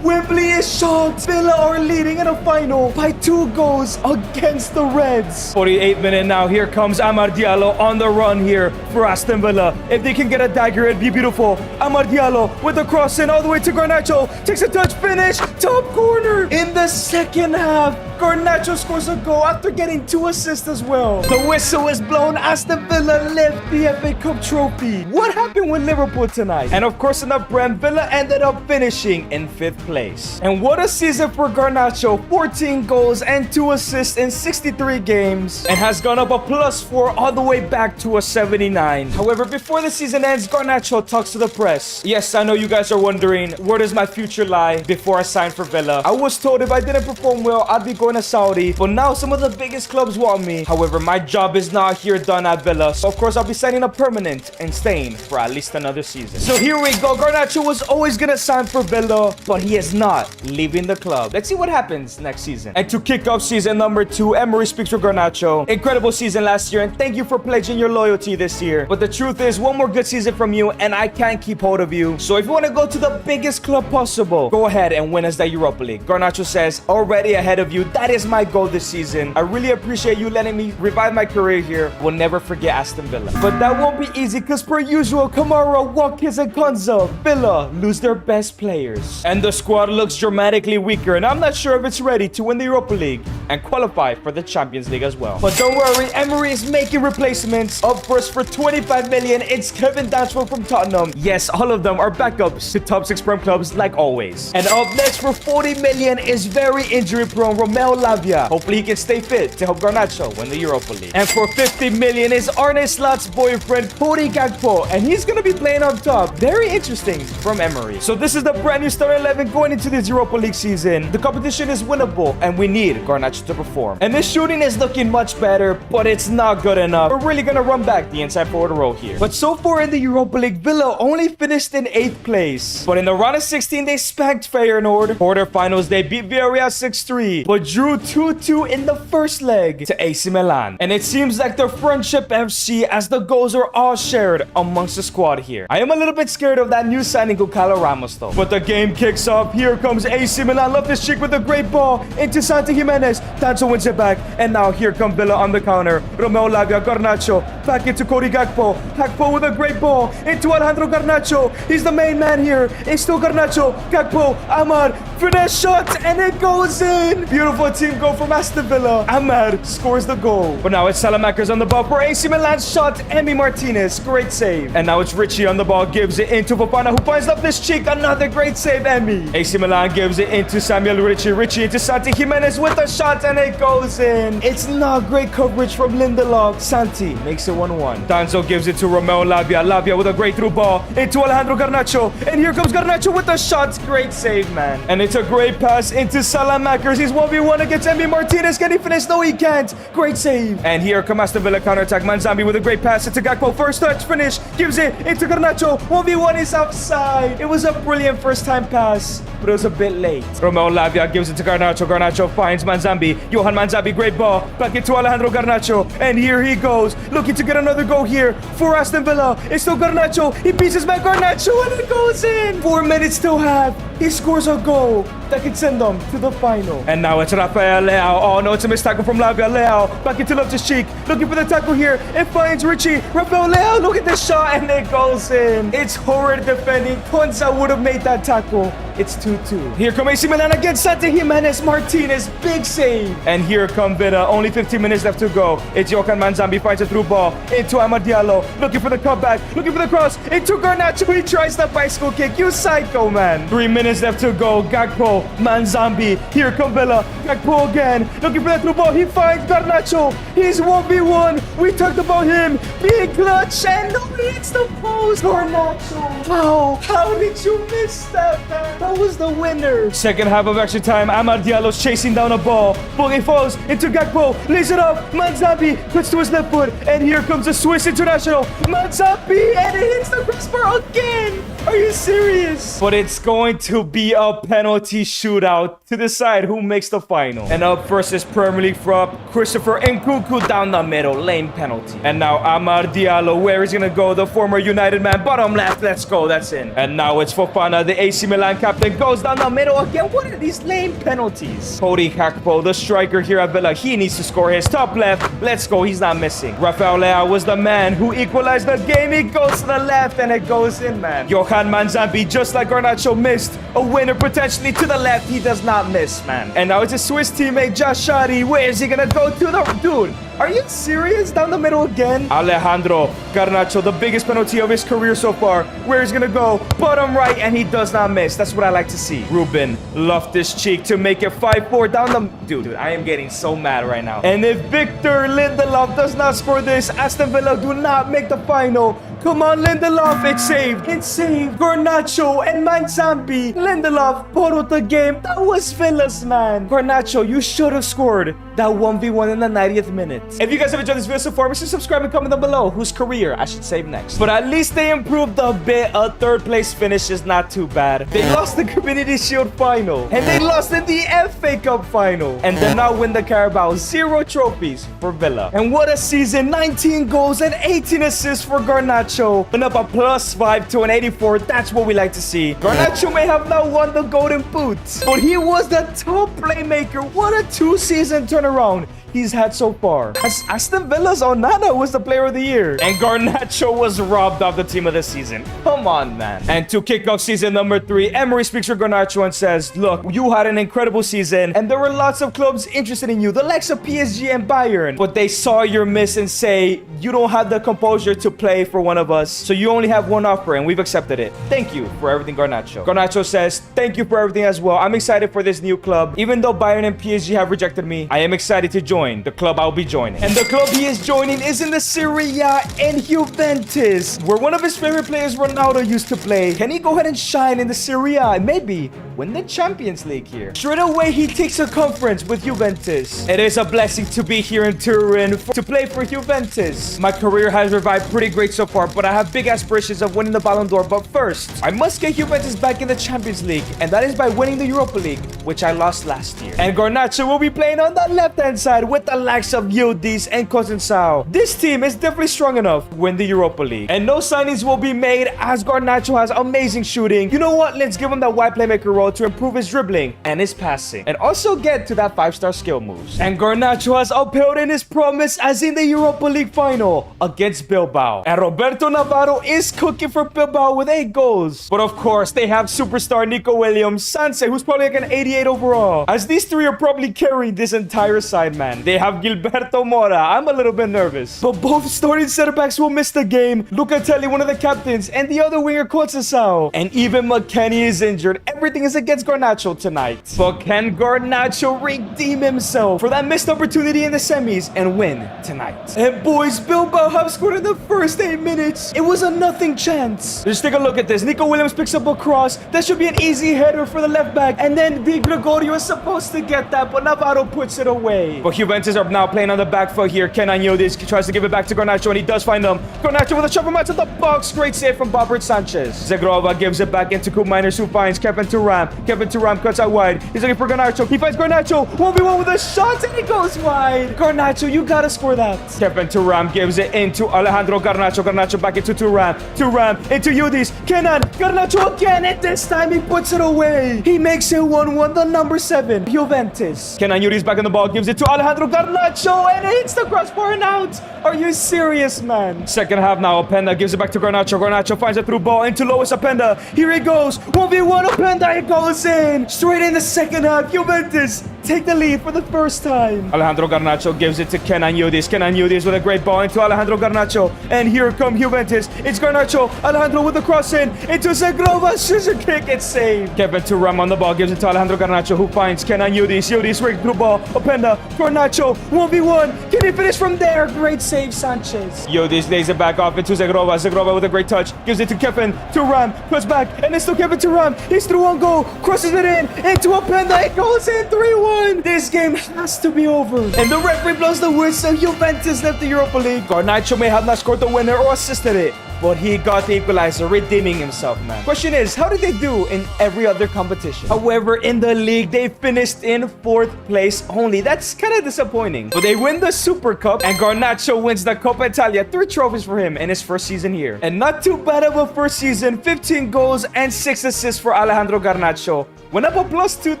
Wembley is shot. Villa are leading in a final by 2 goals against the Reds. 48th minute now. Here comes Amad Diallo on the run here for Aston Villa. If they can get a dagger, it'd be beautiful. Amad Diallo with the cross in all the way to Garnacho. Takes a touch, finish, top corner. In the second half, Garnacho scores a goal after getting 2 assists as well. The whistle is blown. Aston Villa lift the FA Cup trophy. What happened with Liverpool tonight? And of course, in the Prem, Villa ended up finishing in 5th place. And what a season for Garnacho. 14 goals and 2 assists in 63 games, and has gone up a +4 all the way back to a 79. However, before the season ends, Garnacho talks to the press. Yes, I know you guys are wondering, where does my future lie before I sign for Villa? I was told if I didn't perform well, I'd be going to Saudi, but now some of the biggest clubs want me. However, my job is not here done at Villa, so of course I'll be signing a permanent and staying for at least another season. So here we go. Garnacho was always gonna sign for Villa, but he is not leaving the club. Let's see what happens next season. And to kick off season number 2, Emery speaks for Garnacho. Incredible season last year, and thank you for pledging your loyalty this year. But the truth is, one more good season from you, and I can't keep hold of you. So if you want to go to the biggest club possible, go ahead and win us the Europa League. Garnacho says, already ahead of you. That is my goal this season. I really appreciate you letting me revive my career here. We'll never forget Aston Villa. But that won't be easy, because per usual, Kamara, Watkins, and Konza, Villa lose their best players. And the squad looks dramatically weaker, and I'm not sure if it's ready to win the Europa League and qualify for the Champions League as well. But don't worry, Emery is making replacements. Up first for 25 million, it's Kevin Dantzford from Tottenham. Yes, all of them are backups to top 6 Prem clubs like always. And up next for 40 million is very injury prone Romeo Lavia. Hopefully he can stay fit to help Garnacho win the Europa League. And for 50 million is Arne Slot's boyfriend Cody Gakpo, and he's gonna be playing up top. Very interesting from Emery. So this is the brand new starting 11 going into this Europa League season. The competition is winnable, and we need Garnacho to perform. And this shooting is looking much better, but it's not good enough. We're really gonna run back the inside forward role here. But so far in the Europa League, Villa only finished in 8th place. But in the round of 16, they spanked Feyenoord. Quarterfinals, they beat Villarreal 6-3, but drew 2-2 in the first leg to AC Milan. And it seems like the Friendship FC, as the goals are all shared amongst the squad here. I am a little bit scared of that new signing, Gonçalo Ramos, though. But the game kicks off. Here comes AC Milan. Love this chick with a great ball into Santi Jimenez. Danso wins it back. And now here come Villa on the counter. Romeo Lavia, Garnacho, back into Cody Gakpo. Gakpo with a great ball into Alejandro Garnacho. He's the main man here. It's still Garnacho, Gakpo, Amad, finesse shot, and it goes in. Beautiful team goal from Aston Villa. Amad scores the goal. But now it's Salamakers on the ball for AC Milan's shot. Emi Martinez, great save. And now it's Richie on the ball, gives it into Fofana, who finds up this cheek. Another great save, Emi. AC Milan gives it into Samuel Richie. Richie into Santi Jimenez with a shot, and it goes in. It's not great coverage from Lindelof. Santi makes it 1-1. Danzo gives it to Romeo Lavia. Lavia with a great through ball into Alejandro Garnacho. And here comes Garnacho with the shot. Great save, man. And it's It's a great pass into Salamakers. He's 1v1 against Emi Martinez. Can he finish? No, he can't. Great save. And here comes Aston Villa counterattack. Manzambi with a great pass into Gakpo. First touch, finish. Gives it into Garnacho. 1v1 is outside. It was a brilliant first time pass, but it was a bit late. Romeo Lavia gives it to Garnacho. Garnacho finds Manzambi. Johan Manzambi, great ball. Back into Alejandro Garnacho. And here he goes. Looking to get another goal here for Aston Villa. It's still Garnacho. He beats his man Garnacho and it goes in. 4 minutes to have. He scores a goal that could send them to the final. And now it's Rafael Leao. Oh no, it's a missed tackle from Lavia. Leao back into Loftus-Cheek. Looking for the tackle here. It finds Richie. Rafael Leao, look at this shot and it goes in. It's horrid defending. Konsa would have made that tackle. It's 2-2. Here come AC Milan against Santi Jimenez Martinez. Big save. And here come Villa. Only 15 minutes left to go. It's Johan Manzambi finds a through ball into Amad Diallo. Looking for the cutback. Looking for the cross. Into Garnacho. He tries the bicycle kick. You psycho, man. 3 minutes left to go. Gakpo. Manzambi. Here come Villa. Gakpo again. Looking for that through ball. He finds Garnacho. He's 1v1. We talked about him being clutch. And no, he hits the post. Garnacho. How did you miss that, man? That was the winner. Second half of extra time. Amad Diallo's chasing down a ball. Ball falls into Gakpo. Lays it up. Manzambi puts to his left foot. And here comes the Swiss international. Manzambi. And it hits the crossbar again. Are you serious? But it's going to be a penalty shootout to decide who makes the final. And up first is Premier League prop Christopher Nkunku down the middle. Lame penalty. And now Amad Diallo. Where is he going to go? The former United man. Bottom left. Let's go. That's in. And now it's Fofana, the AC Milan captain, goes down the middle again. What are these lame penalties? Cody Gakpo, the striker here at Villa. He needs to score his top left. Let's go. He's not missing. Rafael Leao was the man who equalized the game. He goes to the left and it goes in, man. Johan Manzambi, just like Garnacho, missed a winner potentially to the left. He does not miss, man. And now it's a Swiss teammate, Josh Shadi. Where is he gonna go to? The dude, are you serious? Down the middle again? Alejandro Garnacho, the biggest penalty of his career so far. Where he's gonna go? Bottom right, and he does not miss. That's what I like to see. Ruben Loftus-Cheek to make it 5-4 down the... Dude, I am getting so mad right now. And if Victor Lindelof does not score this, Aston Villa do not make the final. Come on, Lindelof. It's saved. It's saved. Garnacho and Manzambi. Lindelof bottled the game. That was Villa's, man. Garnacho, you should have scored that 1v1 in the 90th minute. If you guys have enjoyed this video so far, make sure to subscribe and comment down below whose career I should save next. But at least they improved a bit. A third place finish is not too bad. They lost the Community Shield final. And they lost in the FA Cup final. And then now win the Carabao. 0 trophies for Villa. And what a season. 19 goals and 18 assists for Garnacho. And up a +5 to an 84. That's what we like to see. Garnacho may have not won the Golden Boot, but he was the top playmaker. What a 2-season turnaround he's had so far. Aston Villa's Onana was the player of the year. And Garnacho was robbed of the team of the season. Come on, man. And to kick off season number 3, Emery speaks for Garnacho and says, look, you had an incredible season and there were lots of clubs interested in you, the likes of PSG and Bayern. But they saw your miss and say, you don't have the composure to play for one of us, so you only have one offer and we've accepted it. Thank you for everything, Garnacho. Garnacho says, thank you for everything as well. I'm excited for this new club. Even though Bayern and PSG have rejected me, I am excited to join the club I'll be joining. And the club he is joining is in the Serie A in Juventus, where one of his favorite players, Ronaldo, used to play. Can he go ahead and shine in the Serie A and maybe win the Champions League here? Straight away, he takes a conference with Juventus. It is a blessing to be here in Turin to play for Juventus. My career has revived pretty great so far, but I have big aspirations of winning the Ballon d'Or. But first, I must get Juventus back in the Champions League, and that is by winning the Europa League, which I lost last year. And Garnacho will be playing on the left-hand side with the likes of Yildiz and Conceição. This team is definitely strong enough to win the Europa League. And no signings will be made as Garnacho has amazing shooting. You know what? Let's give him that wide playmaker role to improve his dribbling and his passing, and also get to that 5-star skill moves. And Garnacho has upheld in his promise as in the Europa League final against Bilbao. And Roberto Navarro is cooking for Bilbao with 8 goals. But of course, they have superstar Nico Williams, Sanse, who's probably like an 88 88 overall. As these three are probably carrying this entire side, man. They have Gilberto Mora. I'm a little bit nervous. But both starting center backs will miss the game. Lucatelli, one of the captains, and the other winger, Conceição. And even McKennie is injured. Everything is against Garnacho tonight. But can Garnacho redeem himself for that missed opportunity in the semis and win tonight? And boys, Bilbao have scored in the first 8 minutes. It was a nothing chance. Just take a look at this. Nico Williams picks up a cross. That should be an easy header for the left back. And then Di Gregorio is supposed to get that, but Navarro puts it away. But Juventus are now playing on the back foot here. Kenan Yildiz tries to give it back to Garnacho, and he does find them. Garnacho with a sharp match at the box. Great save from Robert Sanchez. Zegrova gives it back into Koop Miners, who finds Kevin Turam. Kevin Turam cuts out wide. He's looking for Garnacho. He finds Garnacho. 1v1 with a shot, and he goes wide. Garnacho, you gotta score that. Kevin Turam gives it into Alejandro Garnacho. Garnacho back into Turam. Turam into Yildiz. Kenan. Garnacho again, and this time he puts it away. He makes it 1-1, the number 7, Juventus. Kenan Yildiz back on the ball, gives it to Alejandro Garnacho, and it hits the crossbar and out. Are you serious, man? Second half now, Openda gives it back to Garnacho. Garnacho finds a through ball into Lois Openda. Here he goes. 1v1, Openda, it goes in. Straight in the second half, Juventus take the lead for the first time. Alejandro Garnacho gives it to Kenan Yildiz. Kenan Yildiz with a great ball into Alejandro Garnacho. And here come Juventus. It's Garnacho. Alejandro with the cross into Zegrova. Scissor kick, it's saved. Kevin Turam on the ball, gives it to Alejandro Garnacho, who finds Kenan Yildiz. Yildiz rigged through ball. Openda, Garnacho, 1v1. Can he finish from there? Great save, Sanchez. Yildiz lays it back off into Zegrova. Zegrova with a great touch. Gives it to Kevin Turam. Puts back, and it's still Kevin Turam. He's through on goal. Crosses it in into Openda. It goes in 3-1. This game has to be over. And the referee blows the whistle. Juventus left the Europa League. Garnacho may have not scored the winner or assisted it, but he got the equalizer, redeeming himself, man. Question is, how did they do in every other competition? However, in the league, they finished in 4th place only. That's kind of disappointing. But they win the Super Cup, and Garnacho wins the Coppa Italia. 3 trophies for him in his first season here. And not too bad of a first season. 15 goals and 6 assists for Alejandro Garnacho. Went up a +2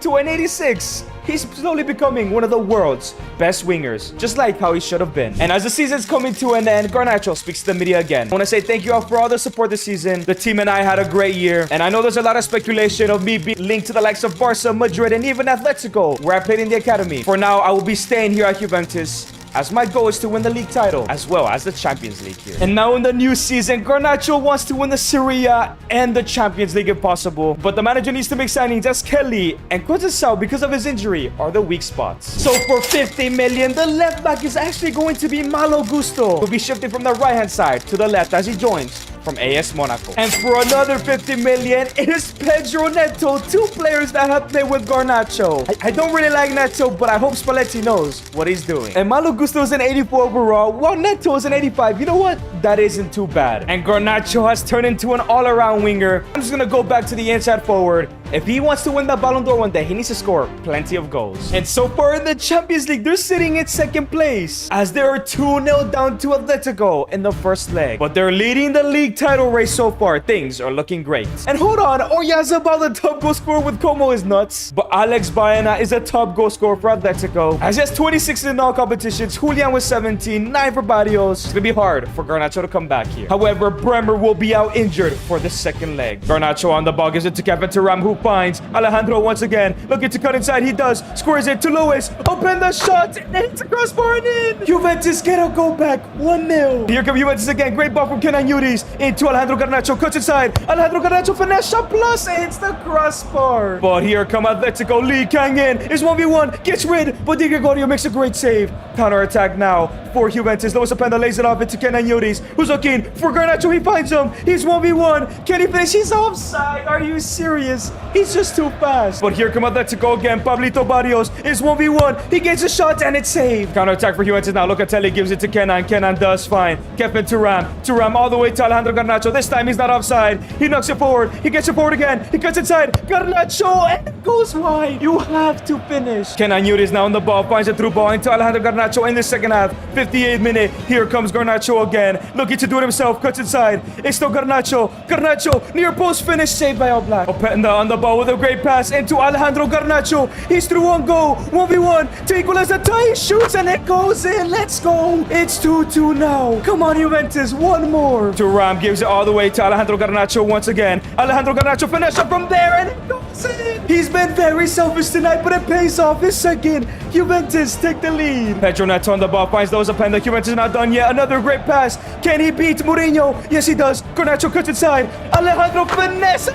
to an 86. He's slowly becoming one of the world's best wingers, just like how he should have been. And as the season's coming to an end, Garnacho speaks to the media again. I want to say thank you all for all the support this season. The team and I had a great year, and I know there's a lot of speculation of me being linked to the likes of Barca, Madrid, and even Atletico, where I played in the academy. For now, I will be staying here at Juventus, as my goal is to win the league title, as well as the Champions League here. And now in the new season, Garnacho wants to win the Serie A and the Champions League if possible. But the manager needs to make signings as Kelly and Conceição, because of his injury, are the weak spots. So for 50 million, the left back is actually going to be Malo Gusto, who'll be shifting from the right-hand side to the left as he joins from AS Monaco. And for another 50 million, it is Pedro Neto, 2 players that have played with Garnacho. I don't really like Neto, but I hope Spalletti knows what he's doing. And Malo Gusto is an 84 overall, while Neto is an 85. You know what? That isn't too bad. And Garnacho has turned into an all-around winger. I'm just gonna go back to the inside forward. If he wants to win the Ballon d'Or one day, he needs to score plenty of goals. And so far in the Champions League, they're sitting in 2nd place, as they are 2-0 down to Atletico in the first leg. But they're leading the league title race so far. Things are looking great. And hold on, Oyarzabal, the top goal scorer with Como, is nuts. But Alex Baena is a top goal scorer for Atletico, as he has 26 in all competitions. Julian with 17, 9 for Barrios. It's gonna be hard for Garnacho to come back here. However, Bremer will be out injured for the 2nd leg. Garnacho on the ball, gives it to Kevin Turam, who finds Alejandro once again. Looking to cut inside, he does. Scores it to Lewis. Open the shot, and hits the crossbar and in. Juventus get a goal back, 1-0. Here come Juventus again. Great ball from Kenan Yildiz into Alejandro Garnacho. Cuts inside. Alejandro Garnacho finesse shot plus, and hits the crossbar. But here come Atletico. Lee Kang-in is 1v1. Gets rid, but Di Gregorio makes a great save. Counter attack now for Juventus. Lois Openda lays it off into Kenan Yildiz, who's looking for Garnacho. He finds him. He's 1v1. Can he finish? He's offside. Are you serious? He's just too fast. But here come Atletico again. Pablito Barrios is 1v1. He gets a shot and it's saved. Counter attack for Juventus now. Locatelli gives it to Kenan. Kenan does fine. Kevin Turam. Turam all the way to Alejandro Garnacho. This time he's not offside. He knocks it forward. He gets it forward again. He cuts inside. Garnacho, and it goes wide. You have to finish. Kenan Yildiz now on the ball. Finds a through ball into Alejandro Garnacho in the second half. 58th minute. Here comes Garnacho again. Looking to do it himself. Cuts inside. It's still Garnacho. Garnacho near post finish. Saved by Oblak. Openda on the ball with a great pass into Alejandro Garnacho. He's through one goal. 1v1 to equalize the tie. He shoots and it goes in. Let's go. It's 2-2 now. Come on, Juventus. One more. Thuram gives it all the way to Alejandro Garnacho once again. Alejandro Garnacho finish up from there and it goes in. He's been very selfish tonight, but it pays off. His second. Juventus take the lead. Pedro Neto on the ball finds those up, and the Juventus is not done yet. Another great pass. Can he beat Mourinho? Yes, he does. Garnacho cuts inside. Alejandro finesse.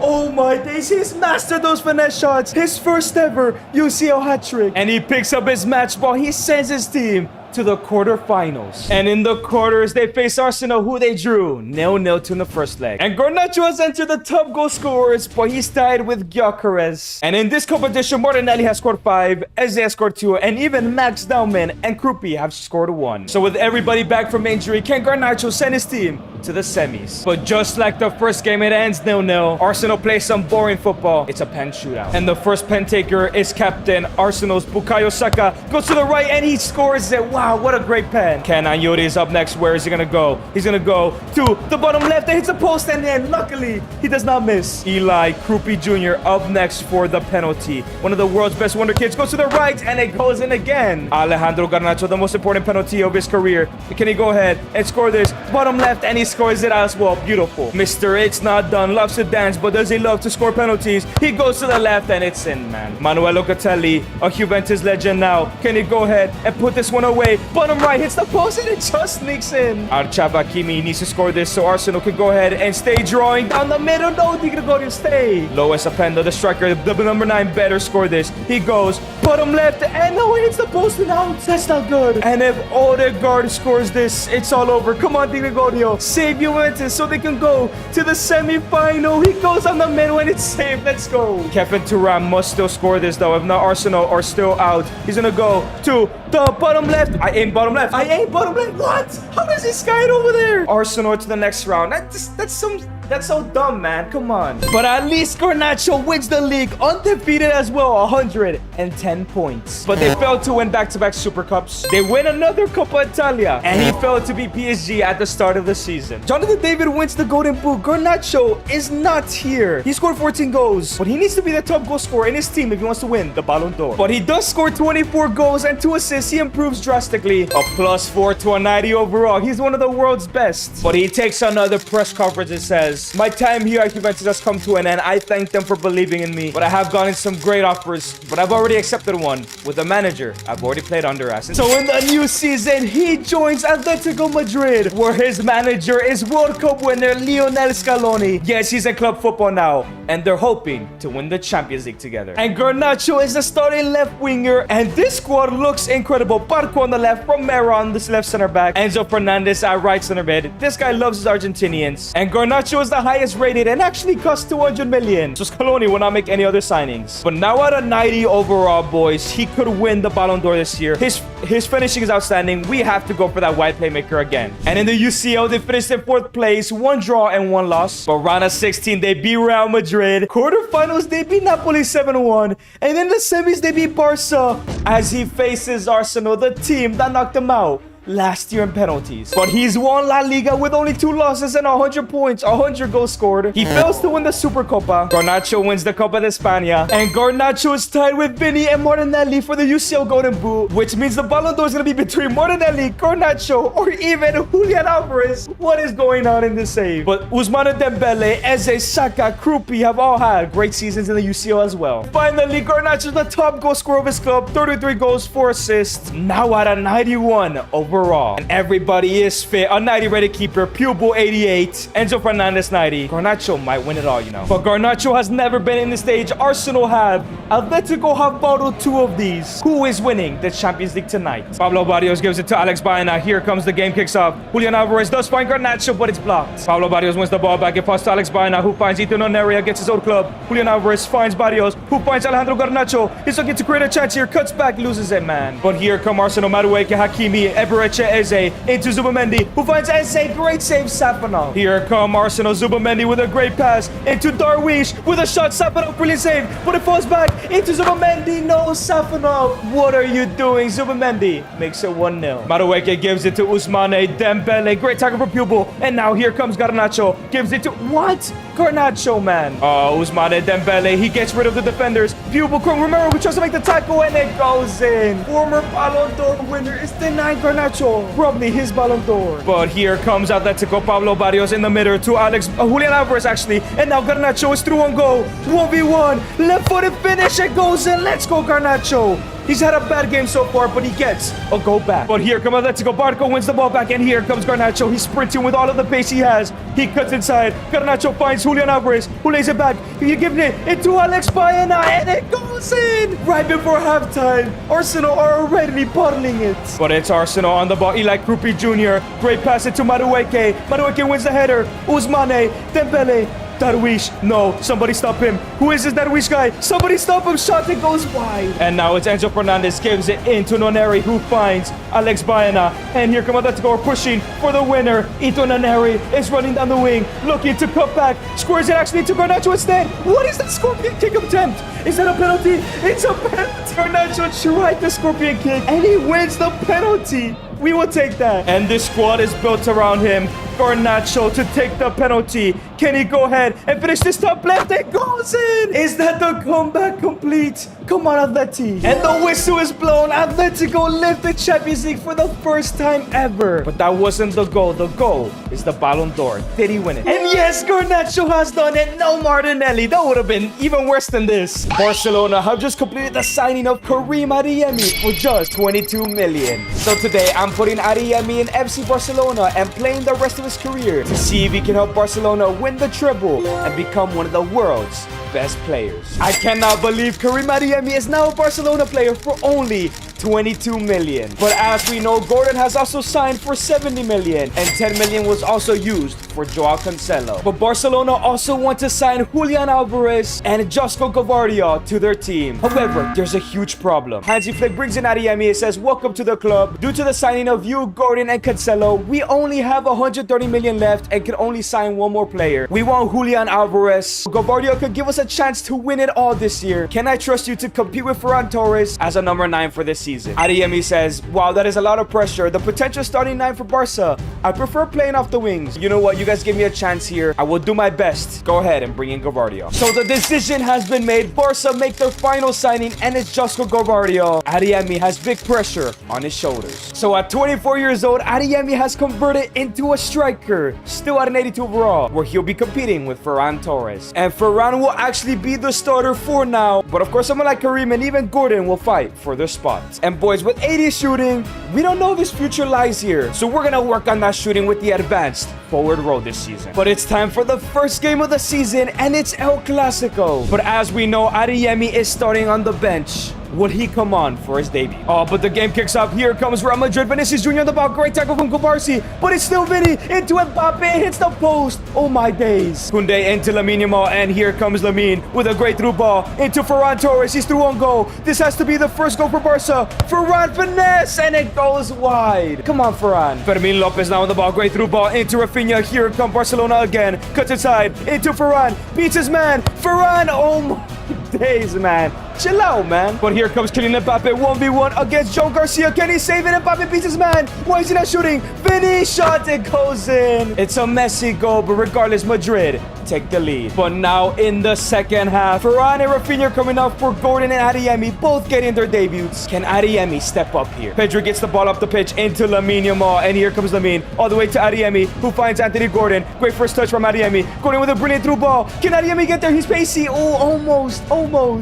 Oh my days, he's mastered those finesse shots. His first ever UCL hat-trick. And he picks up his match ball. He sends his team to the quarterfinals. And in the quarters, they face Arsenal, who they drew 0-0 in the first leg. And Garnacho has entered the top goal scorers, but he's tied with Gyökeres. And in this competition, Martinelli has scored 5, Eze has scored 2, and even Max Dauman and Krupi have scored 1. So with everybody back from injury, can Garnacho send his team to the semis? But just like the first game, it ends 0-0. Arsenal plays some boring football. It's a pen shootout. And the first pen taker is captain Arsenal's Bukayo Saka. Goes to the right and he scores it. Wow, what a great pen. Kenan Yuri is up next. Where is he gonna go? He's gonna go to the bottom left and hits the post, and then luckily he does not miss. Eli Krupi Jr. up next for the penalty. One of the world's best wonder kids goes to the right and it goes in again. Alejandro Garnacho, the most important penalty of his career. Can he go ahead and score this? Bottom left, and he scores it as well. Beautiful. Mr. It's Not Done loves to dance, but does he love to score penalties? He goes to the left and it's in, man. Manuel Locatelli, a Juventus legend now. Can he go ahead and put this one away? Bottom right hits the post and it just sneaks in. Archab Hakimi needs to score this so Arsenal can go ahead and stay drawing down the middle. No, Di Gregorio, stay. Lois Apendo, the striker, the number 9, better score this. He goes bottom left and no, it hits the post and out. That's not good. And if Odegaard scores this, it's all over. Come on, Di Gregorio. Save Juventus so they can go to the semi-final. He goes on the middle and it's saved. Let's go. Kevin Thuram must still score this though. If not, Arsenal are still out. He's gonna go to the bottom left. I aim bottom left. What? How does he sky it over there? Arsenal to the next round. That's so dumb, man. Come on. But at least Garnacho wins the league undefeated as well, 110 points. But they failed to win back-to-back Super Cups. They win another Coppa Italia, and he failed to beat PSG at the start of the season. Jonathan David wins the Golden Boot. Garnacho is not here. He scored 14 goals, but he needs to be the top goal scorer in his team if he wants to win the Ballon d'Or. But he does score 24 goals and 2 assists. He improves drastically. A +4 to a 90 overall. He's one of the world's best. But he takes another press conference and says, "My time here at Juventus has come to an end. I thank them for believing in me, but I have gotten some great offers, but I've already accepted one with a manager I've already played under us." And so in the new season, he joins Atletico Madrid, where his manager is World Cup winner Lionel Scaloni. Yes, he's in club football now, and they're hoping to win the Champions League together. And Garnacho is the starting left winger, and this squad looks incredible. Barco on the left, Romero on this left center back, Enzo Fernandez at right center mid. This guy loves his Argentinians, and Garnacho is the highest rated and actually cost 200 million. So Scaloni will not make any other signings. But now at a 90 overall, boys, he could win the Ballon d'Or this year. His finishing is outstanding. We have to go for that wide playmaker again. And in the UCL, they finished in 4th place, 1 draw and 1 loss. But round of 16, they beat Real Madrid. Quarterfinals, they beat Napoli 7-1. And in the semis, they beat Barca as he faces Arsenal, the team that knocked him out last year in penalties. But he's won La Liga with only 2 losses and 100 points, 100 goals scored. He fails to win the Supercopa. Garnacho wins the Copa de España, and Garnacho is tied with Vini and Martinelli for the UCL Golden Boot, which means the Ballon d'Or is going to be between Martinelli, Garnacho, or even Julian Alvarez. What is going on in this save? But Ousmane Dembele, Eze, Saka, Krupi have all had great seasons in the UCL as well. Finally, Garnacho is the top goal scorer of his club, 33 goals, 4 assists. Now at a 91 overall. And everybody is fit. A 90 rated keeper, Pupil 88, Enzo Fernandez 90. Garnacho might win it all, you know. But Garnacho has never been in this stage. Arsenal have. Atletico have bottled 2 of these. Who is winning the Champions League tonight? Pablo Barrios gives it to Alex Baena. Here comes the game, kicks off. Julian Alvarez does find Garnacho, but it's blocked. Pablo Barrios wins the ball back. It passes to Alex Baena, who finds Ethan Oneria, gets his old club. Julian Alvarez finds Barrios, who finds Alejandro Garnacho. He's looking to create a chance here. Cuts back, loses it, man. But here come Arsenal, Madueke, Hakimi, Ebereche, Eze, into Zubamendi, who finds Eze. Great save, Safanov. Here come Arsenal, Zubamendi with a great pass into Darwish with a shot. Safanov, brilliant save, but it falls back into Zubamendi. No, Safanov. What are you doing? Zubamendi makes it 1-0. Madueke gives it to Ousmane Dembele. Great tackle for Pupil. And now here comes Garnacho. Gives it to... What? Garnacho, man. Oh, Ousmane Dembele, he gets rid of the defenders. Beautiful Chrome Romero, who tries to make the tackle, and it goes in. Former Ballon d'Or winner is denied Garnacho. Probably his Ballon d'Or. But here comes Atletico, Pablo Barrios in the middle to Julian Alvarez, actually. And now Garnacho is through on goal. 1v1. Left-footed finish, it goes in. Let's go, Garnacho. He's had a bad game so far, but he gets a goal back. But here comes Atletico. Barco wins the ball back, and here comes Garnacho. He's sprinting with all of the pace he has. He cuts inside. Garnacho finds Julian Alvarez, who lays it back. He gives it into Alex Baena, and it goes in! Right before halftime, Arsenal are already bottling it. But it's Arsenal on the ball. Eli Krupi Jr. Great pass it to Madueke. Madueke wins the header. Ousmane Dembele. Darwish, no, somebody stop him. Who is this Darwish guy? Somebody stop him. Shot it goes wide. And now it's Enzo Fernandez gives it into Noneri, who finds Alex Baena. And here come Atletico pushing for the winner. Ito Noneri is running down the wing, looking to cut back. Squares it actually to Garnacho instead. What is that scorpion kick attempt? Is that a penalty? It's a penalty. Garnacho tried the scorpion kick, and he wins the penalty. We will take that. And this squad is built around him. Garnacho to take the penalty. Can he go ahead and finish this top left? It goes in. Is that the comeback complete? Come on, Atleti. And the whistle is blown. Atletico lift the Champions League for the first time ever. But that wasn't the goal. The goal is the Ballon d'Or. Did he win it? And yes, Garnacho has done it. No Martinelli. That would have been even worse than this. Barcelona have just completed the signing of Karim Adeyemi for just 22 million. So today, I'm putting Adeyemi in FC Barcelona and playing the rest of his career to see if he can help Barcelona win the treble and become one of the world's best players. I cannot believe Karim Adeyemi is now a Barcelona player for only 22 million. But as we know, Gordon has also signed for 70 million, and 10 million was also used for Joao Cancelo. But Barcelona also want to sign Julian Alvarez and Josko Gvardiol to their team. However, there's a huge problem. Hansi Flick brings in Adeyemi and says, welcome to the club. Due to the signing of you, Gordon, and Cancelo, we only have 130 million left and can only sign one more player. We want Julian Alvarez. Gvardiol could give us a chance to win it all this year. Can I trust you to compete with Ferran Torres as a number 9 for this season? Adeyemi says, wow, that is a lot of pressure. The potential starting 9 for Barca. I prefer playing off the wings. You know what? You guys give me a chance here. I will do my best. Go ahead and bring in Gvardiol. So the decision has been made. Barca make their final signing, and it's Josko Gvardiol. Adeyemi has big pressure on his shoulders. So at 24 years old, Adeyemi has converted into a striker, still at an 82 overall, where he'll be competing with Ferran Torres. And Ferran will actually be the starter for now. But of course, someone like Karim and even Gordon will fight for their spots. And boys, with 80 shooting, we don't know if his future lies here. So we're gonna work on that shooting with the advanced forward row this season. But it's time for the first game of the season, and it's El Clasico. But as we know, Adeyemi is starting on the bench. Would he come on for his debut? Oh, but the game kicks off. Here comes Real Madrid. Vinicius Jr. on the ball. Great tackle from Kubarsi. But it's still Vinny into Mbappe. Hits the post. Oh, my days. Koundé into Lamine Yamal. And here comes Lamine with a great through ball into Ferran Torres. He's through on goal. This has to be the first goal for Barca. Ferran finesse. And it goes wide. Come on, Ferran. Fermin Lopez now on the ball. Great through ball into Rafinha. Here comes Barcelona again. Cuts inside into Ferran. Beats his man. Ferran. Oh, my days, man. Chill out, man. But here comes Kylian Mbappe 1v1 against Joe Garcia. Can he save it? Mbappe beats his man. Why is he not shooting? Vinny shot. It goes in. It's a messy goal, but regardless, Madrid take the lead. But now in the second half, Ferran and Rafinha coming up for Gordon and Adeyemi, both getting their debuts. Can Adeyemi step up here? Pedri gets the ball up the pitch into Lamine Yamal, and here comes Lamine all the way to Adeyemi, who finds Anthony Gordon. Great first touch from Adeyemi. Gordon with a brilliant through ball. Can Adeyemi get there? He's pacey. Oh, almost.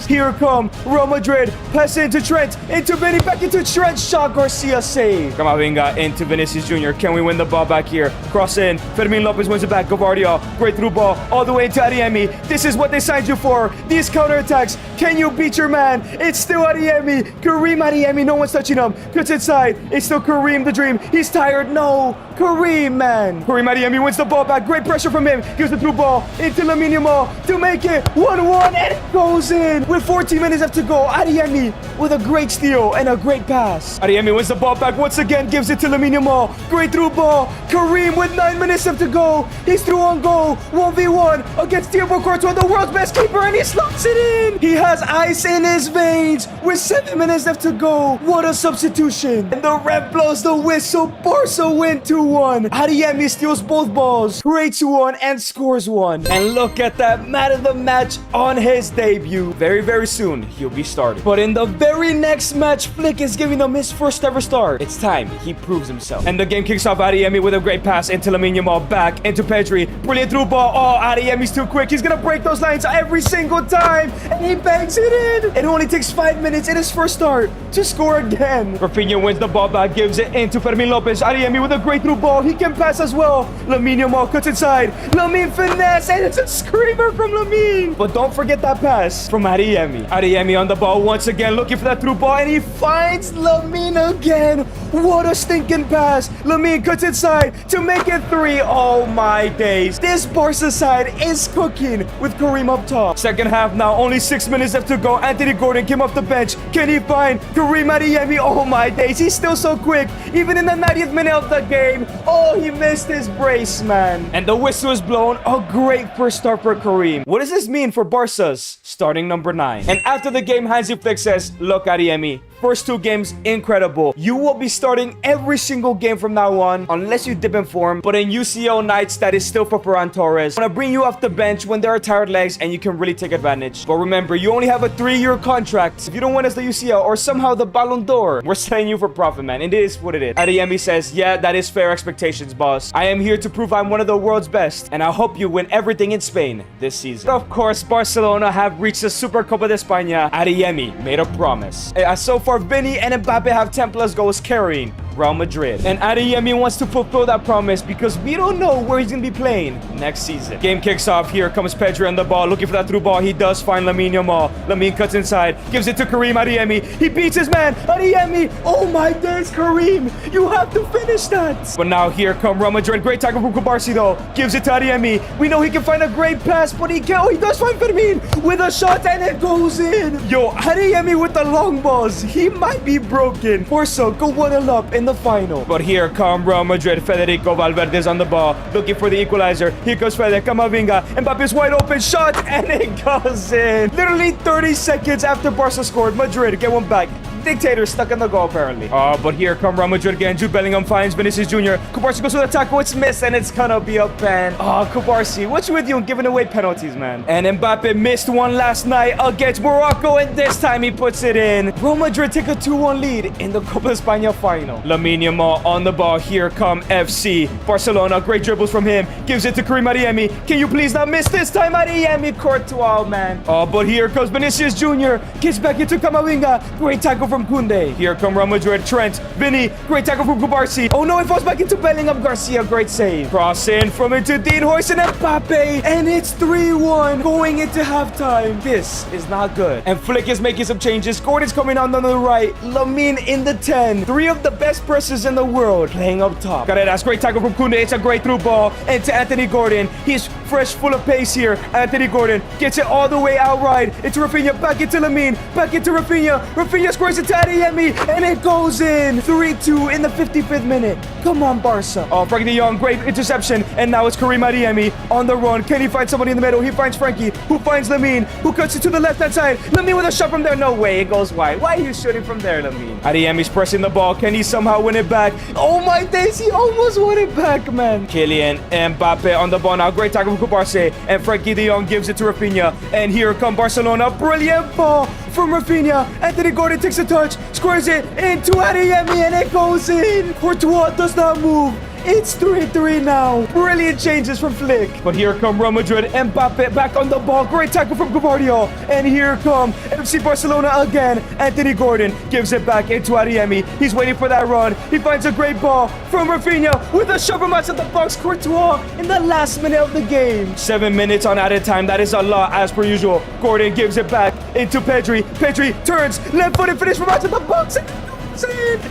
Here come Real Madrid. Pass into Trent, into Vinny, back into Trent. Shot. Garcia save. Camavinga into Vinicius Jr. Can we win the ball back here? Cross in. Fermin Lopez wins it back. Gvardiol. Great through ball all the way to Adeyemi. This is what they signed you for. These counterattacks. Can you beat your man? It's still Adeyemi. Karim Adeyemi. No one's touching him. Cuts inside. It's still Karim the Dream. He's tired. No. Karim, man. Karim Adeyemi wins the ball back. Great pressure from him. Gives the through ball into Lamine Yamal to make it 1-1. And it goes in with 14 minutes minutes left to go. Adeyemi with a great steal and a great pass. Adeyemi wins the ball back once again, gives it to Lamine Yamal. Great through ball. Kareem with 9 minutes left to go. He's through on goal. 1v1 against Thibaut Courtois, the world's best keeper, and he slots it in. He has ice in his veins with 7 minutes left to go. What a substitution. And the ref blows the whistle. Barca win 2-1. Adeyemi steals both balls, creates one, and scores one. And look at that, man of the match on his debut. Very, very soon, he'll be starting. But in the very next match, Flick is giving him his first ever start. It's time he proves himself. And the game kicks off. Adeyemi with a great pass into Lamine Yamal, back into Pedri. Brilliant through ball. Oh, Adeyemi's too quick. He's gonna break those lines every single time, and he bangs it in. It only takes 5 minutes in his first start to score again. Rafinha wins the ball back, gives it into Fermin Lopez. Adeyemi with a great through ball. He can pass as well. Lamine Yamal cuts inside. Lamine finesse, and it's a screamer from Lamine. But don't forget that pass from Adeyemi. Adeyemi on the ball once again, looking for that through ball, and he finds Lamine again. What a stinking pass. Lamine cuts inside to make it 3. Oh my days. This Barca side is cooking with Kareem up top. Second half now, only 6 minutes left to go. Anthony Gordon came off the bench. Can he find Kareem Adeyemi? Oh my days, he's still so quick. Even in the 90th minute of the game. Oh, he missed his brace, man. And the whistle is blown. A great first start for Kareem. What does this mean for Barca's starting number 9? And after the game, Hansi Flick says, look, Adeyemi, first 2 games, incredible. You will be starting every single game from now on, unless you dip in form. But in UCL nights, that is still for Ferran Torres. I'm gonna bring you off the bench when there are tired legs and you can really take advantage. But remember, you only have a 3-year contract. If you don't win us the UCL or somehow the Ballon d'Or, we're selling you for profit, man. And it is what it is. Adeyemi says, yeah, that is fair expectations, boss. I am here to prove I'm one of the world's best, and I hope you win everything in Spain this season. Of course, Barcelona have reached the Supercopa de España. Adeyemi made a promise. So far, Vini and Mbappe have 10+ goals carrying Real Madrid. And Adeyemi wants to fulfill that promise because we don't know where he's going to be playing next season. Game kicks off. Here comes Pedri on the ball, looking for that through ball. He does find Lamine Yamal. Lamine cuts inside, gives it to Kareem Adeyemi. He beats his man. Adeyemi. Oh my days, Kareem. You have to finish that. But now here come Real Madrid. Great tackle from Kubarsi though. Gives it to Adeyemi. We know he can find a great pass, but he can't. Oh, he does find Fermin with a shot and it goes in. Yo, Adeyemi with the long balls. He might be broken. Barca go 1-0 up in the final. But here come Real Madrid. Federico Valverde's on the ball, looking for the equalizer. Here goes Fede, Camavinga. Mbappe's wide open shot, and it goes in. Literally 30 seconds after Barca scored. Madrid get one back. Dictator stuck in the goal, apparently. But here come Real Madrid again. Jude Bellingham finds Vinicius Jr. Kubarsi goes with a tackle. It's missed, and it's gonna be a pen. Kubarsi, what's with you giving away penalties, man? And Mbappe missed one last night against Morocco, and this time he puts it in. Real Madrid take a 2-1 lead in the Copa España final. Lamine Yamal on the ball. Here come FC Barcelona. Great dribbles from him. Gives it to Kareem Adeyemi. Can you please not miss this time, Adeyemi? Courtois, man. But here comes Vinicius Jr. Gets back into Camavinga. Great tackle from Koundé. Here come Real Madrid. Trent, Vinny, great tackle from Kubarsi. Oh no, it falls back into Bellingham. Garcia, great save. Cross in from into Dean Huijsen and Mbappe, and it's 3-1 going into halftime. This is not good. And Flick is making some changes. Gordon's coming on the right. Lamine in the 10. 3 of the best presses in the world playing up top. Carreras, great tackle from Koundé. It's a great through ball into Anthony Gordon. He's fresh, full of pace here. Anthony Gordon gets it all the way outright. Into Rafinha, back into Lamine, back into Rafinha. Rafinha scores it to Adeyemi, and it goes in. 3-2 in the 55th minute. Come on, Barca. Frankie de Jong, great interception. And now it's Kareem Adeyemi on the run. Can he find somebody in the middle? He finds Frankie, who finds Lamine, who cuts it to the left-hand side. Lamine with a shot from there. No way, it goes wide. Why are you shooting from there, Lamine? Adeyemi's pressing the ball. Can he somehow win it back? Oh my days, he almost won it back, man. Kylian Mbappe on the ball now. Great tackle from Kubarsi. And Frankie de Jong gives it to Rafinha. And here come Barcelona. Brilliant ball from Rafinha. Anthony Gordon takes a touch, scores it into Adeyemi, and it goes in. Courtois does not move. It's 3-3 now. Brilliant changes from Flick. But here come Real Madrid. Mbappe back on the ball. Great tackle from Gavardio. And here come FC Barcelona again. Anthony Gordon gives it back into Adeyemi. He's waiting for that run. He finds a great ball from Rafinha with a shot from outside the box. Courtois in the last minute of the game. 7 minutes on added time. That is a lot as per usual. Gordon gives it back into Pedri. Pedri turns left-footed finish from outside the box.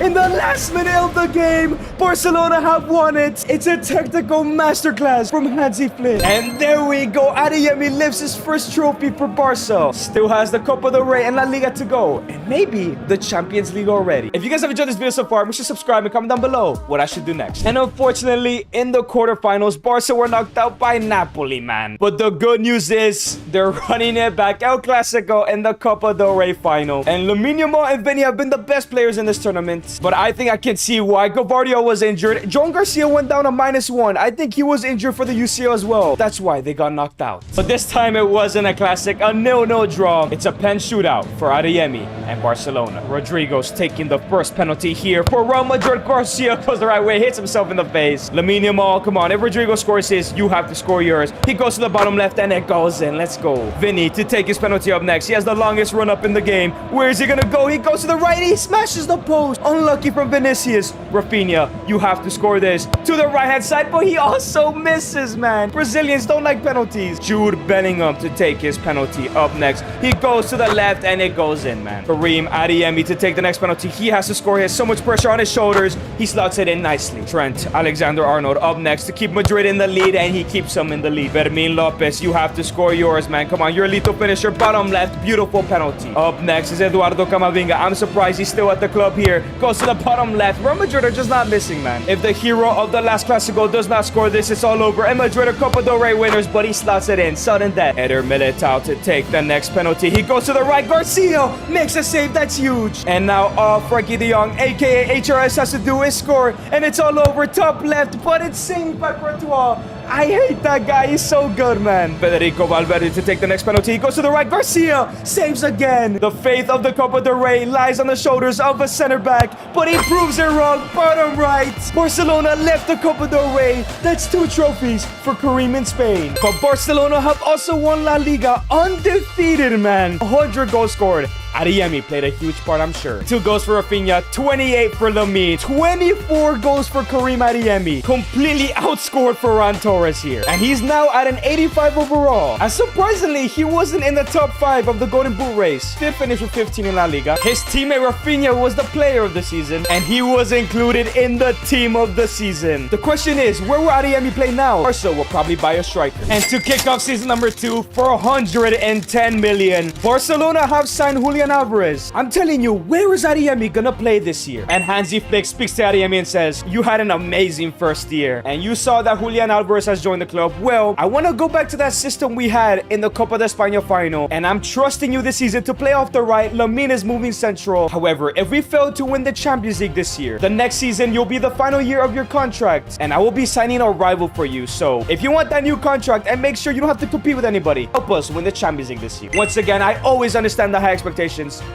In the last minute of the game, Barcelona have won it. It's a technical masterclass from Hansi Flick. And there we go. Adeyemi lifts his first trophy for Barca. Still has the Copa del Rey and La Liga to go. And maybe the Champions League already. If you guys have enjoyed this video so far, make sure to subscribe and comment down below what I should do next. And unfortunately, in the quarterfinals, Barca were knocked out by Napoli, man. But the good news is they're running it back. El Clasico and the Copa del Rey final. And Lamine Yamal and Vinny have been the best players in this tournament. But I think I can see why. Gavardio was injured. Joan Garcia went down to -1. I think he was injured for the UCL as well. That's why they got knocked out. But this time it wasn't a classic, a 0-0 draw. It's a pen shootout for Adeyemi and Barcelona. Rodrigo's taking the first penalty here for Real Madrid. Garcia goes the right way, hits himself in the face. Lamine Yamal, come on. If Rodrigo scores his, you have to score yours. He goes to the bottom left and it goes in. Let's go. Vinny to take his penalty up next. He has the longest run up in the game. Where is he gonna go? He goes to the right. He smashes the post. Unlucky from Vinicius. Rafinha, you have to score this. To the right-hand side, but he also misses, man. Brazilians don't like penalties. Jude Bellingham to take his penalty up next. He goes to the left and it goes in, man. Karim Adeyemi to take the next penalty. He has to score his. So much pressure on his shoulders. He slots it in nicely. Trent Alexander-Arnold up next to keep Madrid in the lead, and he keeps them in the lead. Fermin Lopez, you have to score yours, man. Come on, you're a lethal finisher. Bottom left, beautiful penalty. Up next is Eduardo Camavinga. I'm surprised he's still at the club here. Goes to the bottom left. Real Madrid are just not missing, man. If the hero of the last Clasico does not score this, it's all over. And Madrid are Copa del Rey winners, but he slots it in. Sudden death. Eder Militao to take the next penalty. He goes to the right. Garcia makes a save. That's huge. And now all Frankie de Jong, aka HRS, has to do is score. And it's all over. Top left, but it's saved by Courtois. I hate that guy. He's so good, man. Federico Valverde to take the next penalty. He goes to the right. Garcia saves again. The faith of the Copa del Rey lies on the shoulders of a center back, but he proves it wrong. Bottom right. Barcelona left the Copa del Rey. That's 2 trophies for Karim in Spain. But Barcelona have also won La Liga undefeated, man. 100 goals scored. Adeyemi played a huge part, I'm sure. 2 goals for Rafinha, 28 for Lamine, 24 goals for Karim Adeyemi. Completely outscored Ferran Torres here. And he's now at an 85 overall. And surprisingly, he wasn't in the top 5 of the Golden Boot race. Did finish with 15 in La Liga. His teammate Rafinha was the player of the season, and he was included in the team of the season. The question is, where will Adeyemi play now? Barca will probably buy a striker. And to kick off season number 2 for 110 million, Barcelona have signed Julian Alvarez. I'm telling you, where is Adeyemi gonna play this year? And Hansi Flick speaks to Adeyemi and says, you had an amazing first year, and you saw that Julian Alvarez has joined the club. Well, I want to go back to that system we had in the Copa de España final, and I'm trusting you this season to play off the right. Lamine is moving central. However, if we fail to win the Champions League this year, the next season you'll be the final year of your contract, and I will be signing a rival for you. So if you want that new contract, and make sure you don't have to compete with anybody, help us win the Champions League this year. Once again, I always understand the high expectations.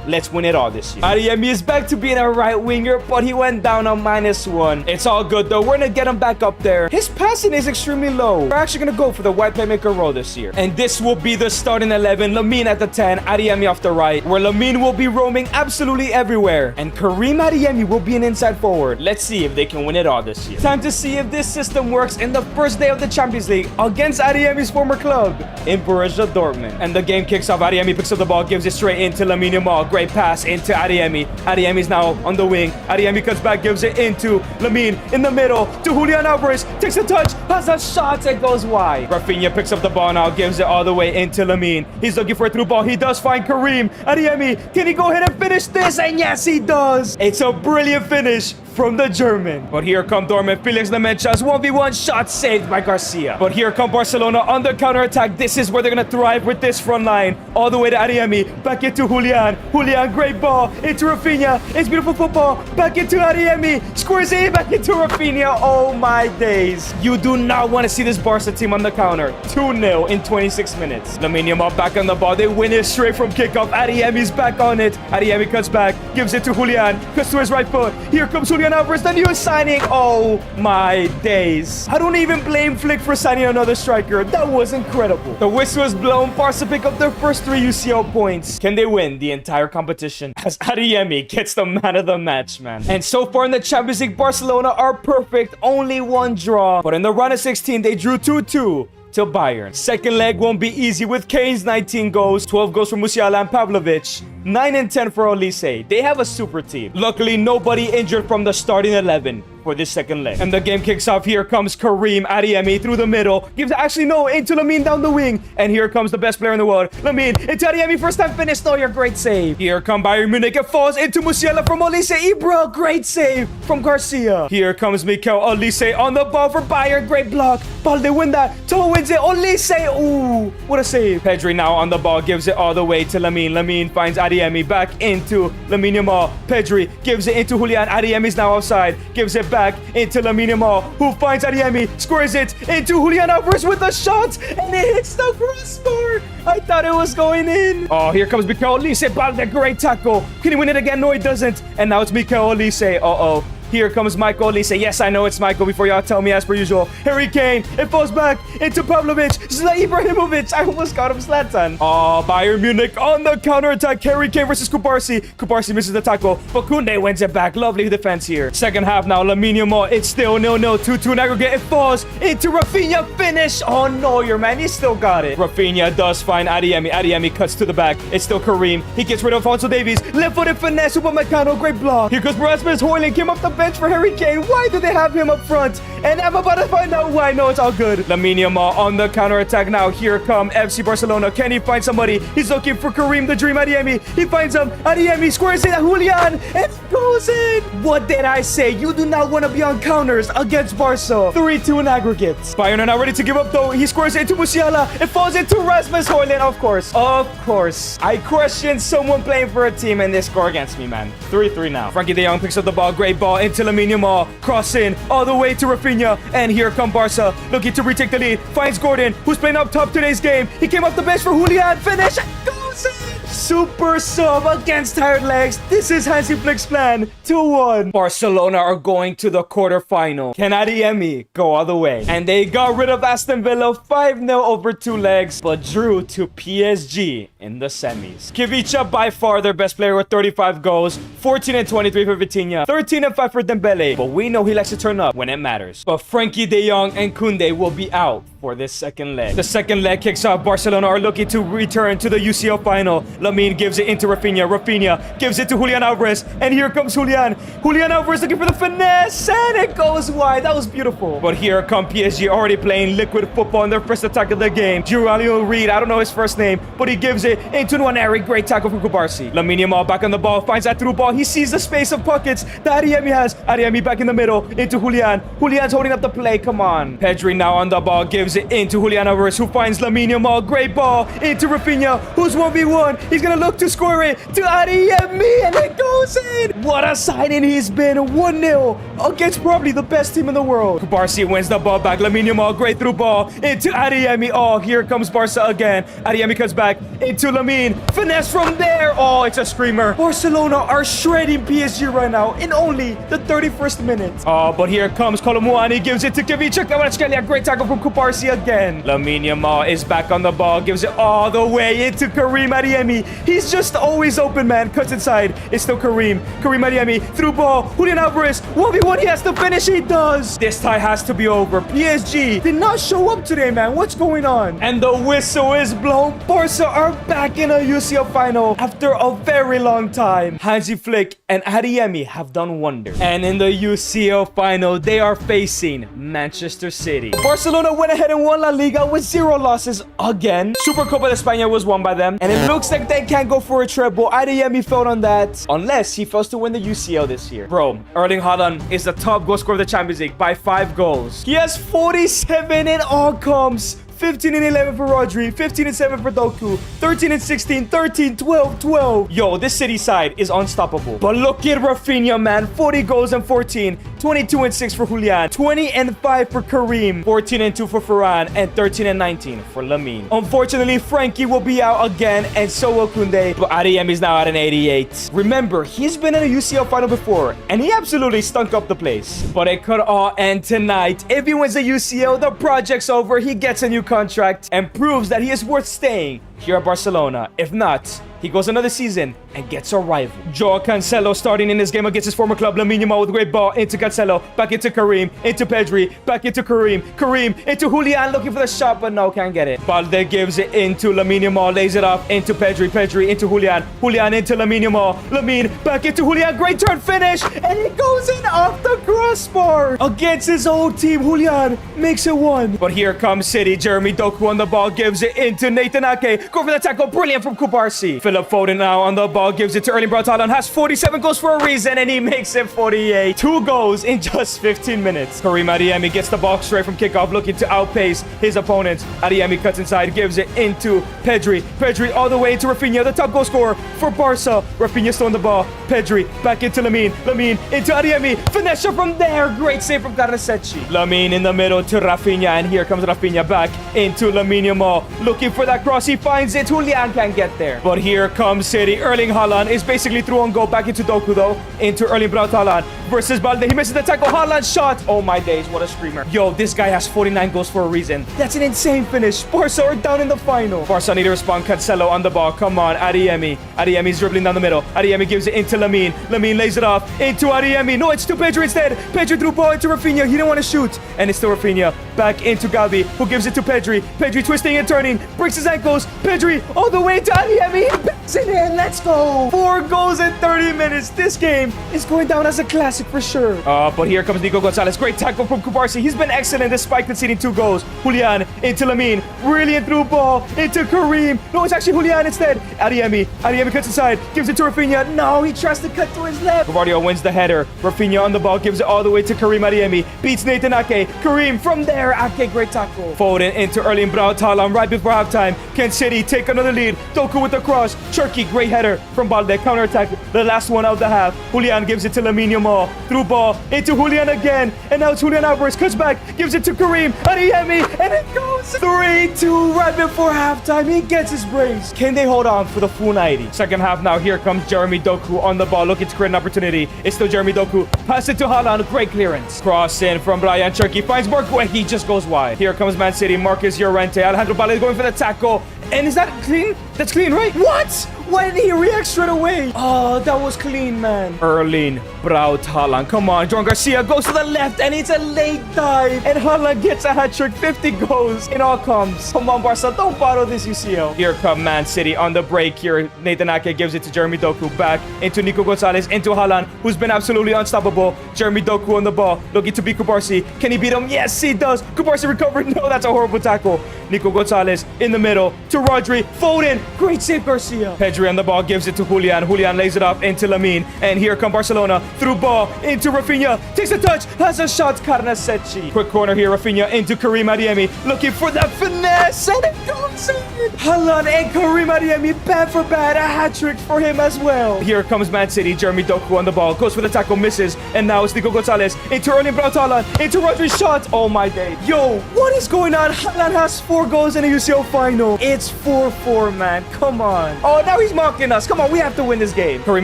Let's win it all this year. Adeyemi is back to being a right winger, but he went down on -1. It's all good though. We're gonna get him back up there. His passing is extremely low. We're actually gonna go for the wide playmaker role this year. And this will be the starting 11. Lamine at the 10, Adeyemi off the right, where Lamine will be roaming absolutely everywhere. And Karim Adeyemi will be an inside forward. Let's see if they can win it all this year. Time to see if this system works in the first day of the Champions League against Adeyemi's former club in Borussia Dortmund. And the game kicks off. Adeyemi picks up the ball, gives it straight into Lamine Yamal. Great pass into Adeyemi. Adeyemi's now on the wing. Adeyemi cuts back, gives it into Lamine in the middle to Julian Alvarez. Takes a touch, has a shot, it goes wide. Rafinha picks up the ball now, gives it all the way into Lamine. He's looking for a through ball. He does find Karim Adeyemi. Can he go ahead and finish this? And yes, he does. It's a brilliant finish from the German. But here come Dortmund. Felix Nemencha's 1v1 shot saved by Garcia. But here come Barcelona on the counter-attack. This is where they're going to thrive with this front line. All the way to Adeyemi. Back into Julian. Julian, great ball. Into Rafinha. It's beautiful football. Back into Adeyemi. Scores it. Back into Rafinha. Oh my days. You do not want to see this Barca team on the counter. 2-0 in 26 minutes. Lamine Yamal back on the ball. They win it straight from kickoff. Adeyemi's back on it. Adeyemi cuts back. Gives it to Julian. Cuts to his right foot. Here comes Julian Alvarez, the new signing. Oh my days. I don't even blame Flick for signing another striker. That was incredible. The whistle is blown. Barca pick up their first 3 UCL points. Can they win the entire competition? As Adeyemi gets the man of the match, man. And so far in the Champions League, Barcelona are perfect. Only 1 draw. But in the round of 16, they drew 2-2 to Bayern. Second leg won't be easy with Kane's 19 goals, 12 goals for Musiala and Pavlovic, 9 and 10 for Olise. They have a super team. Luckily, nobody injured from the starting 11 for this second leg. And the game kicks off. Here comes Karim Adeyemi through the middle. Gives actually no into Lamine down the wing. And here comes the best player in the world. Lamine into Adeyemi. First time finish. No, your great save. Here come Bayern Munich. It falls into Musiala from Olise. Ibra. Great save from Garcia. Here comes Mikel Olise on the ball for Bayern. Great block. Balde win that. Toho wins it. Olise. Ooh, what a save. Pedri now on the ball. Gives it all the way to Lamine. Lamine finds Adeyemi back into Lamine Yamal. Pedri gives it into Julian. Adeyemi's now offside. Gives it back into Lamine Yamal, who finds Adeyemi, scores it into Julian Alvarez with a shot, and it hits the crossbar. I thought it was going in. Oh, here comes Mikel Olise. Balde, great tackle. Can he win it again? No, he doesn't. And now it's Mikel Olise. Uh-oh. Here comes Michael Olise. Yes, I know it's Michael before y'all tell me as per usual. Harry Kane. It falls back into Pavlovic. Zlatan Ibrahimovic. I almost got him Zlatan. Oh, Bayern Munich on the counterattack. Harry Kane versus Kubarsi. Kubarsi misses the tackle. But Koundé wins it back. Lovely defense here. Second half now. Lamine Yamal. It's still 0-0. 2-2 in aggregate. It falls into Rafinha. Finish. Oh, no, your man. He still got it. Rafinha does find Adeyemi. Adeyemi cuts to the back. It's still Karim. He gets rid of Alphonso Davies. Left-footed finesse. Upamecano. Great block. Here comes Rasmus Højlund. Came up the bench for Harry Kane. Why do they have him up front? And I'm about to find out why. No, it's all good. Lamine Yamal on the counterattack now. Here come FC Barcelona. Can he find somebody? He's looking for Karim the Dream Adeyemi. He finds him. Adeyemi scores it. Julian. And it goes in. What did I say? You do not want to be on counters against Barca. 3-2 in aggregate. Bayern are not ready to give up though. He scores it into Musiala. It falls into Rasmus Højlund. Of course. Of course. I question someone playing for a team and they score against me, man. 3-3 now. Frankie de Jong picks up the ball. Great ball into Lamine Yamal. Cross in all the way to Rafinha. And here come Barca. Looking to retake the lead. Finds Gordon, who's playing up top today's game. He came off the bench for Julian. Finish. Goes in. Super sub against tired legs. This is Hansi Flick's plan. 2-1. Barcelona are going to the quarterfinal. Can Adeyemi go all the way? And they got rid of Aston Villa 5-0 over 2 legs, but drew to PSG in the semis. Kivicha by far their best player with 35 goals, 14 and 23 for Vitinha, 13 and 5 for Dembele. But we know he likes to turn up when it matters. But Frankie de Jong and Koundé will be out for this second leg. The second leg kicks off. Barcelona are looking to return to the UCL final. Lamine gives it into Rafinha. Rafinha gives it to Julian Alvarez. And here comes Julian. Julian Alvarez looking for the finesse. And it goes wide. That was beautiful. But here come PSG already playing liquid football in their first attack of the game. Giroud Reed. I don't know his first name. But he gives it into Nwaneri. Great tackle from Kubarsi. Lamine Yamal back on the ball. Finds that through ball. He sees the space of pockets that Adeyemi has. Adeyemi back in the middle. Into Julian. Julian's holding up the play. Come on. Pedri now on the ball. Gives it into Julian Alvarez, who finds Lamine Yamal. Great ball into Rafinha, who's 1v1. He's gonna look to score it to Adeyemi, and it goes in. What a signing he's been. 1-0 against probably the best team in the world. Kubarsi wins the ball back. Lamine Yamal, great through ball into Adeyemi. Oh, here comes Barca again. Adeyemi comes back into Lamine. Finesse from there. Oh, it's a screamer. Barcelona are shredding PSG right now in only the 31st minute. Oh, but here comes Kolo Muani. Gives it to Kivicha Kvaratskhelia. Great tackle from Kubarsi again. Lamine Yamal is back on the ball. Gives it all the way into Karim Adeyemi. He's just always open, man. Cuts inside. It's still Karim. Karim Adeyemi through ball. Julian Alvarez. 1v1. He has to finish. He does. This tie has to be over. PSG did not show up today, man. What's going on? And the whistle is blown. Barca are back in a UCL final after a very long time. Hansi Flick and Adeyemi have done wonders. And in the UCL final, they are facing Manchester City. Barcelona went ahead and won La Liga with 0 losses again. Supercopa de España was won by them. And it looks like they can't go for a treble. Adeyemi failed on that. Unless he fails to win the UCL this year. Bro, Erling Haaland is the top goal scorer of the Champions League by 5 goals. He has 47 in all comps. 15 and 11 for Rodri, 15 and 7 for Doku, 13 and 16, 13, 12, 12. Yo, this City side is unstoppable. But look at Rafinha, man. 40 goals and 14, 22 and 6 for Julian, 20 and 5 for Karim, 14 and 2 for Ferran, and 13 and 19 for Lamine. Unfortunately, Frankie will be out again, and so will Koundé, but Adeyemi is now at an 88. Remember, he's been in a UCL final before, and he absolutely stunk up the place. But it could all end tonight. If he wins the UCL, the project's over. He gets a new contract and proves that he is worth staying here at Barcelona. If not, he goes another season and gets a rival. Joao Cancelo starting in this game against his former club. Lamine Yamal with a great ball into Cancelo. Back into Karim. Into Pedri. Back into Karim. Karim into Julian looking for the shot, but no, can't get it. Balde gives it into Lamine Yamal. Lays it off into Pedri. Pedri into Julian. Julian into Lamine Yamal. Lamine back into Julian. Great turn finish. And it goes in off the crossbar. Against his old team, Julian makes it 1. But here comes City. Jeremy Doku on the ball. Gives it into Nathan Ake. Go for the tackle. Brilliant from Kubarsi. Philip Foden now on the ball. Gives it to Erling Braut Haaland. Has 47 goals for a reason. And he makes it 48. 2 goals in just 15 minutes. Karim Adeyemi gets the ball straight from kickoff. Looking to outpace his opponents. Adeyemi cuts inside. Gives it into Pedri. Pedri all the way into Rafinha. The top goal scorer for Barca. Rafinha still on the ball. Pedri back into Lamine. Lamine into Adeyemi. Finesse from there. Great save from Garnasetti. Lamine in the middle to Rafinha. And here comes Rafinha back into Lamine Yamal. Looking for that cross. He finds it. Julian can't get there. But here comes City. Erling Haaland is basically through on goal. Back into Doku though. Into Erling Braut Haaland versus Balde. He misses the tackle. Haaland shot. Oh my days. What a screamer. Yo, this guy has 49 goals for a reason. That's an insane finish. Barca are down in the final. Barca need to respond. Cancelo on the ball. Come on. Adeyemi. Adeyemi's dribbling down the middle. Adeyemi gives it into Lamine. Lamine lays it off into Adeyemi. No, it's to Pedri instead. Pedri threw ball into Rafinha. He didn't want to shoot. And it's still Rafinha. Back into Gavi, who gives it to Pedri. Pedri twisting and turning. Breaks his ankles. Pedri all the way to Adeyemi. He backs it in. Let's go. 4 goals in 30 minutes. This game is going down as a classic for sure. But here comes Nico Gonzalez. Great tackle from Kubarsi. He's been excellent despite conceding 2 goals. Julian into Lamine. Brilliant through ball into Karim. No, it's actually Julian instead. Adeyemi. Adeyemi cuts inside. Gives it to Rafinha. No, he tries to cut to his left. Guardiola wins the header. Rafinha on the ball. Gives it all the way to Karim Adeyemi. Beats Nathan Ake. Karim from there. Ake, great tackle. Foden into Erling Braut Haaland right before halftime. Can City take another lead? Doku with the cross. Cherki, great header from Balde. Counter attack. The last one of the half. Julian gives it to Lamine Yamal. Through ball into Julian again. And now it's Julian Alvarez. Cuts back. Gives it to Karim Adeyemi. And it goes 3-2 right before halftime. He gets his brace. Can they hold on for the full 90? Second half now. Here comes Jeremy Doku on the ball. Looking to create an opportunity. It's still Jeremy Doku. Pass it to Haaland. Great clearance. Cross in from Brian Cherki. Finds Marco and he just goes wide. Here comes Man City. Marcus Llorente. Alejandro Balde going for the tackle. And is that clean? That's clean, right? What? Why didn't he react straight away? Oh, that was clean, man. Erling Braut Haaland. Come on. John Garcia goes to the left, and it's a late dive. And Haaland gets a hat-trick. 50 goals. It all comes. Come on, Barca. Don't bottle this UCL. Here come Man City on the break here. Nathan Ake gives it to Jeremy Doku. Back into Nico Gonzalez. Into Haaland, who's been absolutely unstoppable. Jeremy Doku on the ball. Looking to beat Kubarsi. Can he beat him? Yes, he does. Kubarsi recovered. No, that's a horrible tackle. Nico Gonzalez in the middle to Rodri. Foden. Great save, Garcia. Pedri on the ball. Gives it to Julian. Julian lays it off into Lamine. And here come Barcelona. Through ball into Rafinha. Takes a touch. Has a shot. Garnasetti. Quick corner here. Rafinha into Karim Adeyemi. Looking for that finesse. And it goes in. Haaland and Karim Adeyemi. Bad for bad. A hat-trick for him as well. Here comes Man City. Jeremy Doku on the ball. Goes for the tackle. Misses. And now it's Nico Gonzalez. Into Erling Braut Haaland. Into Rodri's shot. Oh my day. Yo, what is going on? Haaland has 4 goals in a UCL final. It's 4-4, man. Come on. Oh, now he's mocking us. Come on, we have to win this game. Karim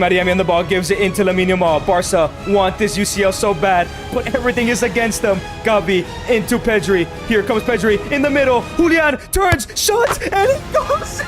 Adeyemi on the ball. Gives it into Lamine Yamal. Barca want this UCL so bad, but everything is against them. Gavi into Pedri. Here comes Pedri in the middle. Julian turns, shot, and it goes in.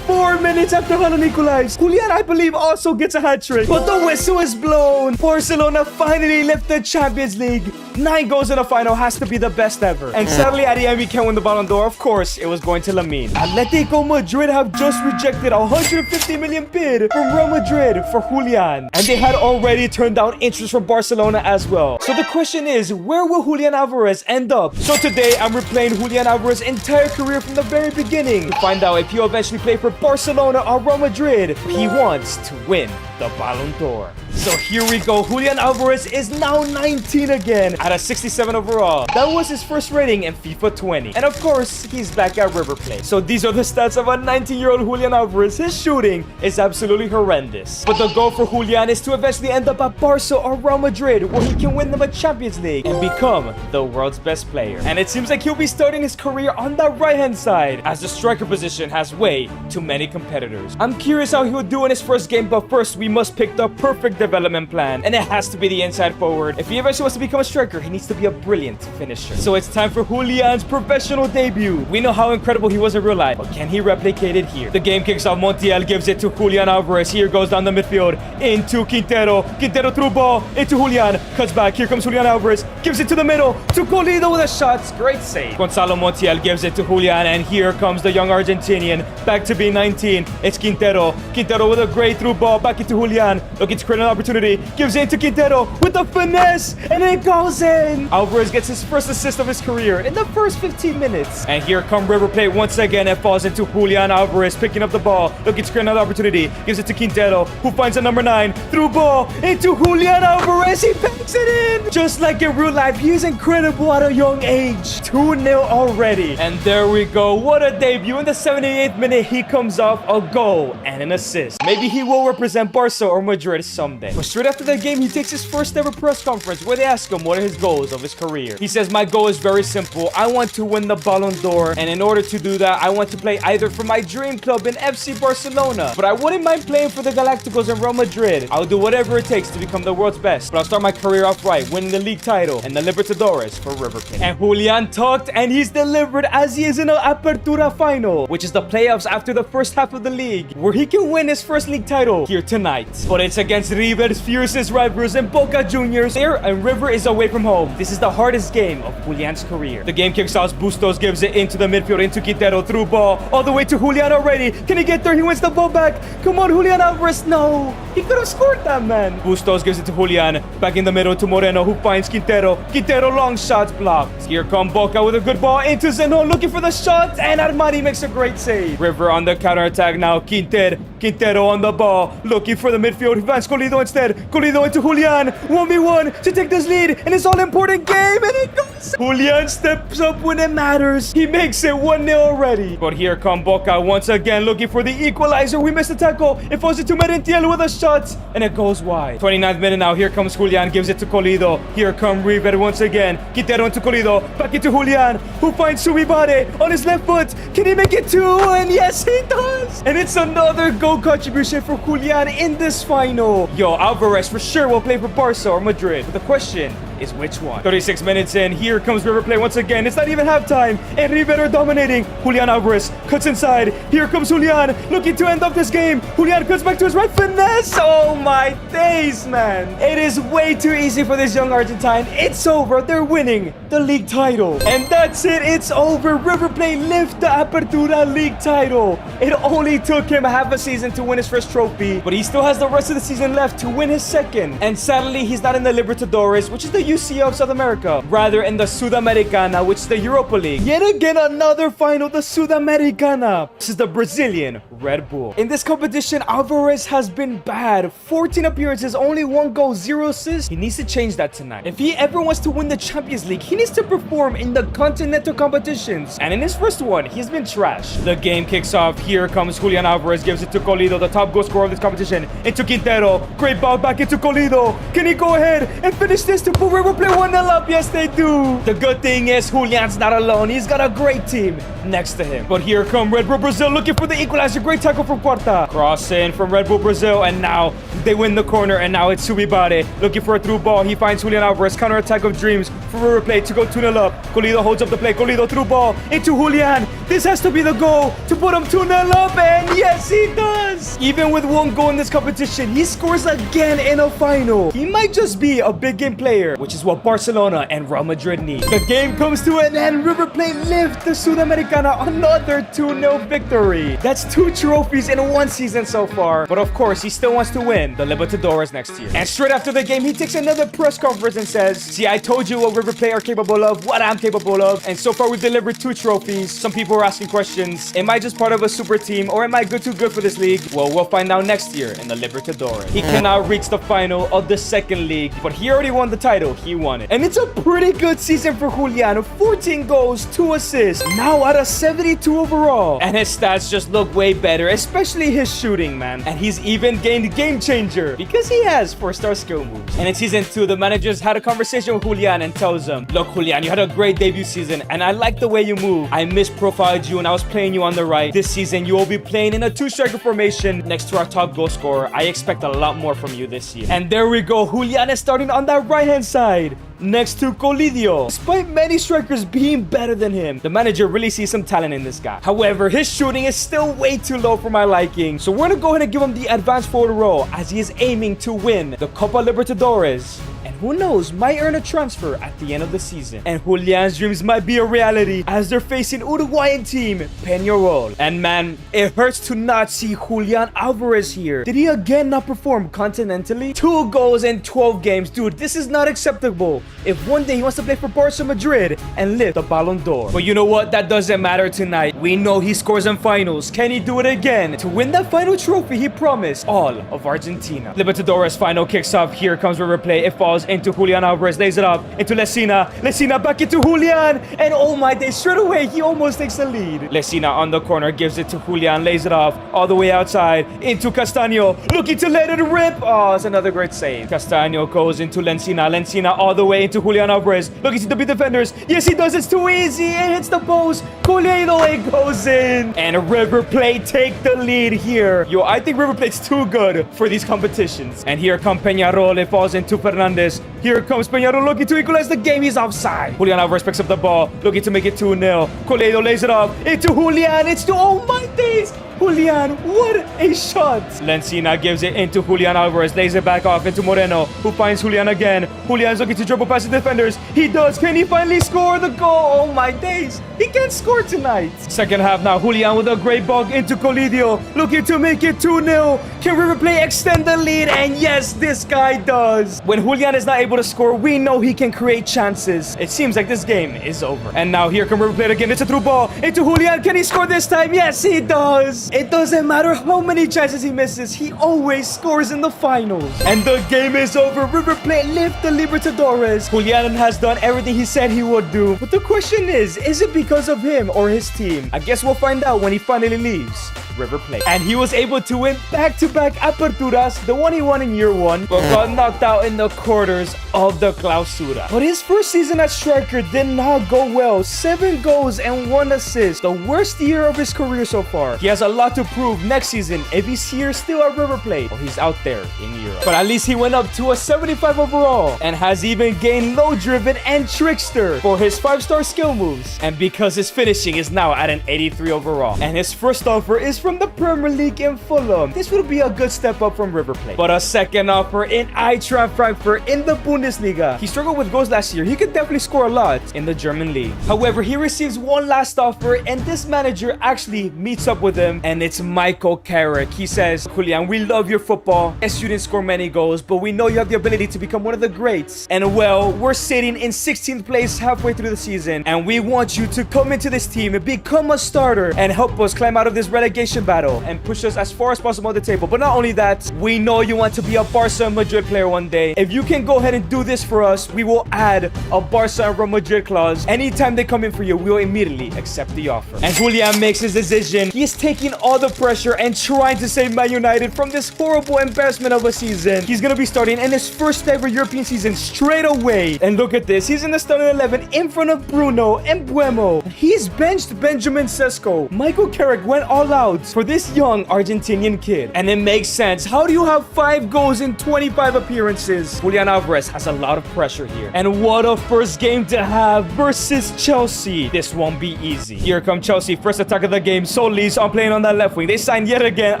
4 minutes after Haaland equalized. Julian, I believe, also gets a hat-trick. But the whistle is blown. Barcelona finally lift the Champions League. 9 goals in the final has to be the best ever. And sadly, Adeyemi can't win the Ballon d'Or. Of course, it was going to Lamine. Atletico Madrid have just rejected a 150 million bid from Real Madrid for Julian. And they had already turned down interest from Barcelona as well. So the question is, where will Julian Alvarez end up? So today, I'm replaying Julian Alvarez's entire career from the very beginning to find out if he'll eventually play for Barcelona or Real Madrid. He wants to win the Ballon d'Or. So here we go. Julian Alvarez is now 19 again at a 67 overall. That was his first rating in FIFA 20. And of course, he's back at River Plate. So these are the stats of a 19-year-old Julian Alvarez. His shooting is absolutely horrendous. But the goal for Julian is to eventually end up at Barca or Real Madrid, where he can win them a Champions League and become the world's best player. And it seems like he'll be starting his career on the right-hand side, as the striker position has way too many competitors. I'm curious how he will do in his first game, but first we must pick the perfect development plan, and it has to be the inside forward if he eventually wants to become a striker striker, he needs to be a brilliant finisher. So it's time for Julian's professional debut. We know how incredible he was in real life, but can he replicate it here? The game kicks off. Montiel gives it to Julian Alvarez. Here goes down the midfield into Quintero. Quintero through ball into Julian. Cuts back. Here comes Julian Alvarez. Gives it to the middle to Colido with a shot. Great save. Gonzalo Montiel gives it to Julian, and here comes the young Argentinian back to be 19. It's Quintero. Quintero with a great through ball back into Julian. Looking to create an opportunity. Gives it to Quintero with the finesse, and it goes in. Alvarez gets his first assist of his career in the first 15 minutes. And here come River Plate once again. It falls into Julian Alvarez picking up the ball. Looking to create another opportunity. Gives it to Quintero, who finds a number 9. Through ball into Julian Alvarez. He packs it in. Just like in real life, he's incredible at a young age. 2-0 already. And there we go. What a debut. In the 78th minute, he comes off a goal and an assist. Maybe he will represent Barca or Madrid someday. But straight after that game, he takes his first ever press conference where they ask him what are his goals of his career. He says, my goal is very simple. I want to win the Ballon d'Or, and in order to do that, I want to play either for my dream club in FC Barcelona, but I wouldn't mind playing for the Galacticos in Real Madrid. I'll do whatever it takes to become the world's best, but I'll start my career off right, winning the league title and the Libertadores for River Plate. And Julian talked, and he's delivered as he is in an Apertura final, which is the playoffs after the first half of the league, where he can win his first league title here tonight. But it's against River's fiercest rivals and Boca Juniors there, and River is away from home. This is the hardest game of Julian's career. The game kicks off. Bustos gives it into the midfield, into Quintero, through ball, all the way to Julian already. Can he get there? He wins the ball back. Come on, Julian Alvarez. No, he could have scored that, man. Bustos gives it to Julian. Back in the middle to Moreno, who finds Quintero. Quintero, long shots blocked. Here come Boca with a good ball into Zenon, looking for the shot, and Armani makes a great save. River on the counter attack now. Quintero on the ball, looking for the midfield. He finds Colido instead. Colido into Julian. 1v1 to take this lead in this all-important game, and it goes. Julian steps up when it matters. He makes it 1-0 already. But here come Boca once again, looking for the equalizer. We missed the tackle. It falls into Merentiel with a shot, and it goes wide. 29th minute now. Here comes Julian. Gives it to Colido. Here come River once again. Quintero into Colido. Back into Julian, who finds Subibade on his left foot. Can he make it 2? And yes, he does. And it's another goal contribution for Julian in this final. Yo, Alvarez for sure will play for Barca or Madrid. But the question is which one? 36 minutes in. Here comes River Plate once again. It's not even halftime. And River dominating. Julian Alvarez cuts inside. Here comes Julian looking to end up this game. Julian cuts back to his right. Finesse. Oh my days, man. It is way too easy for this young Argentine. It's over. They're winning the league title. And that's it. It's over. River Plate lift the Apertura league title. It only took him half a season to win his first trophy, but he still has the rest of the season left to win his second. And sadly, he's not in the Libertadores, which is the UCL of South America, rather in the Sudamericana, which is the Europa League. Yet again, another final, the Sudamericana. This is the Brazilian Red Bull. In this competition, Alvarez has been bad. 14 appearances, only 1 goal, 0 assists. He needs to change that tonight. If he ever wants to win the Champions League, he needs to perform in the continental competitions. And in his first one, he's been trash. The game kicks off. Here comes Julian Alvarez, gives it to Colido, the top goal scorer of this competition, into Quintero. Great ball back into Colido. Can he go ahead and finish this to put River Plate 1-0 up? Yes, they do. The good thing is Julian's not alone. He's got a great team next to him. But here come Red Bull Brazil looking for the equalizer. Great tackle from Quarta. Cross in from Red Bull Brazil, and now they win the corner, and now it's Subibade looking for a through ball. He finds Julian Alvarez. Counter attack of dreams for River Plate to go 2-0 up. Colido holds up the play. Colido through ball into Julian. This has to be the goal to put him 2-0 up, and yes, he does. Even with 1 goal in this competition, he scores again in a final. He might just be a big game player, which is what Barcelona and Real Madrid need. The game comes to an end. River Plate lift the Sudamericana, another 2-0 victory. That's 2 trophies in 1 season so far. But of course, he still wants to win the Libertadores next year. And straight after the game, he takes another press conference and says, see, I told you what River Plate are capable of, what I'm capable of. And so far, we've delivered 2 trophies. Some people are asking questions. Am I just part of a super team, or am I good too good for this league? Well, we'll find out next year in the Libertadores. He cannot reach the final of the second league, but he already won the title. He won it. And it's a pretty good season for Julian. 14 goals, 2 assists. Now out of 72 overall. And his stats just look way better, especially his shooting, man. And he's even gained Game Changer because he has 4-star skill moves. And in season 2, the managers had a conversation with Julian and tells him, look, Julian, you had a great debut season, and I like the way you move. I miss profile tried you and I was playing you on the right. This season, you will be playing in a 2-striker formation next to our top goal scorer. I expect a lot more from you this year. And there we go. Julian is starting on that right-hand side next to Colidio. Despite many strikers being better than him, the manager really sees some talent in this guy. However, his shooting is still way too low for my liking, so we're gonna go ahead and give him the advanced forward role as he is aiming to win the Copa Libertadores. And who knows, might earn a transfer at the end of the season. And Julian's dreams might be a reality as they're facing Uruguayan team Peñarol. And man, it hurts to not see Julian Alvarez here. Did he again not perform continentally? 2 goals in 12 games. Dude, this is not acceptable if one day he wants to play for Barca Madrid and lift the Ballon d'Or. But you know what? That doesn't matter tonight. We know he scores in finals. Can he do it again to win that final trophy he promised all of Argentina? Libertadores final kicks off. Here comes River Plate. It falls into Julian Alvarez, lays it up into Lesina. Lesina back into Julian, and oh my day, straight away he almost takes the lead. Lesina on the corner gives it to Julian, lays it off all the way outside into Castaño, looking to let it rip. Oh, it's another great save. Castaño goes into Lencina. Lencina all the way into Julian Alvarez, looking to beat defenders. Yes, he does. It's too easy. It hits the post. Coleido, it goes in, and River Plate take the lead here. Yo, I think River Plate's too good for these competitions. And here comes Peñarol. It falls into Fernandez. Here comes Peñarol looking to equalize the game. He's offside. Julian Alvarez picks up the ball, looking to make it 2-0. Coleido lays it off into Julian. It's 2. Oh my days. Julian, what a shot. Lencina gives it into Julian Alvarez, lays it back off into Moreno, who finds Julian again. Julian's looking to dribble past the defenders. He does. Can he finally score the goal? Oh my days. He can't score tonight. Second half now. Julian with a great ball into Colidio, looking to make it 2-0. Can River Plate extend the lead? And yes, this guy does. When Julian is not able to score, we know he can create chances. It seems like this game is over. And now here comes River Plate again. It's a through ball into Julian. Can he score this time? Yes, he does. It doesn't matter how many chances he misses, he always scores in the finals. And the game is over. River Plate lift the Libertadores. Julian has done everything he said he would do. But the question is it because of him or his team? I guess we'll find out when he finally leaves River Plate. And he was able to win back-to-back Aperturas, the one he won in year 1, but got knocked out in the quarters of the Clausura. But his first season as striker did not go well. 7 goals and 1 assist, the worst year of his career so far. He has a lot to prove next season if he's here still at River Plate or he's out there in Europe. But at least he went up to a 75 overall and has even gained low driven and trickster for his 5-star skill moves. And because his finishing is now at an 83 overall. And his first offer is from the Premier League in Fulham. This would be a good step up from River Plate. But a second offer in Eintracht Frankfurt in the Bundesliga. He struggled with goals last year. He could definitely score a lot in the German league. However, he receives one last offer and this manager actually meets up with him, and it's Michael Carrick. He says, Julian, we love your football. Yes, you didn't score many goals, but we know you have the ability to become one of the greats. And well, we're sitting in 16th place halfway through the season, and we want you to come into this team and become a starter and help us climb out of this relegation battle and push us as far as possible on the table. But not only that, we know you want to be a Barca Madrid player one day. If you can go ahead and do this for us, we will add a Barca and Real Madrid clause. Anytime they come in for you, we will immediately accept the offer. And Julian makes his decision. He is taking all the pressure and trying to save Man United from this horrible embarrassment of a season. He's gonna be starting in his first ever European season straight away. And look at this. He's in the starting 11 in front of Bruno and Buemo. He's benched Benjamin Sesko. Michael Carrick went all out for this young Argentinian kid. And it makes sense. How do you have 5 goals in 25 appearances? Julian Alvarez has a lot of pressure here. And what a first game to have versus Chelsea. This won't be easy. Here come Chelsea. First attack of the game. Solis on playing on that left wing. They signed yet again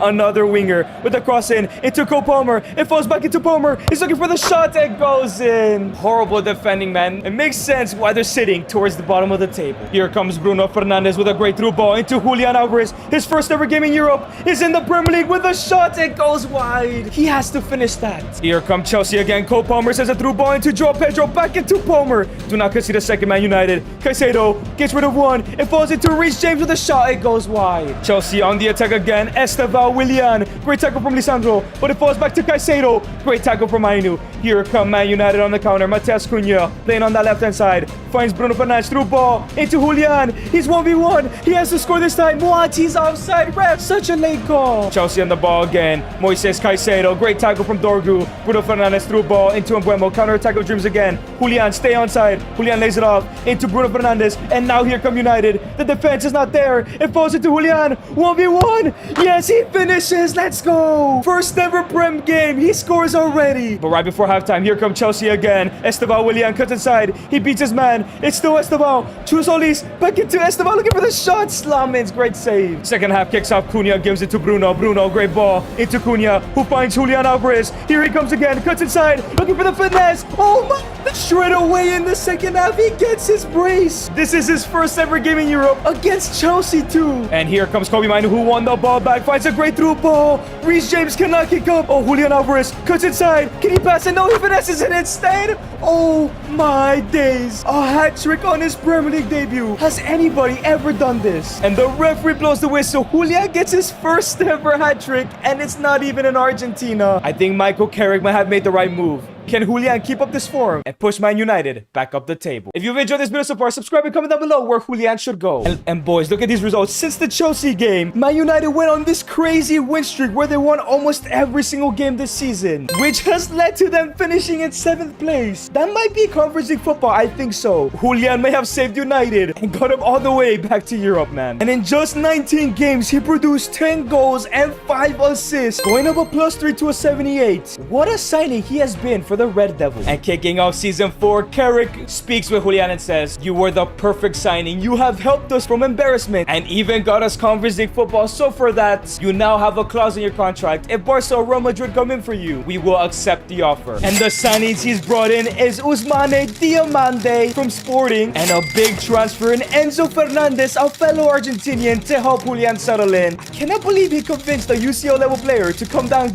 another winger with a cross in. Into Cole Palmer. It falls back into Palmer. He's looking for the shot. It goes in. Horrible defending, man. It makes sense why they're sitting towards the bottom of the table. Here comes Bruno Fernandes with a great through ball into Julian Alvarez. His first ever game in Europe is in the Premier League with a shot. It goes wide. He has to finish that. Here come Chelsea again. Cole Palmer sends a through ball into Joao Pedro. Back into Palmer. Do not concede a second, Man United. Caicedo gets rid of one. It falls into Reece James with a shot. It goes wide. Chelsea on on the attack again. Estevao Willian. Great tackle from Lisandro, but it falls back to Caicedo. Great tackle from Ainu. Here come Man United on the counter. Mateus Cunha playing on that left-hand side. Finds Bruno Fernandes through ball into Julian. He's 1v1. He has to score this time. Moati's offside. Ref, such a late call. Chelsea on the ball again. Moises Caicedo. Great tackle from Dorgu. Bruno Fernandes through ball into Mbeumo. Counter-attack of dreams again. Julian, stay onside. Julian lays it off into Bruno Fernandes. And now here come United. The defense is not there. It falls into Julian. 1v1. Yes, he finishes. Let's go. First ever Prem game. He scores already. But right before halftime, here come Chelsea again. Estevao Willian cuts inside. He beats his man. It's still Estevao. Chus Solis. Back into Estevao. Looking for the shot. Slamins. Great save. Second half kicks off. Cunha gives it to Bruno. Bruno, great ball. Into Cunha, who finds Julian Alvarez. Here he comes again. Cuts inside. Looking for the finesse. Oh my. Straight away in the second half, he gets his brace. This is his first ever game in Europe against Chelsea too. And here comes Kobbie Mainoo, who won the ball back. Finds a great through ball. Reece James cannot kick up. Oh, Julian Alvarez cuts inside. Can he pass it? No, he finesses it instead. Oh my days. A hat trick on his Premier League debut. Has anybody ever done this? And the referee blows the whistle. Julian gets his first ever hat trick, and it's not even in Argentina. I think Michael Carrick might have made the right move. Can Julian keep up this form and push Man United back up the table? If you've enjoyed this video so far, subscribe and comment down below where Julian should go. And boys, look at these results. Since the Chelsea game, Man United went on this crazy win streak where they won almost every single game this season, which has led to them finishing in 7th place. That might be Conference League football, I think so. Julian may have saved United and got him all the way back to Europe, man. And in just 19 games, he produced 10 goals and 5 assists, going up a +3 to a 78. What a signing he has been for the Red Devils. And kicking off season 4, Carrick speaks with Julian and says, "You were the perfect signing. You have helped us from embarrassment and even got us Conference League football. So for that, you now have a clause in your contract. If Barca or Real Madrid come in for you, we will accept the offer." And the signings he's brought in is Ousmane Diomande from Sporting and a big transfer in Enzo Fernandez, a fellow Argentinian, to help Julian settle in. I cannot believe he convinced a UCL level player to come down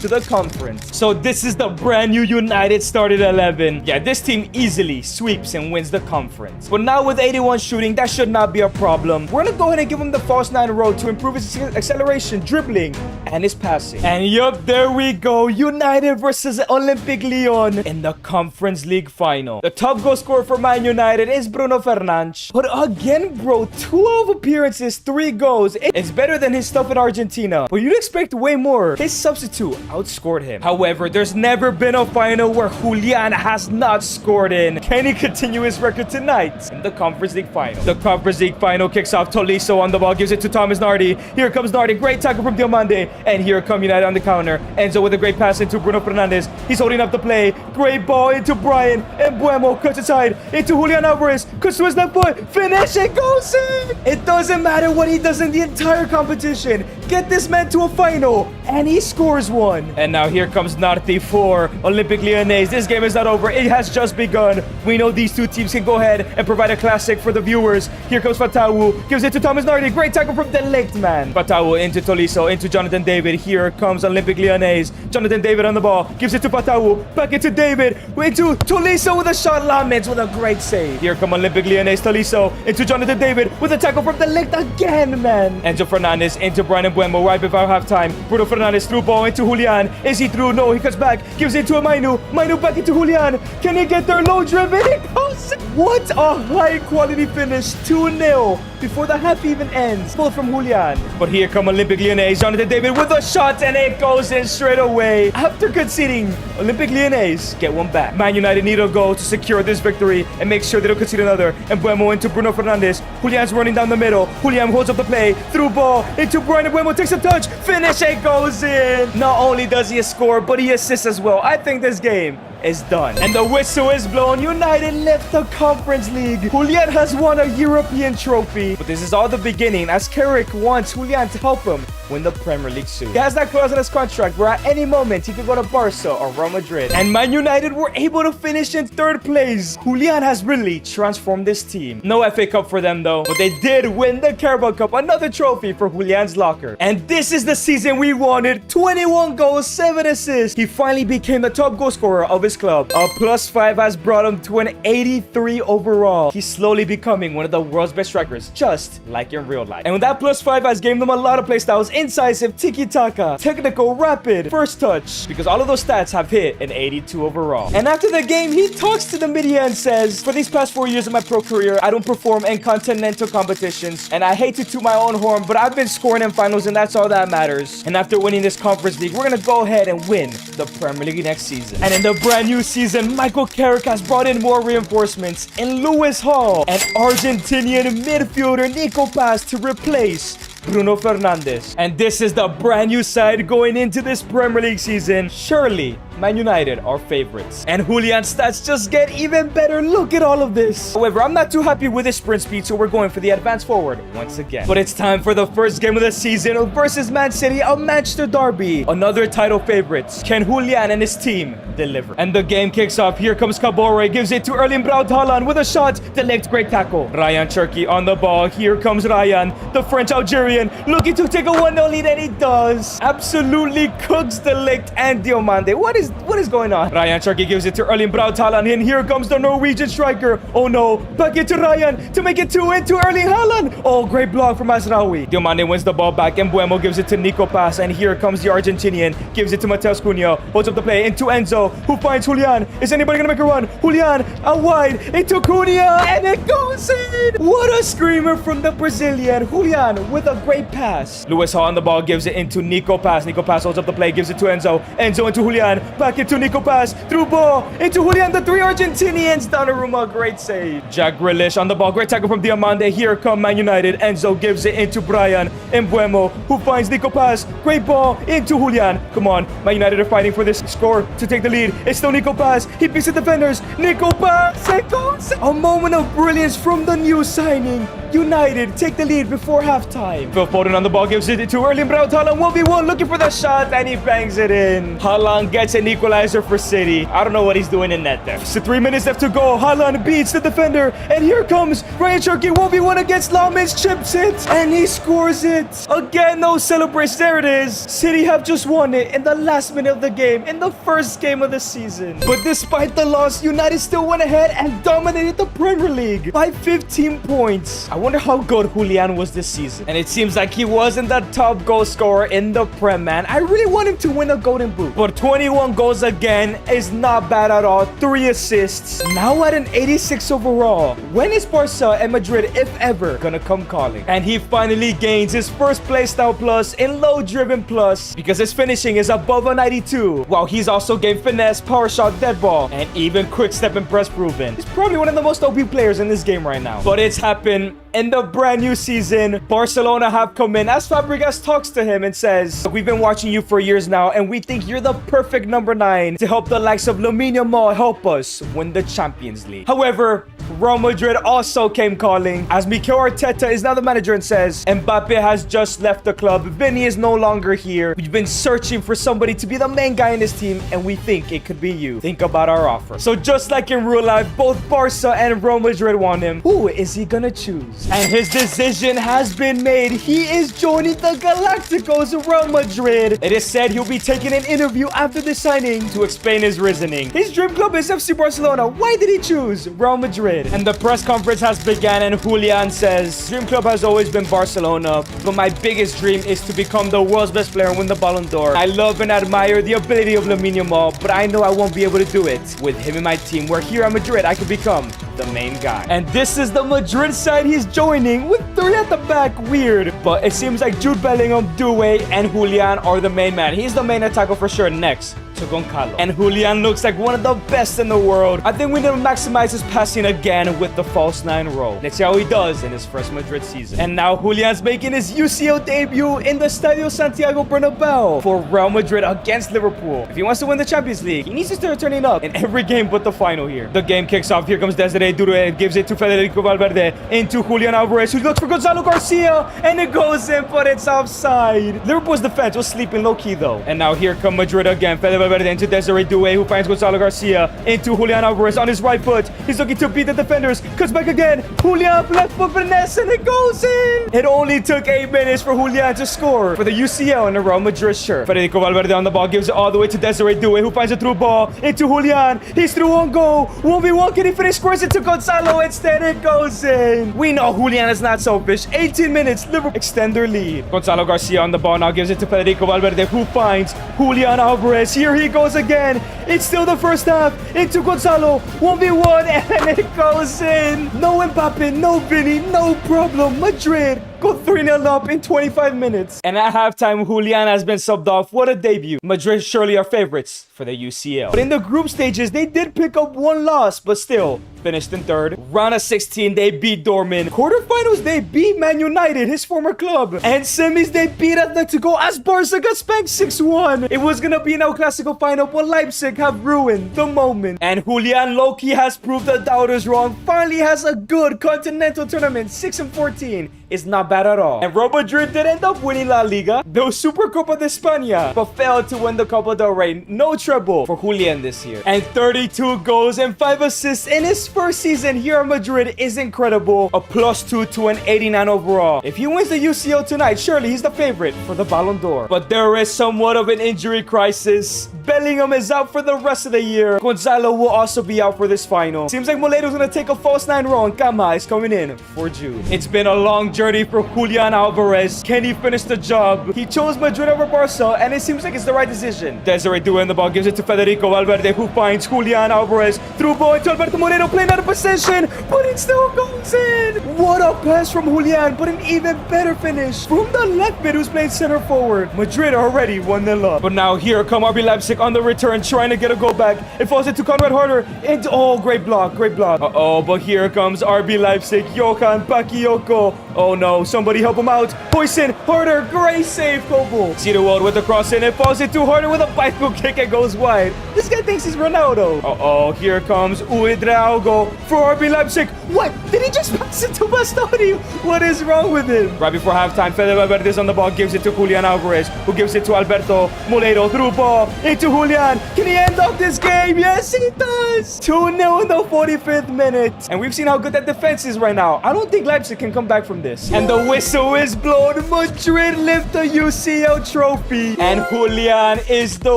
to the conference. So this is the brand new United started 11. Yeah, this team easily sweeps and wins the conference. But now with 81 shooting, that should not be a problem. We're gonna go ahead and give him the false 9 road to improve his acceleration, dribbling, and his passing. And yup, there we go. United versus Olympique Lyon in the Conference League final. The top goal scorer for Man United is Bruno Fernandes. But again, bro, 12 appearances, 3 goals. It's better than his stuff in Argentina. But you'd expect way more. His substitute outscored him. However, there's never been a final where Julian has not scored in. Can he continue his record tonight in the Conference League final? The Conference League final kicks off. Tolisso on the ball, gives it to Thomas Nardi. Here comes Nardi, great tackle from Diomande. And here come United on the counter. Enzo with a great pass into Bruno Fernandes. He's holding up the play. Great ball into Brian. And Mbeumo cuts inside into Julian Alvarez. Cuts to his left foot. Finish, it goes in! It doesn't matter what he does in the entire competition. Get this man to a final. And he scores one. And now here comes Nardi for Olympique Lyonnais. This game is not over. It has just begun. We know these two teams can go ahead and provide a classic for the viewers. Here comes Fatawu. Gives it to Thomas Nardi. Great tackle from De Ligt, man. Fatawu into Tolisso. Into Jonathan David. Here comes Olympique Lyonnais. Jonathan David on the ball. Gives it to Fatawu. Back into David. Into Tolisso with a shot. Lamens with a great save. Here come Olympique Lyonnais. Tolisso. Into Jonathan David. With a tackle from De Ligt again, man. Enzo Fernandez into Brian Mbeumo right before halftime. Bruno Fernandes through ball into Julian. Is he through? No, he cuts back. Gives it to Mainoo. Mainoo back into Julian. Can he get there? Low driven. It goes. What a high quality finish. 2-0 before the half even ends. Both from Julian. But here come Olympique Lyonnais. Jonathan David with a shot and it goes in straight away. After conceding, Olympique Lyonnais get one back. Man United need a goal to secure this victory and make sure they don't concede another. And Mbeumo into Bruno Fernandes. Julian's running down the middle. Julian holds up the play. Through ball into Brian. Mbeumo takes a touch. Finish, it goes in. Not only does he score, but he assists as well. I think this game is done. And the whistle is blown. United left the Conference League. Julian has won a European trophy. But this is all the beginning, as Carrick wants Julian to help him win the Premier League soon. He has that clause in his contract where at any moment he could go to Barca or Real Madrid. And Man United were able to finish in 3rd place. Julian has really transformed this team. No FA Cup for them though, but they did win the Carabao Cup, another trophy for Julian's locker. And this is the season we wanted. 21 goals, 7 assists. He finally became the top goal scorer of his this club. A +5 has brought him to an 83 overall. He's slowly becoming one of the world's best strikers, just like in real life. And with that +5 has given them a lot of playstyles: incisive, tiki-taka, technical, rapid, first touch, because all of those stats have hit an 82 overall. And after the game, he talks to the media and says, "For these past 4 years of my pro career, I don't perform in continental competitions, and I hate to toot my own horn, but I've been scoring in finals, and that's all that matters. And after winning this Conference League, we're gonna go ahead and win the Premier League next season." And in the brand new season, Michael Carrick has brought in more reinforcements in Lewis Hall and Argentinian midfielder Nico Paz to replace Bruno Fernandes. And this is the brand new side going into this Premier League season. Surely, Man United are favorites. And Julian's stats just get even better. Look at all of this. However, I'm not too happy with his sprint speed, so we're going for the advance forward once again. But it's time for the first game of the season versus Man City, a Manchester derby. Another title favorites. Can Julian and his team deliver? And the game kicks off. Here comes Kabore. Gives it to Erling Braut Haaland with a shot. Delict, great tackle. Ryan Cherki on the ball. Here comes Ryan, the French-Algerian, looking to take a 1-0 lead, and he does. Absolutely cooks Delict and Diomande. What is going on? Ryan Cherki gives it to Erling Braut Haaland, and here comes the Norwegian striker. Oh no, back into Ryan to make it 2 into Erling Haaland. Oh, great block from Mazraoui. Diomande wins the ball back, and Buemo gives it to Nico Paz, and here comes the Argentinian. Gives it to Mateus Cunha. Holds up the play into Enzo, who finds Julian. Is anybody gonna make a run? Julian out wide into Cunha, and it goes in. What a screamer from the Brazilian. Julian with a great pass. Lewis Hall on the ball, gives it into Nico Paz. Nico Paz holds up the play, gives it to Enzo. Enzo into Julian. Back into Nico Paz. Through ball into Julian. The 3 Argentinians. Donnarumma, great save. Jack Grealish on the ball. Great tackle from Diomande. Here come Man United. Enzo gives it into Brian Mbeumo, who finds Nico Paz. Great ball into Julian. Come on. Man United are fighting for this score to take the lead. It's still Nico Paz. He beats the defenders. Nico Paz. It goes. A moment of brilliance from the new signing. United take the lead before halftime. Phil Foden on the ball, gives it to Erling Braut Haaland. 1v1, looking for the shot, and he bangs it in. Haaland gets an equalizer for City. I don't know what he's doing in net there. So 3 minutes left to go. Haaland beats the defender, and here comes Ryan Cherki. 1v1 against Lammens, chips it, and he scores it. Again, no celebration. There it is. City have just won it in the last minute of the game, in the first game of the season. But despite the loss, United still went ahead and dominated the Premier League by 15 points. I wonder how good Julian was this season. And it seems like he wasn't the top goal scorer in the Prem, man. I really want him to win a Golden Boot. But 21 goals again is not bad at all. 3 assists. Now at an 86 overall. When is Barca and Madrid, if ever, gonna come calling? And he finally gains his first playstyle plus in low driven plus, because his finishing is above a 92. While he's also gained finesse, power shot, dead ball, and even quick step and press proven. He's probably one of the most OP players in this game right now. But it's happened. In the brand new season, Barcelona have come in as Fabregas talks to him and says, "We've been watching you for years now, and we think you're the perfect number 9 to help the likes of Lamine Yamal help us win the Champions League." However, Real Madrid also came calling, as Mikel Arteta is now the manager and says, "Mbappe has just left the club. Vinny is no longer here. We've been searching for somebody to be the main guy in this team, and we think it could be you. Think about our offer." So just like in real life, both Barca and Real Madrid want him. Who is he gonna choose? And his decision has been made. He is joining the Galacticos of Real Madrid. It is said he'll be taking an interview after the signing to explain his reasoning. His dream club is FC Barcelona. Why did he choose Real Madrid? And the press conference has begun, and Julian says, "Dream club has always been Barcelona, but my biggest dream is to become the world's best player and win the Ballon d'Or. I love and admire the ability of Lamine Yamal, but I know I won't be able to do it with him in my team, where here at Madrid I could become the main guy." And this is the Madrid side he's joining, with 3 at the back. Weird, but it seems like Jude Bellingham, Doué, and Julian are the main man. He's the main attacker for sure. Next to Goncalo. And Julian looks like one of the best in the world. I think we need to maximize his passing again with the false 9 role. Let's see how he does in his first Madrid season. And now Julian's making his UCL debut in the Stadio Santiago Bernabeu for Real Madrid against Liverpool. If he wants to win the Champions League, he needs to start turning up in every game but the final here. The game kicks off. Here comes Desiree Doué, gives it to Federico Valverde, into Julian Alvarez, who looks for Gonzalo Garcia, and it goes in, but it's offside. Liverpool's defense was sleeping low-key though. And now here come Madrid again. Federico Valverde into Desiree Doué, who finds Gonzalo Garcia into Julian Alvarez on his right foot. He's looking to beat the defenders. Cuts back again. Julian, left foot finesse, and it goes in. It only took 8 minutes for Julian to score for the UCL in a Real Madrid shirt. Federico Valverde on the ball, gives it all the way to Desiree Doué, who finds a through ball into Julian. He's through on goal. 1v1, can he finish? Scores it to Gonzalo. Instead, it goes in. We know Julian is not selfish. 18 minutes, Liverpool extend their lead. Gonzalo Garcia on the ball now, gives it to Federico Valverde, who finds Julian Alvarez. Here he goes again. It's still the first half. Into Gonzalo. 1v1, and it goes in. No Mbappe, no Vinny, no problem. Madrid go 3-0 up in 25 minutes. And at halftime, Julian has been subbed off. What a debut. Madrid surely are favorites for the UCL. But in the group stages, they did pick up one loss, but still finished in third. Round of 16, they beat Dortmund. Quarterfinals, they beat Man United, his former club. And semis, they beat Atletico as Barca got spanked 6-1. It was gonna be an El Clasico final, but Leipzig have ruined the moment. And Julian Loki has proved the doubters wrong. Finally has a good continental tournament. 6-14 is not bad at all. And Real Madrid did end up winning La Liga, the Supercopa de España, but failed to win the Copa del Rey. No treble for Julian this year. And 32 goals and 5 assists in his first season here at Madrid is incredible. A +2 to an 89 overall. If he wins the UCL tonight, surely he's the favorite for the Ballon d'Or. But there is somewhat of an injury crisis. Bellingham is out for the rest of the year. Gonzalo will also be out for this final. Seems like Moledo's gonna take a false 9 role, and Cama is coming in for Jude. It's been a long journey for Julian Alvarez. Can he finish the job? He chose Madrid over Barca, and it seems like it's the right decision. Desiree Doué in the ball, gives it to Federico Valverde, who finds Julian Alvarez. Through ball into Alberto Moreno, playing out of possession, but it still goes in. What a pass from Julian, but an even better finish from the left mid, who's playing center forward. Madrid already 1-0 up. But now here come RB Leipzig on the return, trying to get a goal back. It falls into Conrad Harder. And oh, great block, great block. Uh-oh, but here comes RB Leipzig, Johan Bakayoko. Oh no, somebody help him out. Poison, Harder, great save, Kobo. Cedarwold with the cross in, it falls into Harder with a bicycle kick and goes wide. This guy thinks he's Ronaldo. Uh-oh, here comes Uedraogo for RB Leipzig. What? Did he just pass it to Bastoni? What is wrong with him? Right before halftime, Fede Valverde is on the ball, gives it to Julian Alvarez, who gives it to Alberto Moledo. Through ball into Julian. Can he end up this game? Yes, he does. 2-0 in the 45th minute. And we've seen how good that defense is right now. I don't think Leipzig can come back from this. And the whistle is blown. Madrid lift the UCL trophy. And Julian is the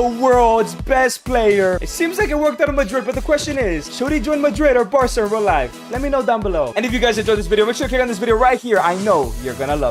world's best player. It seems like it worked out in Madrid, but the question is, should he join Madrid or Barca in real life? Let me know down below. And if you guys enjoyed this video, make sure to click on this video right here. I know you're gonna love it.